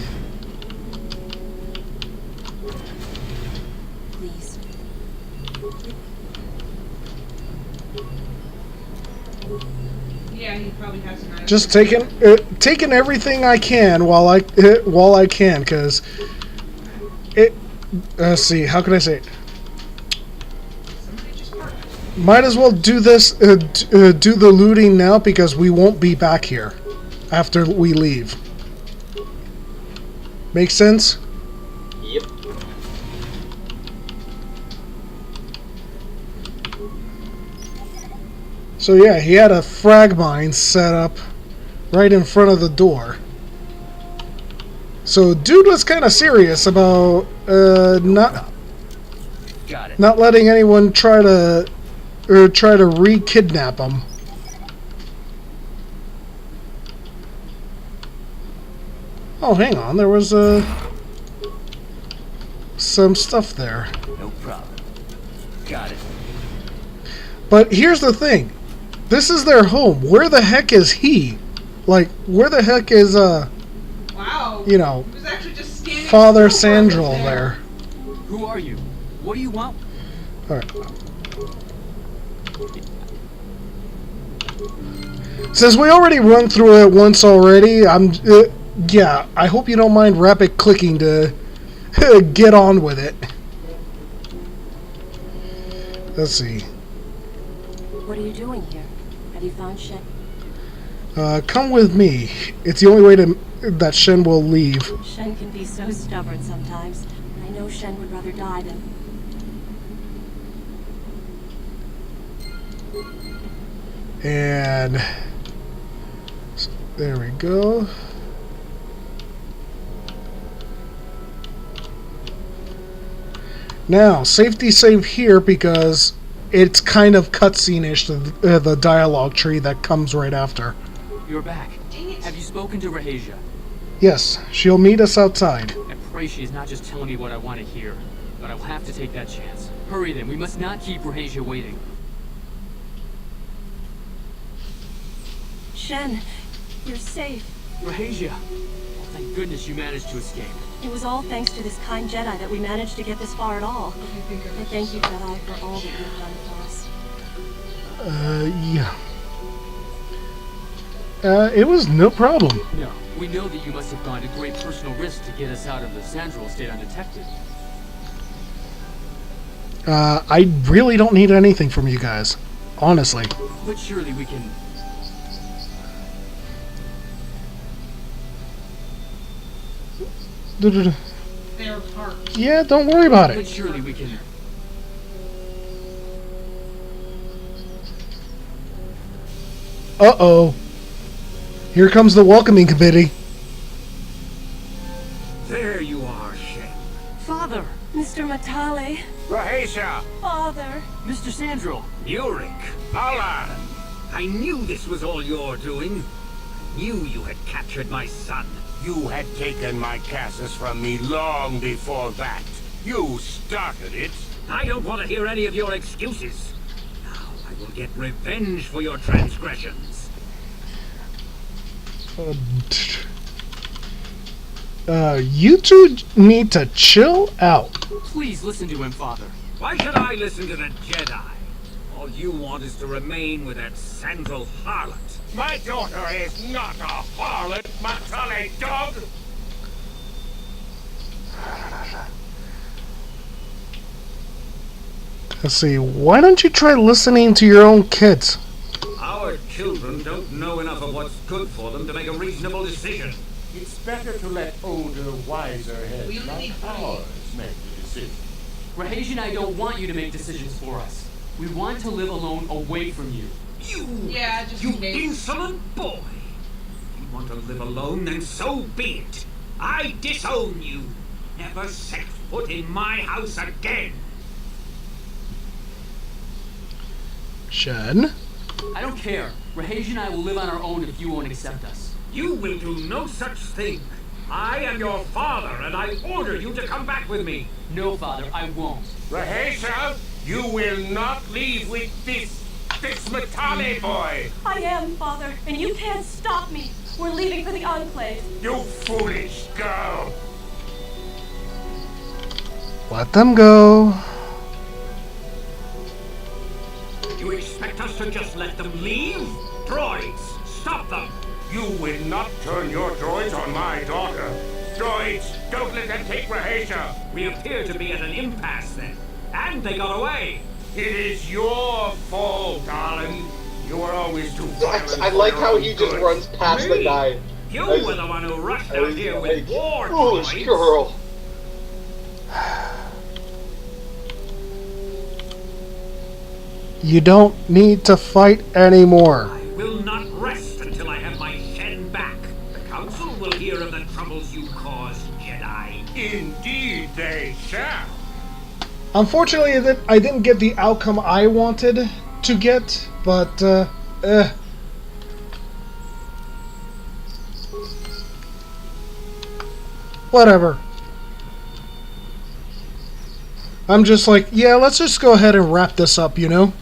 Please. Yeah, he probably has an idea. Just taking everything I can while I can, because it. Let's see, how can I say it? Might as well do this. Do the looting now, because we won't be back here after we leave. Make sense? Yep. So yeah, he had a frag mine set up right in front of the door. So dude was kind of serious about not letting anyone try to re-kidnap him. Oh, hang on, there was some stuff there. No problem. Got it. But here's the thing. This is their home. Where the heck is he? Like, where the heck is wow. You know, He was actually just standing Father still Sandrel right there. Who are you? What do you want? Alright. Since we already run through it once already, yeah, I hope you don't mind rapid clicking to get on with it. Let's see. What are you doing here? Have you found Shen? Come with me. It's the only way that Shen will leave. Shen can be so stubborn sometimes. I know Shen would rather die than... And there we go. Now, safety save here, because it's kind of cutscene-ish, the dialogue tree that comes right after. You're back. Have you spoken to Rahasia? Yes, she'll meet us outside. I pray she's not just telling me what I want to hear, but I'll have to take that chance. Hurry then, we must not keep Rahasia waiting. Shen, you're safe. Rahasia! Oh, thank goodness you managed to escape. It was all thanks to this kind Jedi that we managed to get this far at all. And thank you, Jedi, for all that you've done for us. Yeah. It was no problem. No, we know that you must have gone to great personal risk to get us out of the Sandrel estate undetected. I really don't need anything from you guys. Honestly. But surely we can... They're parked. Yeah, don't worry about But it. surely we can... Uh-oh. Here comes the welcoming committee. There you are, Shen. Father! Mr. Matale! Rahasia! Father! Mr. Sandrel! Yurik! Allah! I knew this was all your doing. I knew you had captured my son. You had taken my Cassus from me long before that. You started it. I don't want to hear any of your excuses. Now I will get revenge for your transgressions. You two need to chill out. Please listen to him, Father. Why should I listen to the Jedi? All you want is to remain with that Sandrel harlot. My daughter is not a harlot, Matale dog! Let's see, why don't you try listening to your own kids? Our children don't know enough of what what's good for them to make a reasonable decision. It's better to let older, wiser heads We only like need three. ours make the decision. Rahej and I don't want you to make decisions for us. We want to live alone away from you. Yeah, just You in case. insolent boy! If you want to live alone, then so be it. I disown you. Never set foot in my house again. Shen? I don't care. Rahej and I will live on our own if you won't accept us. You will do no such thing. I am your father, and I order you to come back with me. No, Father, I won't. Rahesha, you will not leave with this Matale boy. I am, Father, and you can't stop me. We're leaving for the Enclave. You foolish girl. Let them go. You expect us to just let them leave? Droids, stop them! You will not turn your droids on my daughter. Droids, don't let them take Rahesha. We appear to be at an impasse then. And they got away. It is your fault, darling. You were always too violent. I like how he just runs past the guy. You were the one who rushed out here with war foolish droids. girl. You don't need to fight anymore. I will not rest until I have my Shen back. The Council will hear of the troubles you caused, Jedi. Indeed they shall. Unfortunately, I didn't get the outcome I wanted to get, but, whatever. I'm just like, yeah, let's just go ahead and wrap this up, you know?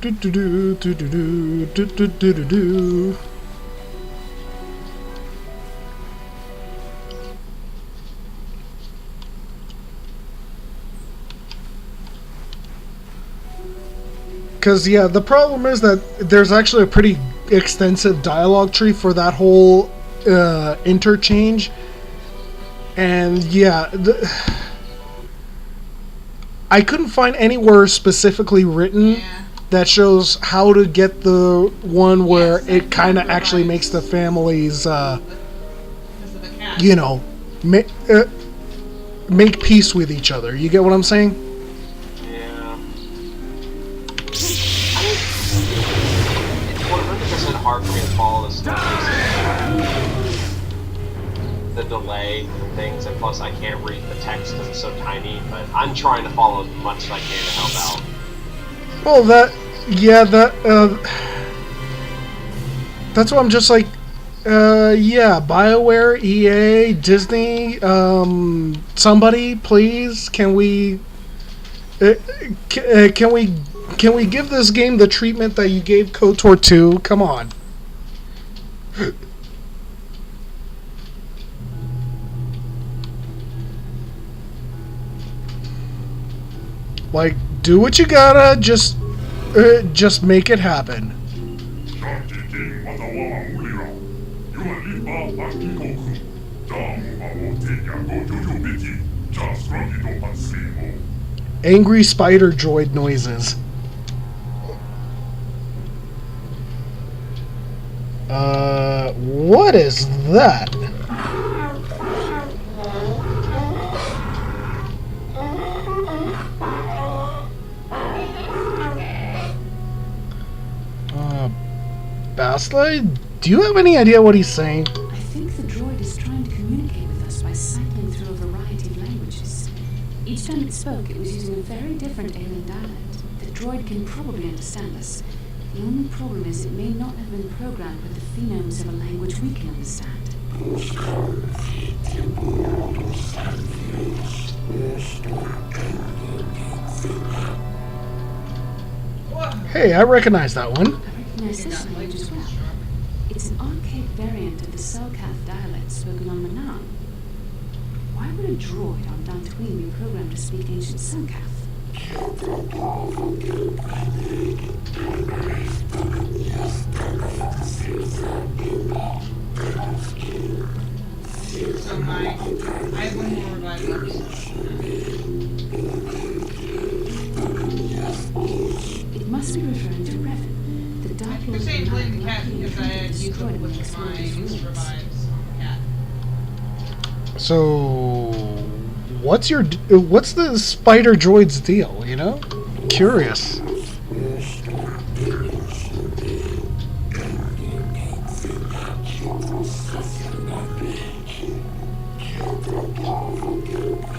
Do do do do do do do do do do. Because, yeah, the problem is that there's actually a pretty extensive dialogue tree for that whole interchange. And, yeah, I couldn't find anywhere specifically written that shows how to get the one where it kind of actually makes the families, you know, make peace with each other. You get what I'm saying? Hard for me to follow the stories, the delay and things, and plus I can't read the text because it's so tiny, but I'm trying to follow as much as I can to help out. Well, that's why I'm just like, yeah, BioWare, EA, Disney, somebody, please, can we give this game the treatment that you gave KOTOR 2? Come on. Like, do what you gotta, just make it happen. Angry spider droid noises. What is that? Basla, do you have any idea what he's saying? I think the droid is trying to communicate with us by cycling through a variety of languages. Each time it spoke, it was using a very different alien dialect. The droid can probably understand us. The only problem is it may not have been programmed with the phonemes of a language we can understand. Hey, I recognize that one. I recognize this language as well. It's an archaic variant of the Selkath dialect spoken on Manaan. Why would a droid on Dantooine be programmed to speak ancient Selkath? So I have one more revival. I'm referring to Revan, the Dark You're Lord saying of blame the Malik cat likely because I tried to had used destroy a the which Black of my Smoker's ruins. revives on the cat. So, what's the spider droid's deal? You know, curious.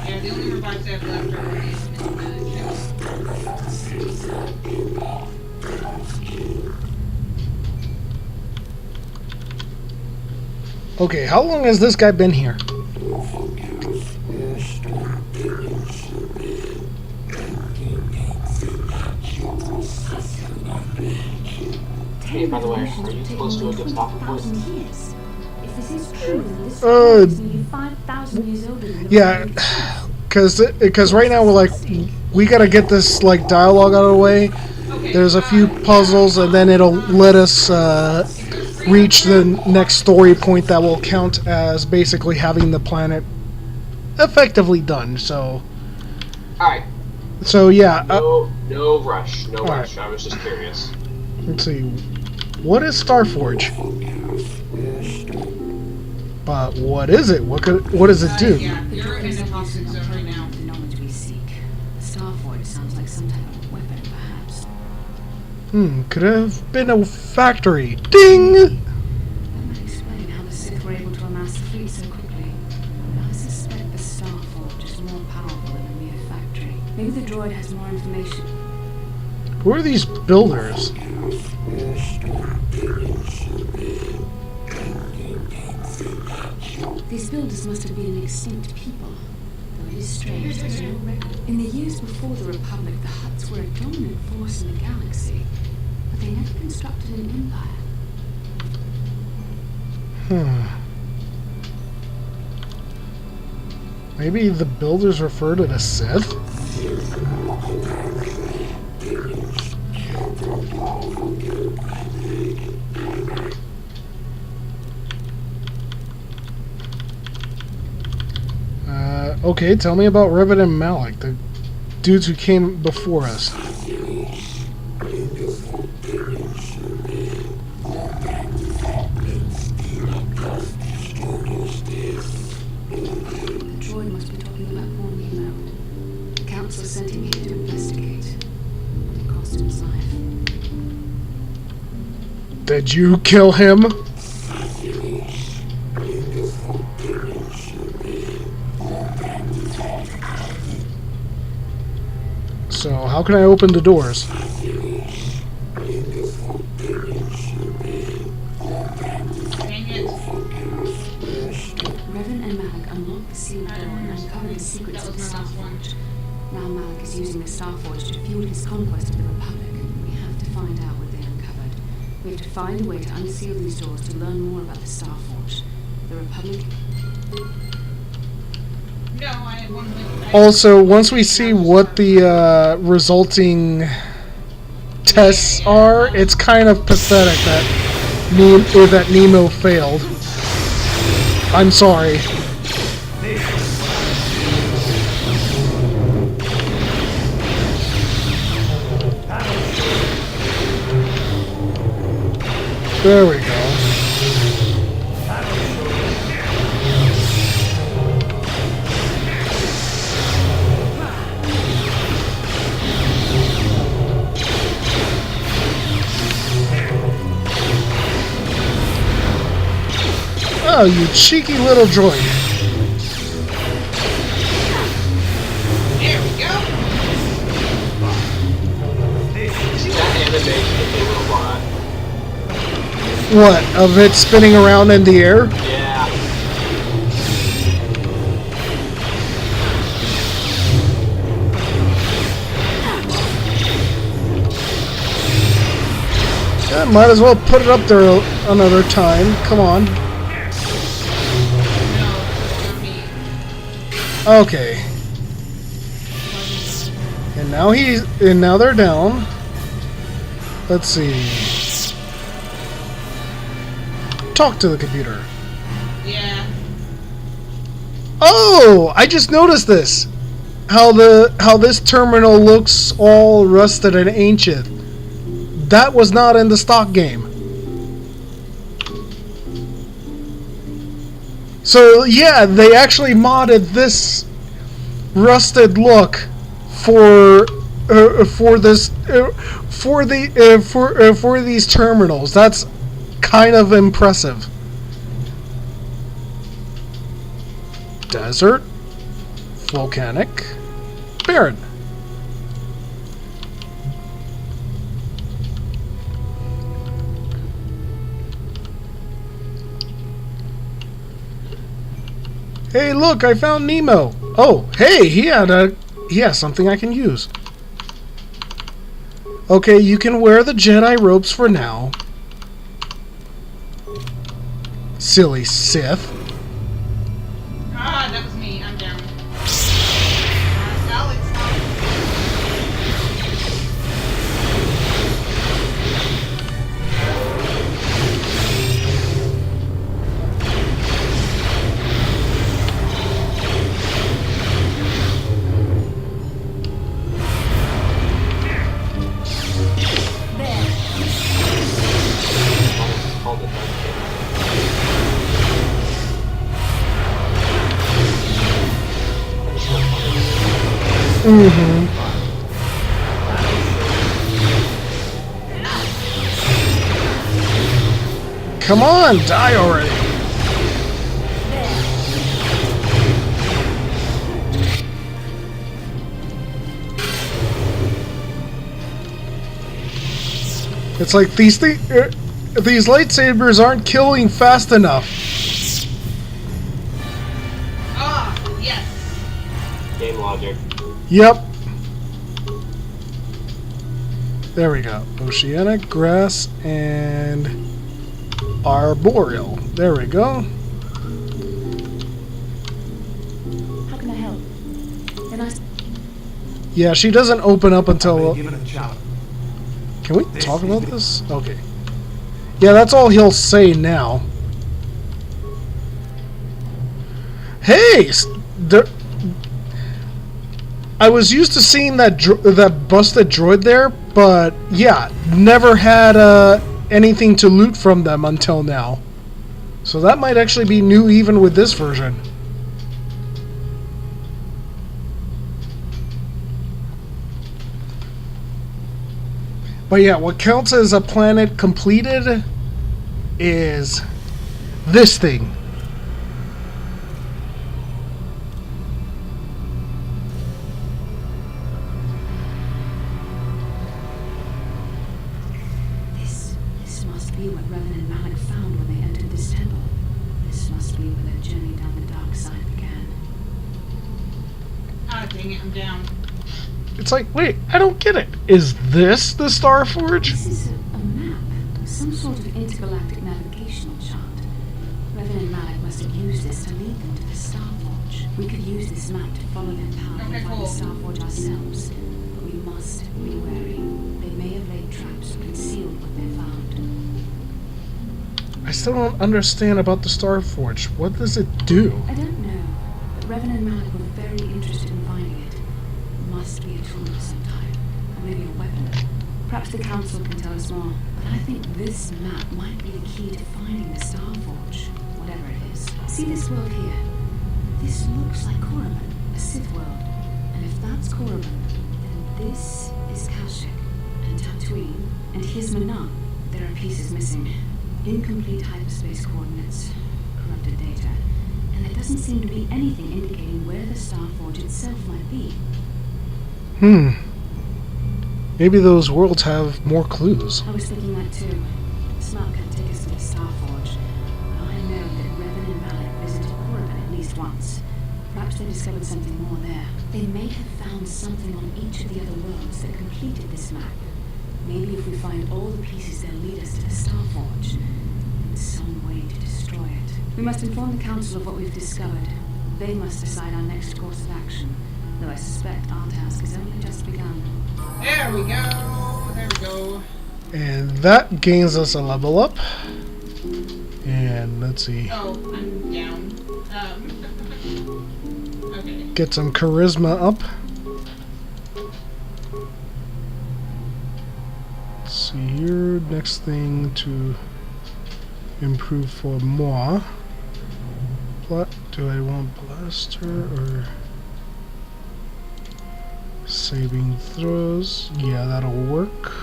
Yeah, the only revives I have left are these Okay, how long has this guy been here? Hey, by the way, are you close to a good stopping point? Years. If this is true, then this story is nearly 5,000 years older than the Yeah, because right now we gotta get this like dialogue out of the way. There's a few puzzles, and then it'll let us reach the next story point that will count as basically having the planet effectively done. So, Alright. So yeah. No rush. No rush. Right. I was just curious. Let's see. What is Starforge? But what is it? What does it do? Yeah, you're in the toxic zone right now. The knowledge we seek. The Starforge sounds like some type of weapon, perhaps. Could have been a factory. Ding! That might explain how the Sith were able to amass a fleet so quickly. But I suspect the Starforge is more powerful than a mere factory. Maybe the droid has more information. Who are these builders? These builders must have been extinct people. Though it is strange, there's no record. In the years before the Republic, the Hutts were a dominant force in the galaxy, but they never constructed an empire. Maybe the builders refer to the Sith? Okay, tell me about Revan and Malik, the dudes who came before us. Droid must be talking about poor Nemo. The Council sent him here to investigate. It cost him his life. Did you kill him? So, how can I open the doors? Revan and Malik unlocked the sealed door and uncovered the secrets of the Starforge. Now Malik is using the Starforge to fuel his conquest of the Republic. We have to find out what they uncovered. We have to find a way to unseal these doors to learn more about the Starforge. The Republic... No, I had one with... Also, once we see what the resulting tests are, it's kind of pathetic that Nemo failed. I'm sorry. There we go. Oh, you cheeky little droid. There we go. See that animation of the robot? What, of it spinning around in the air? Yeah. Yeah, might as well put it up there another time. Come on. Okay. And now they're down. Let's see. Talk to the computer. Yeah. Oh, I just noticed this. How this terminal looks all rusted and ancient. that was not in the stock game. So yeah, they actually modded this rusted look for these terminals. That's kind of impressive. Desert, volcanic, barren. Hey, look, I found Nemo. Oh, hey, he has something I can use. Okay, you can wear the Jedi robes for now. Silly Sith. Ah, that was me. I'm down. Alex, Mm-hmm. Come on, die already. It's like these lightsabers aren't killing fast enough. ah, yes. Game logic. Yep. There we go. Oceanic, grass, and arboreal. There we go. How can I help? Can I... Yeah, she doesn't open up until... Give it a shot. Can we talk about this? Okay. Yeah, that's all he'll say now. Hey! I was used to seeing that busted droid there, but yeah, never had anything to loot from them until now. So that might actually be new even with this version. But yeah, what counts as a planet completed is this thing. This must be what Revan and Malik found when they entered this temple. This must be where their journey down the dark side began. Ah, dang it, I'm down. It's like, wait, I don't get it. Is this the Star Forge? This is a map, some sort of intergalactic navigational chart. Revan and Malik must have used this to lead them to the Star Forge. We could use this map to follow their path and find the Star Forge ourselves. But we must be wary. They may have laid traps or concealed what they found. I still don't understand about the Star Forge. What does it do? I don't know, but Revan and Malik were very interested in finding it. It must be a tool of some type, or maybe a weapon. Perhaps the Council can tell us more, but I think this map might be the key to finding the Star Forge, whatever it is. See this world here? This looks like Korriban, a Sith world. And if that's Korriban, then this is Kashyyyk, and Tatooine, and here's Manat. There are pieces missing. Incomplete hyperspace coordinates, corrupted data, and there doesn't seem to be anything indicating where the Star Forge itself might be. Maybe those worlds have more clues. I was thinking that too. This map can take us to the Star Forge. I know that Revan and Malik visited Korriban at least once. Perhaps they discovered something more there. They may have found something on each of the other worlds that completed this map. Maybe if we find all the pieces, they'll lead us to the Star Forge. And some way to destroy it. We must inform the Council of what we've discovered. They must decide our next course of action. Though I suspect our task has only just begun. There we go. There we go. And that gains us a level up. And let's see. Oh, I'm down. Okay. Get some charisma up. see here. Next thing to improve for moi. What do I want? Blaster or saving throws? Yeah, that'll work.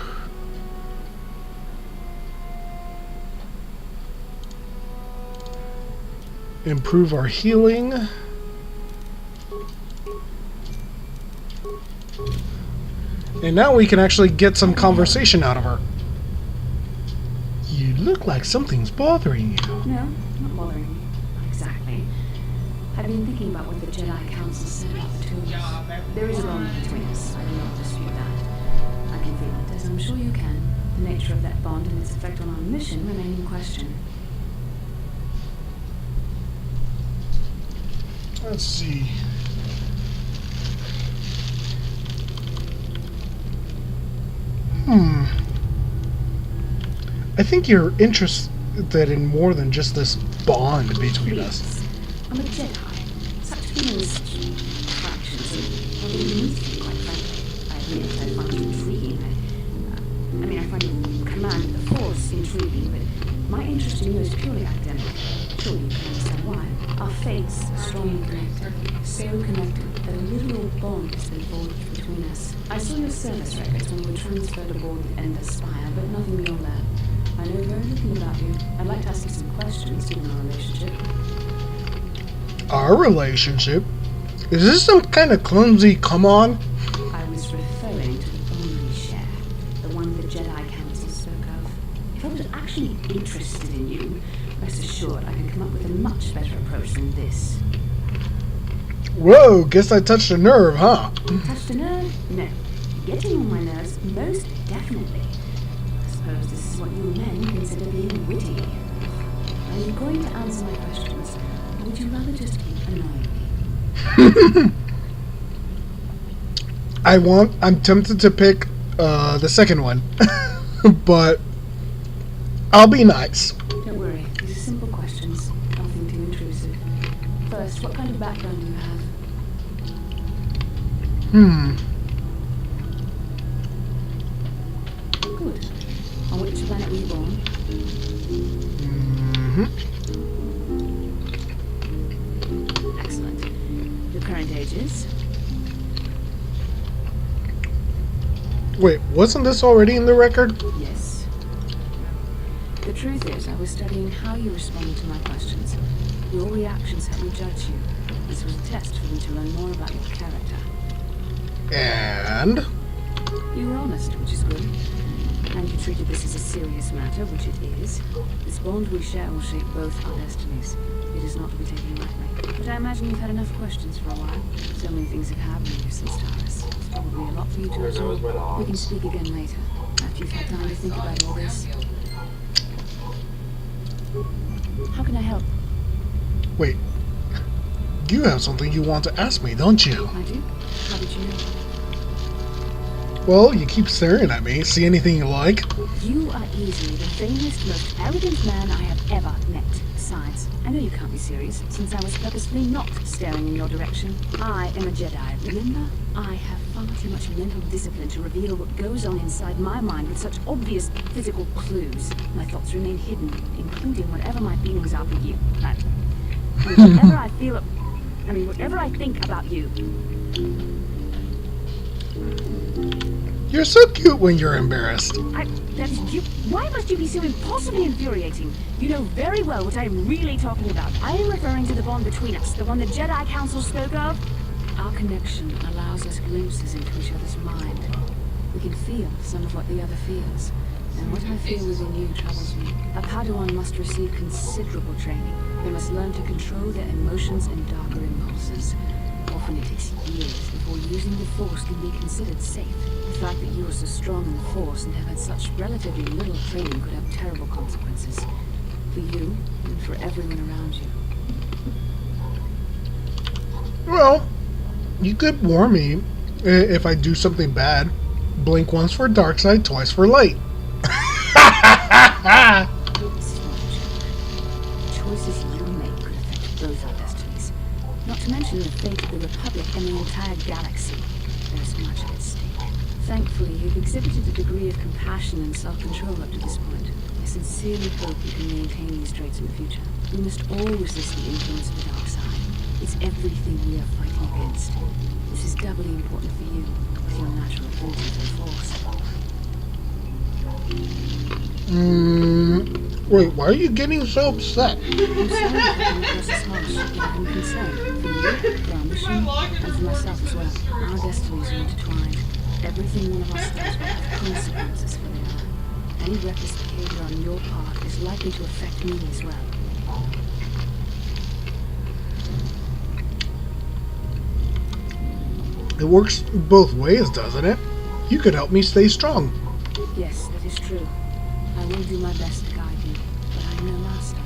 Improve our healing. And now we can actually get some conversation out of her. You look like something's bothering you. No, not bothering me. Not exactly. I've been thinking about what the Jedi Council said about the two of us. There is a bond between us. I do not dispute that. I can feel it, as I'm sure you can. The nature of that bond and its effect on our mission remain in question. Let's see. I think you're interested in more than just this bond between us. I'm a Jedi. Such feelings, attractions, and well, they need to be, quite frankly. I admit I find it intriguing. I find command of the Force intriguing, but my interest in you is purely academic. Surely you can understand why. Our fates are strongly connected, so connected that a literal bond has been forged between us. I saw your service records when you were transferred aboard the Ender Spire, but nothing beyond that. I know very little about you. I'd like to ask you some questions given our relationship. Our relationship? Is this some kind of clumsy come on? I was referring to the bond we share, the one the Jedi Council spoke of. If I was actually interested in you, rest assured I could come up with a much better approach than this. Whoa, guess I touched a nerve, huh? Touched a nerve? No. Getting on my nerves, most definitely. I suppose this is what you men consider being witty. Are you going to answer my questions, or would you rather just keep annoying me? I'm tempted to pick the second one, but I'll be nice. Don't worry, these are simple questions, nothing too intrusive. First, what kind of background do you have? Good. On which planet were you born? Excellent. Your current age is? Wait, wasn't this already in the record? Yes. The truth is, I was studying how you responded to my questions. Your reactions helped me judge you. This was a test for me to learn more about your character. And? You were honest, which is good. And you treated this as a serious matter, which it is. This bond we share will shape both our destinies. It is not to be taken lightly. But I imagine you've had enough questions for a while. So many things have happened to you since Taurus. It's probably a lot for you to absorb. We can speak again later, after you've had time to think about all this. How can I help? Wait. You have something you want to ask me, don't you? I do? How did you know? Well, you keep staring at me. See anything you like? You are easily the vainest, most arrogant man I have ever met. Besides, I know you can't be serious, since I was purposefully not staring in your direction. I am a Jedi, remember? I have far too much mental discipline to reveal what goes on inside my mind with such obvious physical clues. My thoughts remain hidden, including whatever my feelings are for you. Whatever I feel... whatever I think about you. You're so cute when you're embarrassed. That is you. Why must you be so impossibly infuriating? You know very well what I'm really talking about. I am referring to the bond between us, the one the Jedi Council spoke of. Our connection allows us glimpses into each other's mind. We can feel some of what the other feels. And what I feel within you troubles me. A Padawan must receive considerable training. They must learn to control their emotions and darker impulses. Often it takes years before using the Force can be considered safe. The fact that you are so strong in the Force and have had such relatively little training could have terrible consequences. For you, and for everyone around you. Well, you could warn me if I do something bad. Blink once for dark side, twice for light. The choices you make could affect both our destinies. Not to mention the fate of the Republic and the entire galaxy. There's much at stake. Thankfully, you've exhibited a degree of compassion and self-control up to this point. I sincerely hope you can maintain these traits in the future. We must all resist the influence of the dark side. It's everything we are fighting against. This is doubly important for you, with your natural affinity for the Force. Wait, why are you getting so upset? I'm sorry for coming across as harsh, but I'm concerned for you, for our mission, and for myself as well. Our destinies are intertwined. Everything one of us does will have consequences for the other. Any reckless behavior on your part is likely to affect me as well. It works both ways, doesn't it? You could help me stay strong. Yes, that is true. I will do my best to guide you, but I am no master.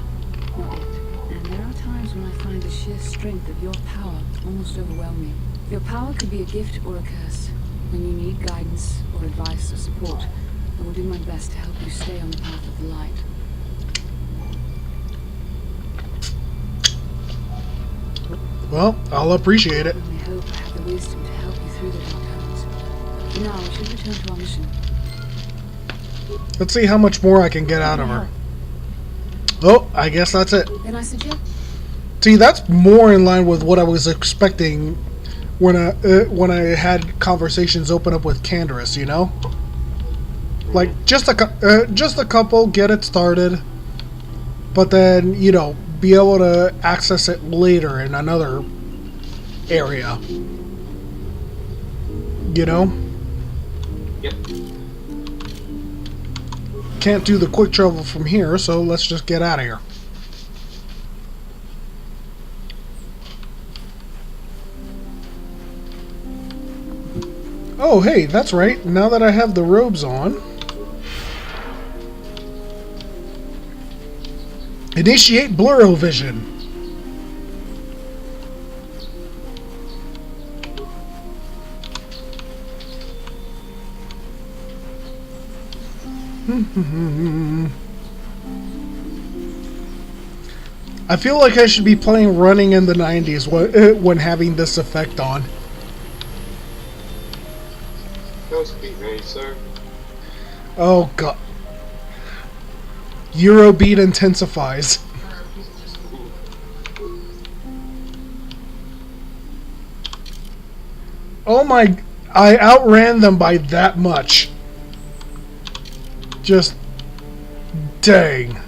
Not yet. And there are times when I find the sheer strength of your power almost overwhelming. Your power could be a gift or a curse. When you need guidance or advice or support, I will do my best to help you stay on the path of the light. Well, I'll appreciate it. I hope I have the wisdom to help you through the dark times. For now, we should return to our mission. Let's see how much more I can get out of her. Oh, I guess that's it. Then I suggest... See, that's more in line with what I was expecting when I had conversations open up with Candaris, you know? Like, just a couple, get it started, but then, you know, be able to access it later in another area. You know? Yep. Can't do the quick travel from here, so let's just get out of here. Oh, hey, that's right. Now that I have the robes on, initiate blurrovision. I feel like I should be playing Running in the 90s when having this effect on. No speed ready, sir. Oh god. Eurobeat intensifies. Oh my... I outran them by that much. Just... dang.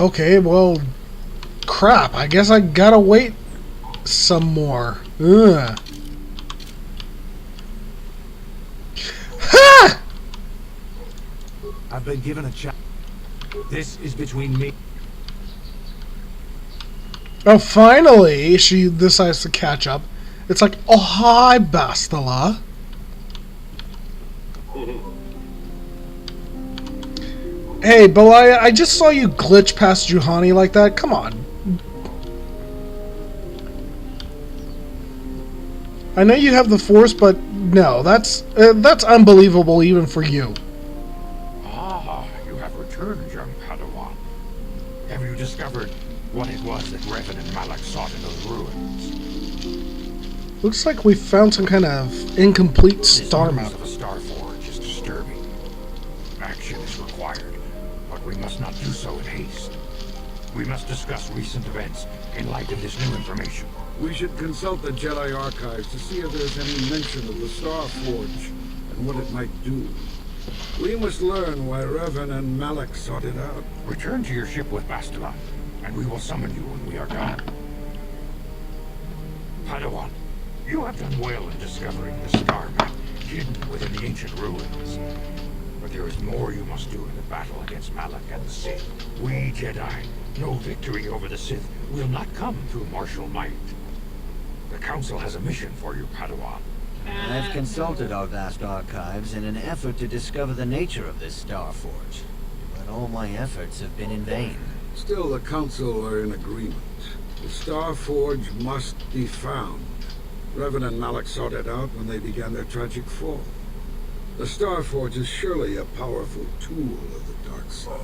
Okay, well... crap, I guess I gotta wait some more. Ugh. Ha! I've been given a chance. This is between me. Oh, finally, she decides to catch up. It's like, oh, hi, Bastila. Hey, Belaya, I just saw you glitch past Juhani like that. Come on. I know you have the Force, but no, that's unbelievable even for you. Ah, you have returned, young Padawan. Have you discovered what it was that Revan and Malak sought in those ruins? Looks like we found some kind of incomplete star This map. news of a star forge is disturbing. Action is required, but we must not do so in haste. We must discuss recent events in light of this new information. We should consult the Jedi archives to see if there's any mention of the Star Forge and what it might do. We must learn why Revan and Malak sought it out. Return to your ship with Bastila, and we will summon you when we are done. Padawan, you have done well in discovering the star map hidden within the ancient ruins. But there is more you must do in the battle against Malak and the Sith. We Jedi know victory over the Sith will not come through martial might. The Council has a mission for you, Padawan. I've consulted our vast archives in an effort to discover the nature of this Star Forge, but all my efforts have been in vain. Still, the Council are in agreement. The Star Forge must be found. Revan and Malak sought it out when they began their tragic fall. The Star Forge is surely a powerful tool of the dark side.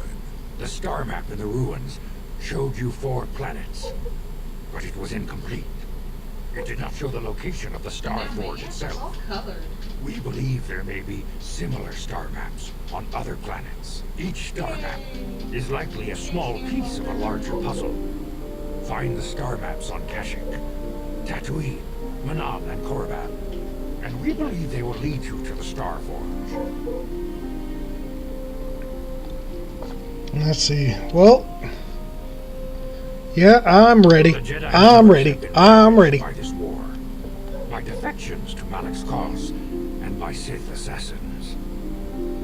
The star map in the ruins showed you 4 planets, but it was incomplete. It did not show the location of the star forge itself. We believe there may be similar star maps on other planets. Each star map is likely a small piece of a larger puzzle. Find the star maps on Kashyyyk, Tatooine, Manal, and Korriban, and we believe they will lead you to the star forge. Let's see. Well, yeah, I'm ready. I'm ready. I'm ready. By this war, by defections to Malak's cause, and by Sith assassins.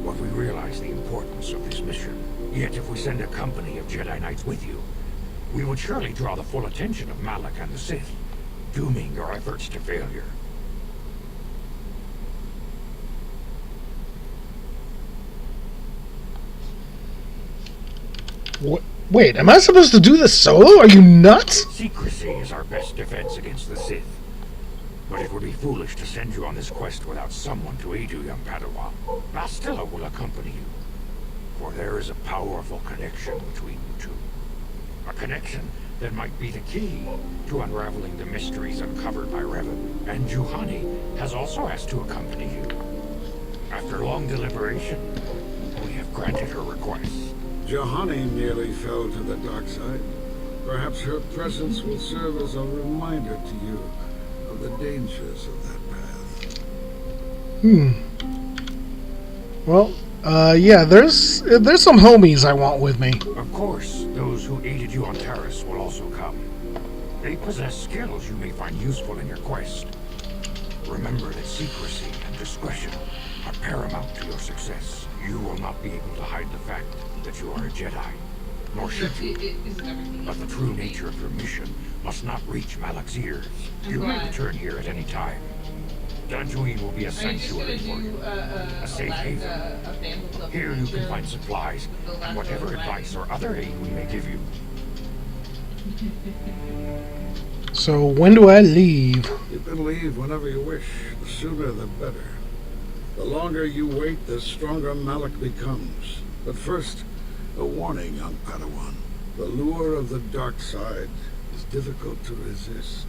But we realize the importance of this mission. Yet if we send a company of Jedi Knights with you, we would surely draw the full attention of Malak and the Sith, dooming your efforts to failure. Wait, am I supposed to do this solo? Are you nuts? Secrecy is our best defense against the Sith. But it would be foolish to send you on this quest without someone to aid you, young Padawan. Bastila will accompany you, for there is a powerful connection between you two. A connection that might be the key to unraveling the mysteries uncovered by Revan. And Juhani has also asked to accompany you. After long deliberation, we have granted her request. Juhani nearly fell to the dark side. Perhaps her presence will serve as a reminder to you of the dangers of that path. Well, yeah, there's some homies I want with me. Of course, those who aided you on Taris will also come. They possess skills you may find useful in your quest. Remember that secrecy and discretion are paramount to your success. You will not be able to hide the fact that you are a Jedi, nor should you. But the true nature of your mission must not reach Malak's ears. You may return here at any time. Dantooine will be a sanctuary for you, a safe haven. Here you can find supplies and whatever advice or other aid we may give you. So when do I leave? You can leave whenever you wish. The sooner the better. The longer you wait, the stronger Malak becomes. But first, a warning, young Padawan. The lure of the dark side is difficult to resist.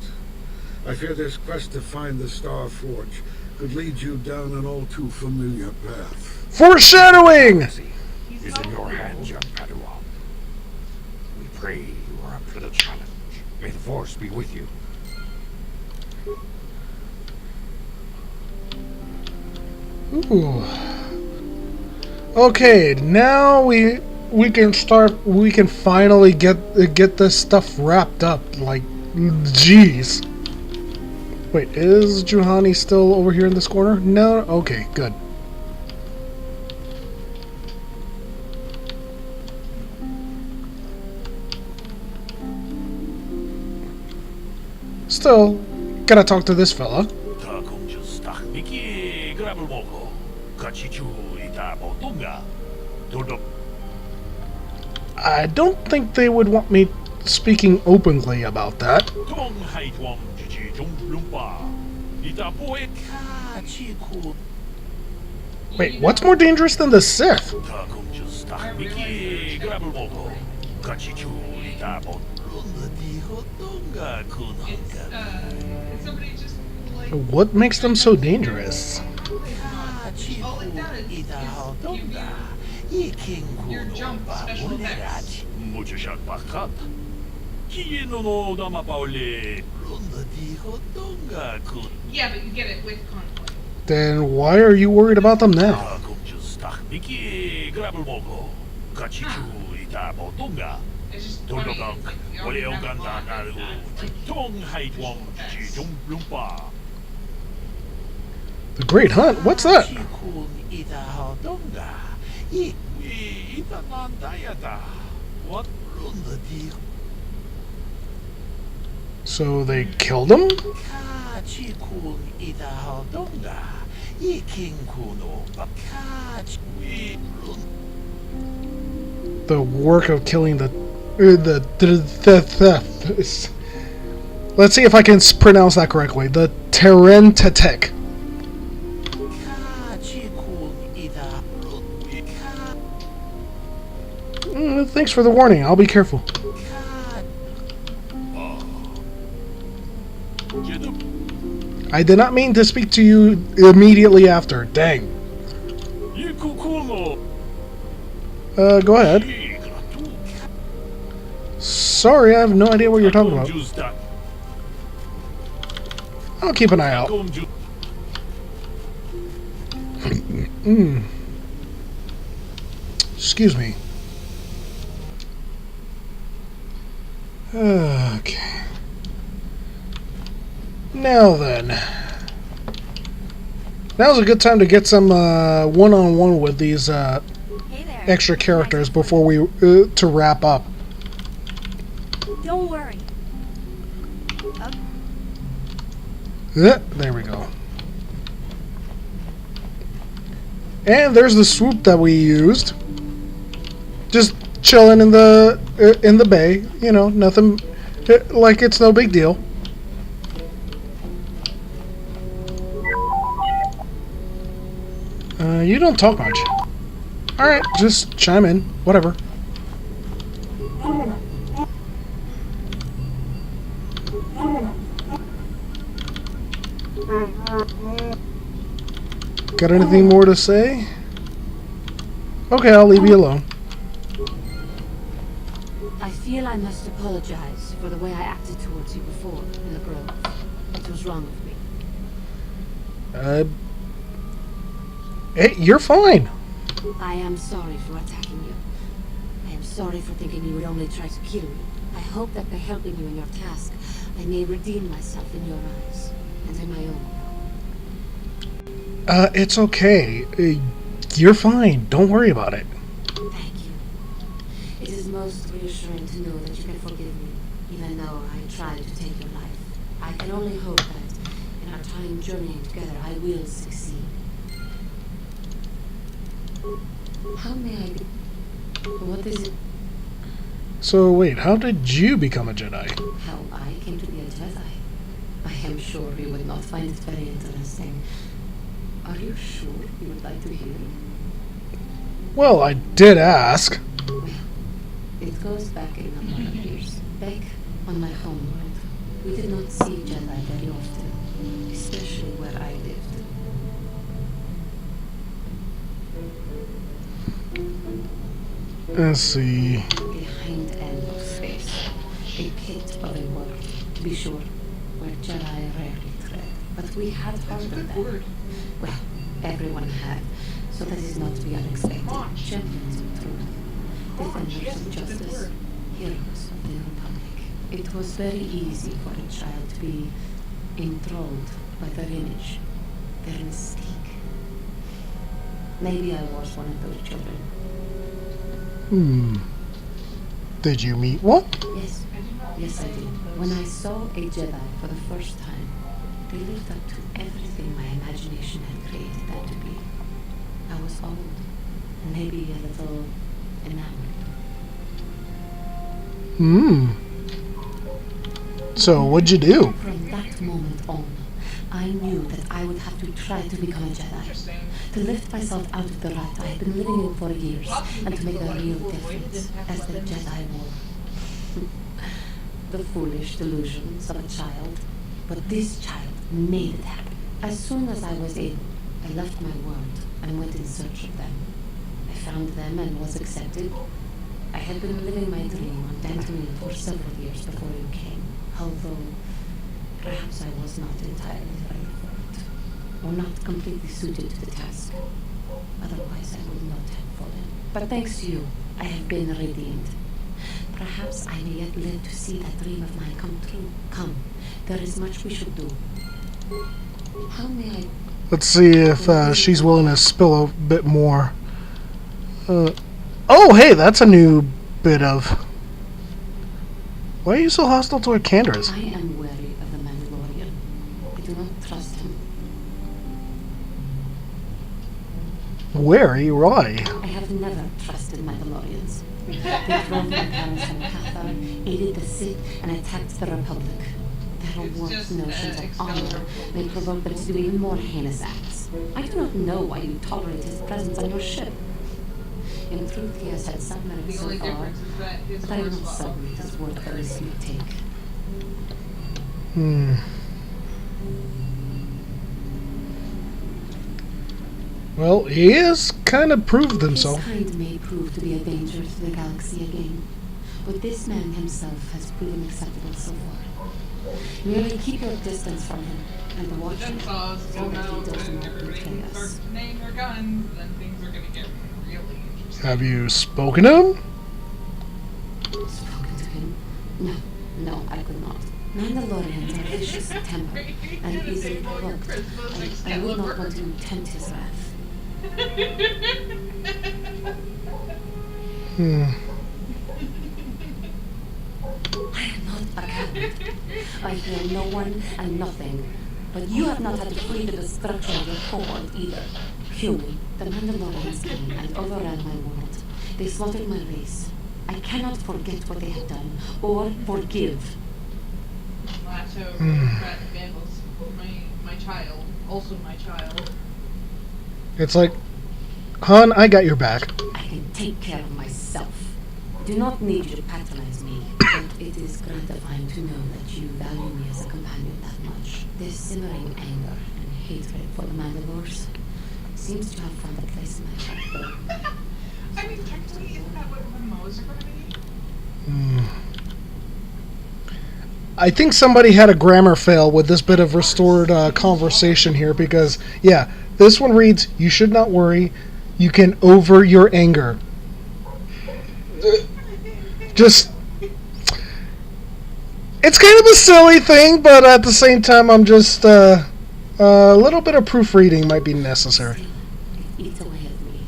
I fear this quest to find the Star Forge could lead you down an all too familiar path. Foreshadowing! Is in your hands, young Padawan. We pray you are up to the challenge. May the Force be with you. Ooh. Okay, now we can finally get this stuff wrapped up. Like, jeez. Wait, is Juhani still over here in this corner? No? Okay, good. Still, gotta talk to this fella. I don't think they would want me speaking openly about that. Wait, what's more dangerous than the Sith? What makes them so dangerous? Your jump special effects. Yeah, but you get it with conflict. Then why are you worried about them now? It's just funny. You already have a lot of that, like, The Great Hunt? What's that? So they killed him? The work of killing the let's see if I can pronounce that correctly. The Terentatek. Thanks for the warning. I'll be careful. I did not mean to speak to you immediately after. Dang. Go ahead. Sorry, I have no idea what you're talking about. I'll keep an eye out. Excuse me. Okay. Now then. Now's a good time to get some one-on-one with these extra characters before we to wrap up. Don't worry. There we go. And there's the swoop that we used. Just chilling in the bay, you know, nothing, like it's no big deal. You don't talk much. Alright, just chime in, whatever. Got anything more to say? Okay, I'll leave you alone. I feel I must apologize for the way I acted towards you before in the grove. It was wrong of me. Hey, you're fine. I am sorry for attacking you. I am sorry for thinking you would only try to kill me. I hope that by helping you in your task, I may redeem myself in your eyes and in my own. It's okay. You're fine. Don't worry about it. Thank you. It is most reassuring to know that you can forgive me, even though I tried to take your life. I can only hope that in our time journeying together, I will succeed. How may I be? What is it? So wait, how did you become a Jedi? How I came to be a Jedi? I am sure you would not find it very interesting. Are you sure you would like to hear? Well, I did ask. Well, it goes back a number of years. Back on my home world, we did not see Jedi very often, especially where I lived. Let's see. Behind end of space, a pit of a world, to be sure, where Jedi rarely tread. But we had harder than. Well, everyone had, so that is not to be unexpected. Champions of truth, defenders of justice, heroes of the Republic. It was very easy for a child to be enthralled by their image, their mystique. Maybe I was one of those children. Did you meet one? Yes. Yes, I did. When I saw a Jedi for the first time, they lived up to everything my imagination had created them to be. I was old, and maybe a little enamored. So, what'd you do? From that moment on, I knew that I would have to try to become a Jedi. To lift myself out of the rut I had been living in for years, and to make a real difference as the Jedi wore. The foolish delusions of a child. But this child made it happen. As soon as I was able, I left my world and went in search of them. I found them and was accepted. I had been living my dream on Dantooine for several years before you came, although perhaps I was not entirely ready for it, or not completely suited to the task. Otherwise I would not have fallen. But thanks to you, I have been redeemed. Perhaps I may yet live to see that dream of mine come true. Come, there is much we should do. How may I... Let's see if she's willing to spill a bit more. Oh, hey, that's a new bit of... Why are you so hostile toward Candace? I am wary of the Mandalorian. I do not trust him. Wary? Why? I have never trusted Mandalorians. They drove my parents from Cathar, aided the Sith, and attacked the Republic. Their warped notions of honor may provoke them to do even more heinous acts. I do not know why you tolerate his presence on your ship. In truth, he has had some merit so far, but I am not certain it is worth the risk you take. Well, he has kind of proved himself. His kind may prove to be a danger to the galaxy again, but this man himself has proven acceptable so far. Merely keep your distance from him and watch him so that he does not betray us. Start name your guns, then things are gonna get really interesting. Have you spoken to him? Spoken to him? No, I could not. Mandalorians are vicious in temper and easily provoked. I would not want to tempt his wrath. I am not a coward. I fear no one and nothing. But you have not had to flee to the structure of your cohort either. Human, the Mandalorians came and overran my world. They slaughtered my race. I cannot forget what they have done, or forgive. Lasso, rat, vandals, my child, also my child. It's like, hon, I got your back. I can take care of myself. Do not need you to patronize me, but it is gratifying to know that you value me as a companion that much. This simmering anger and hatred for the Mandalores seems to have found a place in my heart. I mean, technically, isn't that what MMOs are going to be? I think somebody had a grammar fail with this bit of restored conversation here because, yeah, this one reads, "You should not worry. You can over your anger." Just, it's kind of a silly thing, but at the same time, I'm just, a little bit of proofreading might be necessary. It eats away at me.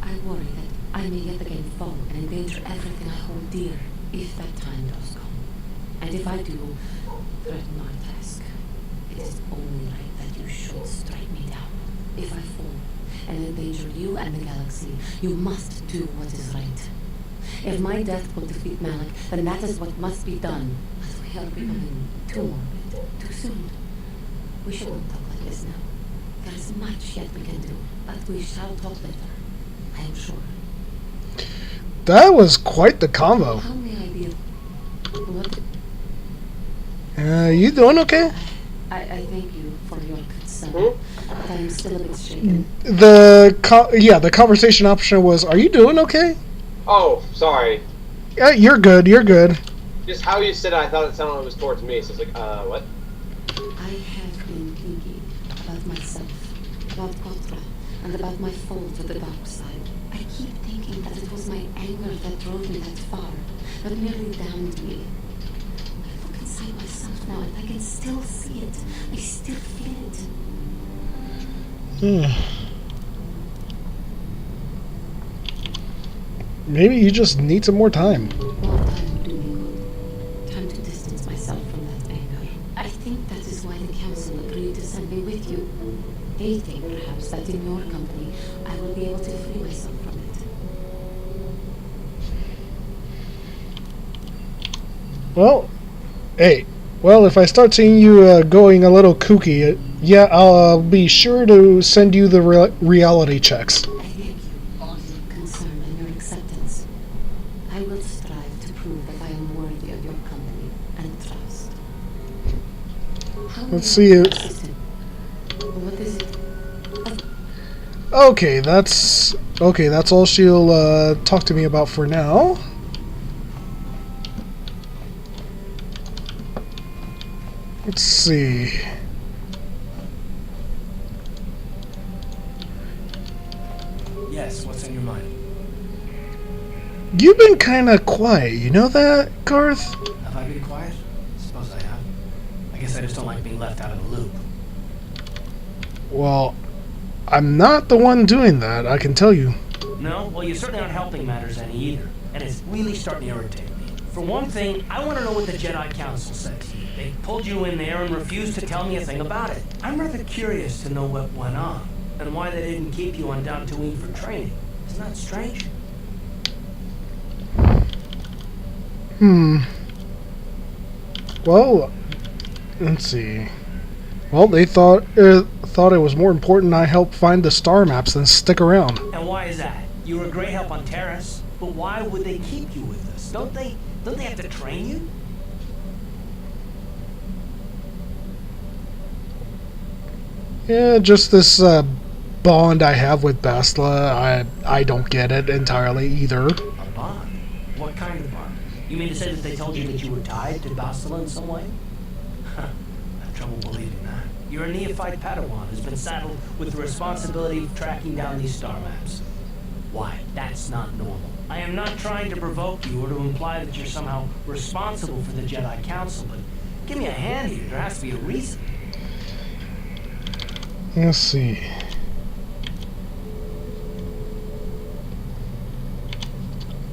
I worry that I may yet again fall and endanger everything I hold dear, if that time does come. And if I do, threaten our task, it is only right that you should strike me down. If I fall and endanger you and the galaxy, you must do what is right. If my death will defeat Malik, then that is what must be done. But we are becoming too morbid, too soon. We shouldn't talk like this now. There is much yet we can do, but we shall talk later. I am sure. That was quite the combo. How may I be? What? You doing okay? I thank you for your concern, but I am still a bit shaken. The conversation option was, "Are you doing okay?" Oh, sorry. Yeah, you're good. You're good. Just how you said it, I thought it sounded like it was towards me, so it's like, what? I have been thinking about myself, about Kotor, and about my fall to the dark side. I keep thinking that it was my anger that drove me that far, that nearly damned me. I look inside myself now and I can still see it. I still feel it. Maybe you just need some more time. More time would do me good. Time to distance myself from that anger. I think that is why the council agreed to send me with you. They think perhaps that in your company I will be able to free myself from it. Well, hey. Well, if I start seeing you going a little kooky, yeah, I'll be sure to send you the reality checks. I thank you for your concern and your acceptance. I will strive to prove that I am worthy of your company and trust. Let's see it. What is it? Okay, that's all she'll talk to me about for now. Let's see. Yes, what's in your mind? You've been kind of quiet, you know that, Garth? Have I been quiet? Suppose I have. I guess I just don't like being left out of the loop. Well, I'm not the one doing that, I can tell you. No? Well, you certainly aren't helping matters any either. And it's really starting to irritate me. For one thing, I want to know what the Jedi Council said to you. They pulled you in there and refused to tell me a thing about it. I'm rather curious to know what went on, and why they didn't keep you on Tatooine for training. Isn't that strange? Well, let's see. Well, they thought it was more important I help find the star maps than stick around. And why is that? You were a great help on Terrace, but why would they keep you with us? Don't they have to train you? Yeah, just this bond I have with Bastila, I don't get it entirely either. A bond? What kind of bond? You mean to say that they told you that you were tied to Bastila in some way? I have trouble believing that. You're a neophyte Padawan who's been saddled with the responsibility of tracking down these star maps. Why, that's not normal. I am not trying to provoke you or to imply that you're somehow responsible for the Jedi Council, but give me a hand here. There has to be a reason. Let's see.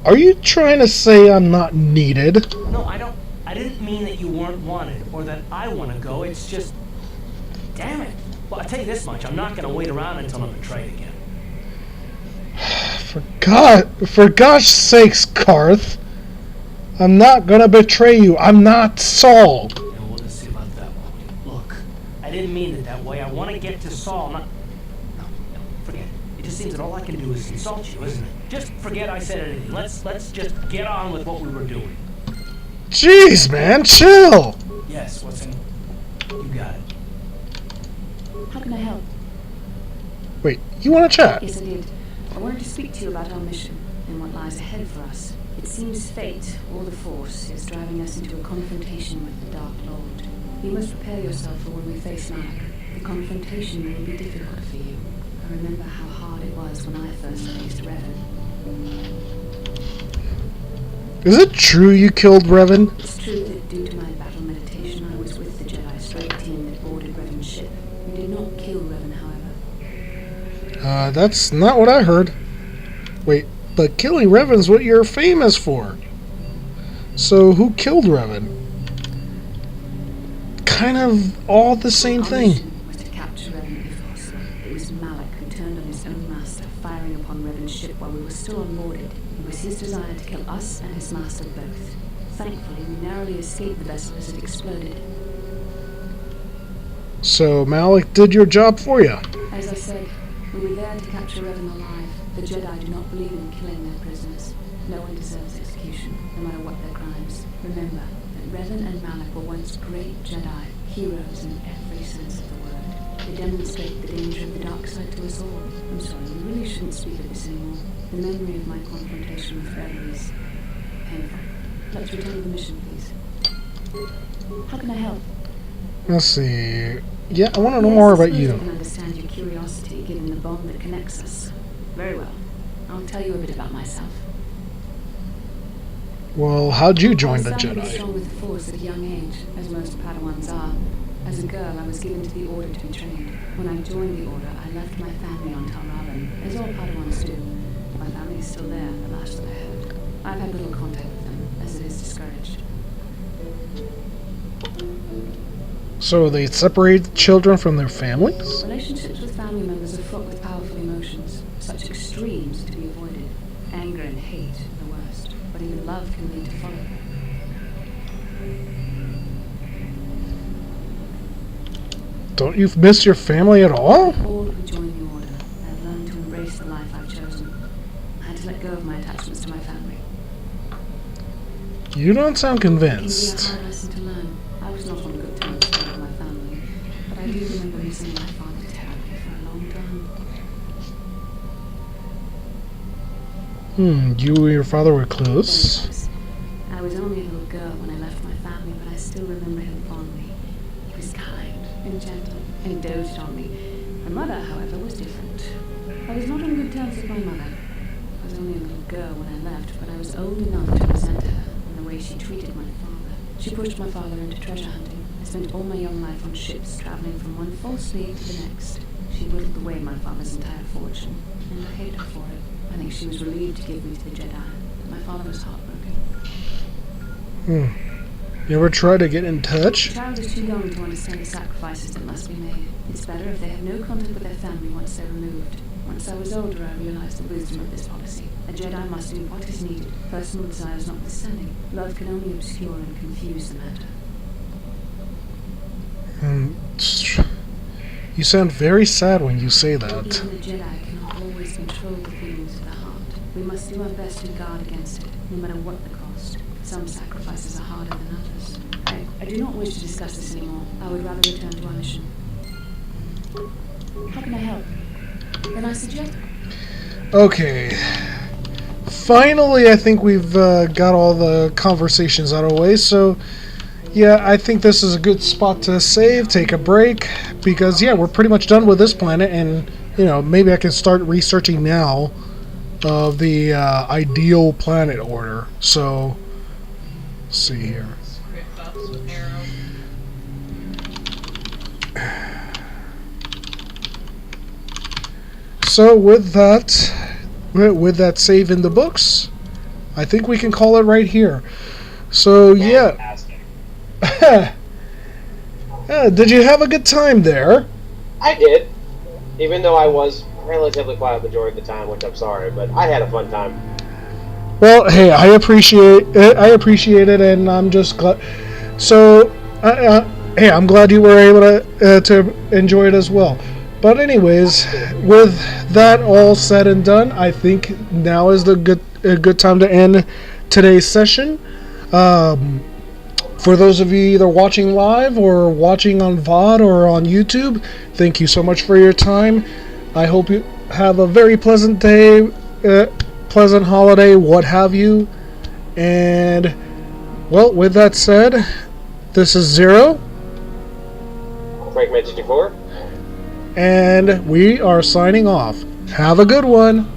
Are you trying to say I'm not needed? No, I didn't mean that you weren't wanted or that I want to go. It's just... Damn it. Well, I'll tell you this much. I'm not going to wait around until I'm betrayed again. For gosh sakes, Karth. I'm not gonna betray you. I'm not Saul. Yeah, we'll just see about that one. Look, I didn't mean it that way. I want to get to Saul, not... No, forget it. It just seems that all I can do is insult you, isn't it? Just forget I said anything. Let's just get on with what we were doing. Jeez, man, chill. Yes, Watson. You got it. How can I help? Wait, you want to chat? Yes, I did. I wanted to speak to you about our mission and what lies ahead for us. It seems fate, or the Force, is driving us into a confrontation with the Dark Lord. You must prepare yourself for when we face Malak. The confrontation will be difficult for you. I remember how hard it was when I first faced Revan. Is it true you killed Revan? It's true that due to my battle meditation, I was with the Jedi strike team that boarded Revan's ship. We did not kill Revan, however. That's not what I heard. Wait, but killing Revan's what you're famous for. So who killed Revan? Kind of all the same thing. Our mission was to capture Revan if possible. It was Malak who turned on his own master, firing upon Revan's ship while we were still unboarded. It was his desire to kill us and his master both. Thankfully, we narrowly escaped the vessel as it exploded. So Malak did your job for you. As I said, we were there to capture Revan alive. The Jedi do not believe in killing their prisoners. No one deserves execution, no matter what their crimes. Remember that Revan and Malak were once great Jedi, heroes in every sense of the word. They demonstrate the danger of the dark side to us all. I'm sorry, we really shouldn't speak of this anymore. The memory of my confrontation with Revan is painful. Let's return to the mission, please. How can I help? Let's see. Yeah, I want to know more about you. I can understand your curiosity, given the bond that connects us. Very well. I'll tell you a bit about myself. Well, how'd you join the I started Jedi? strong with the Force at a young age, as most Padawans are. As a girl, I was given to the Order to be trained. When I joined the Order, I left my family on Talravan, as all Padawans do. My family is still there, the last that I heard. I've had little contact with them, as it is discouraged. So they separate children from their families? Relationships with family members are fraught with powerful emotions. Such extremes to be avoided. Anger and hate are the worst, but even love can lead to folly. Don't you miss your family at all? All who join the Order, I've learned to embrace the life I've chosen. I had to let go of my attachments to my family. You don't sound It can be a convinced. hard lesson to learn. I was not on good terms with my family, but I do remember missing my father terribly for a long time. You and your father were close? Very close. I was only a little girl when I left my family, but I still remember him fondly. He was kind and gentle and doted on me. My mother, however, was different. I was not on good terms with my mother. I was only a little girl when I left, but I was old enough to resent her and the way she treated my father. She pushed my father into treasure hunting. I spent all my young life on ships, traveling from one false lead to the next. She whittled away my father's entire fortune, and I hated her for it. I think she was relieved to give me to the Jedi, but my father was heartbroken. You ever try to get in touch? The child is too young to understand the sacrifices that must be made. It's better if they have no contact with their family once they're removed. Once I was older, I realized the wisdom of this policy. A Jedi must do what is needed, personal desires notwithstanding. Love can only obscure and confuse the matter. You sound very sad when you say that. Even the Jedi cannot always control the feelings of the heart. We must do our best to guard against it, no matter what the cost. Some sacrifices are harder than others. I do not wish to discuss this anymore. I would rather return to our mission. How can I help? Then I suggest... Okay. Finally, I think we've got all the conversations out of the way, so yeah, I think this is a good spot to save, take a break, because yeah, we're pretty much done with this planet, and you know, maybe I can start researching now of the ideal planet order. So, let's see here. So with that save in the books, I think we can call it right here. So yeah. Did you have a good time there? I did. Even though I was relatively quiet the majority of the time, which I'm sorry, but I had a fun time. Well, hey, I appreciate it, and I'm just glad. So, hey, I'm glad you were able to enjoy it as well. But anyways, with that all said and done, I think now is a good time to end today's session. For those of you either watching live or watching on VOD or on YouTube, thank you so much for your time. I hope you have a very pleasant day, pleasant holiday, what have you. And, well, with that said, this is Zero. Quakeman224. And we are signing off. Have a good one.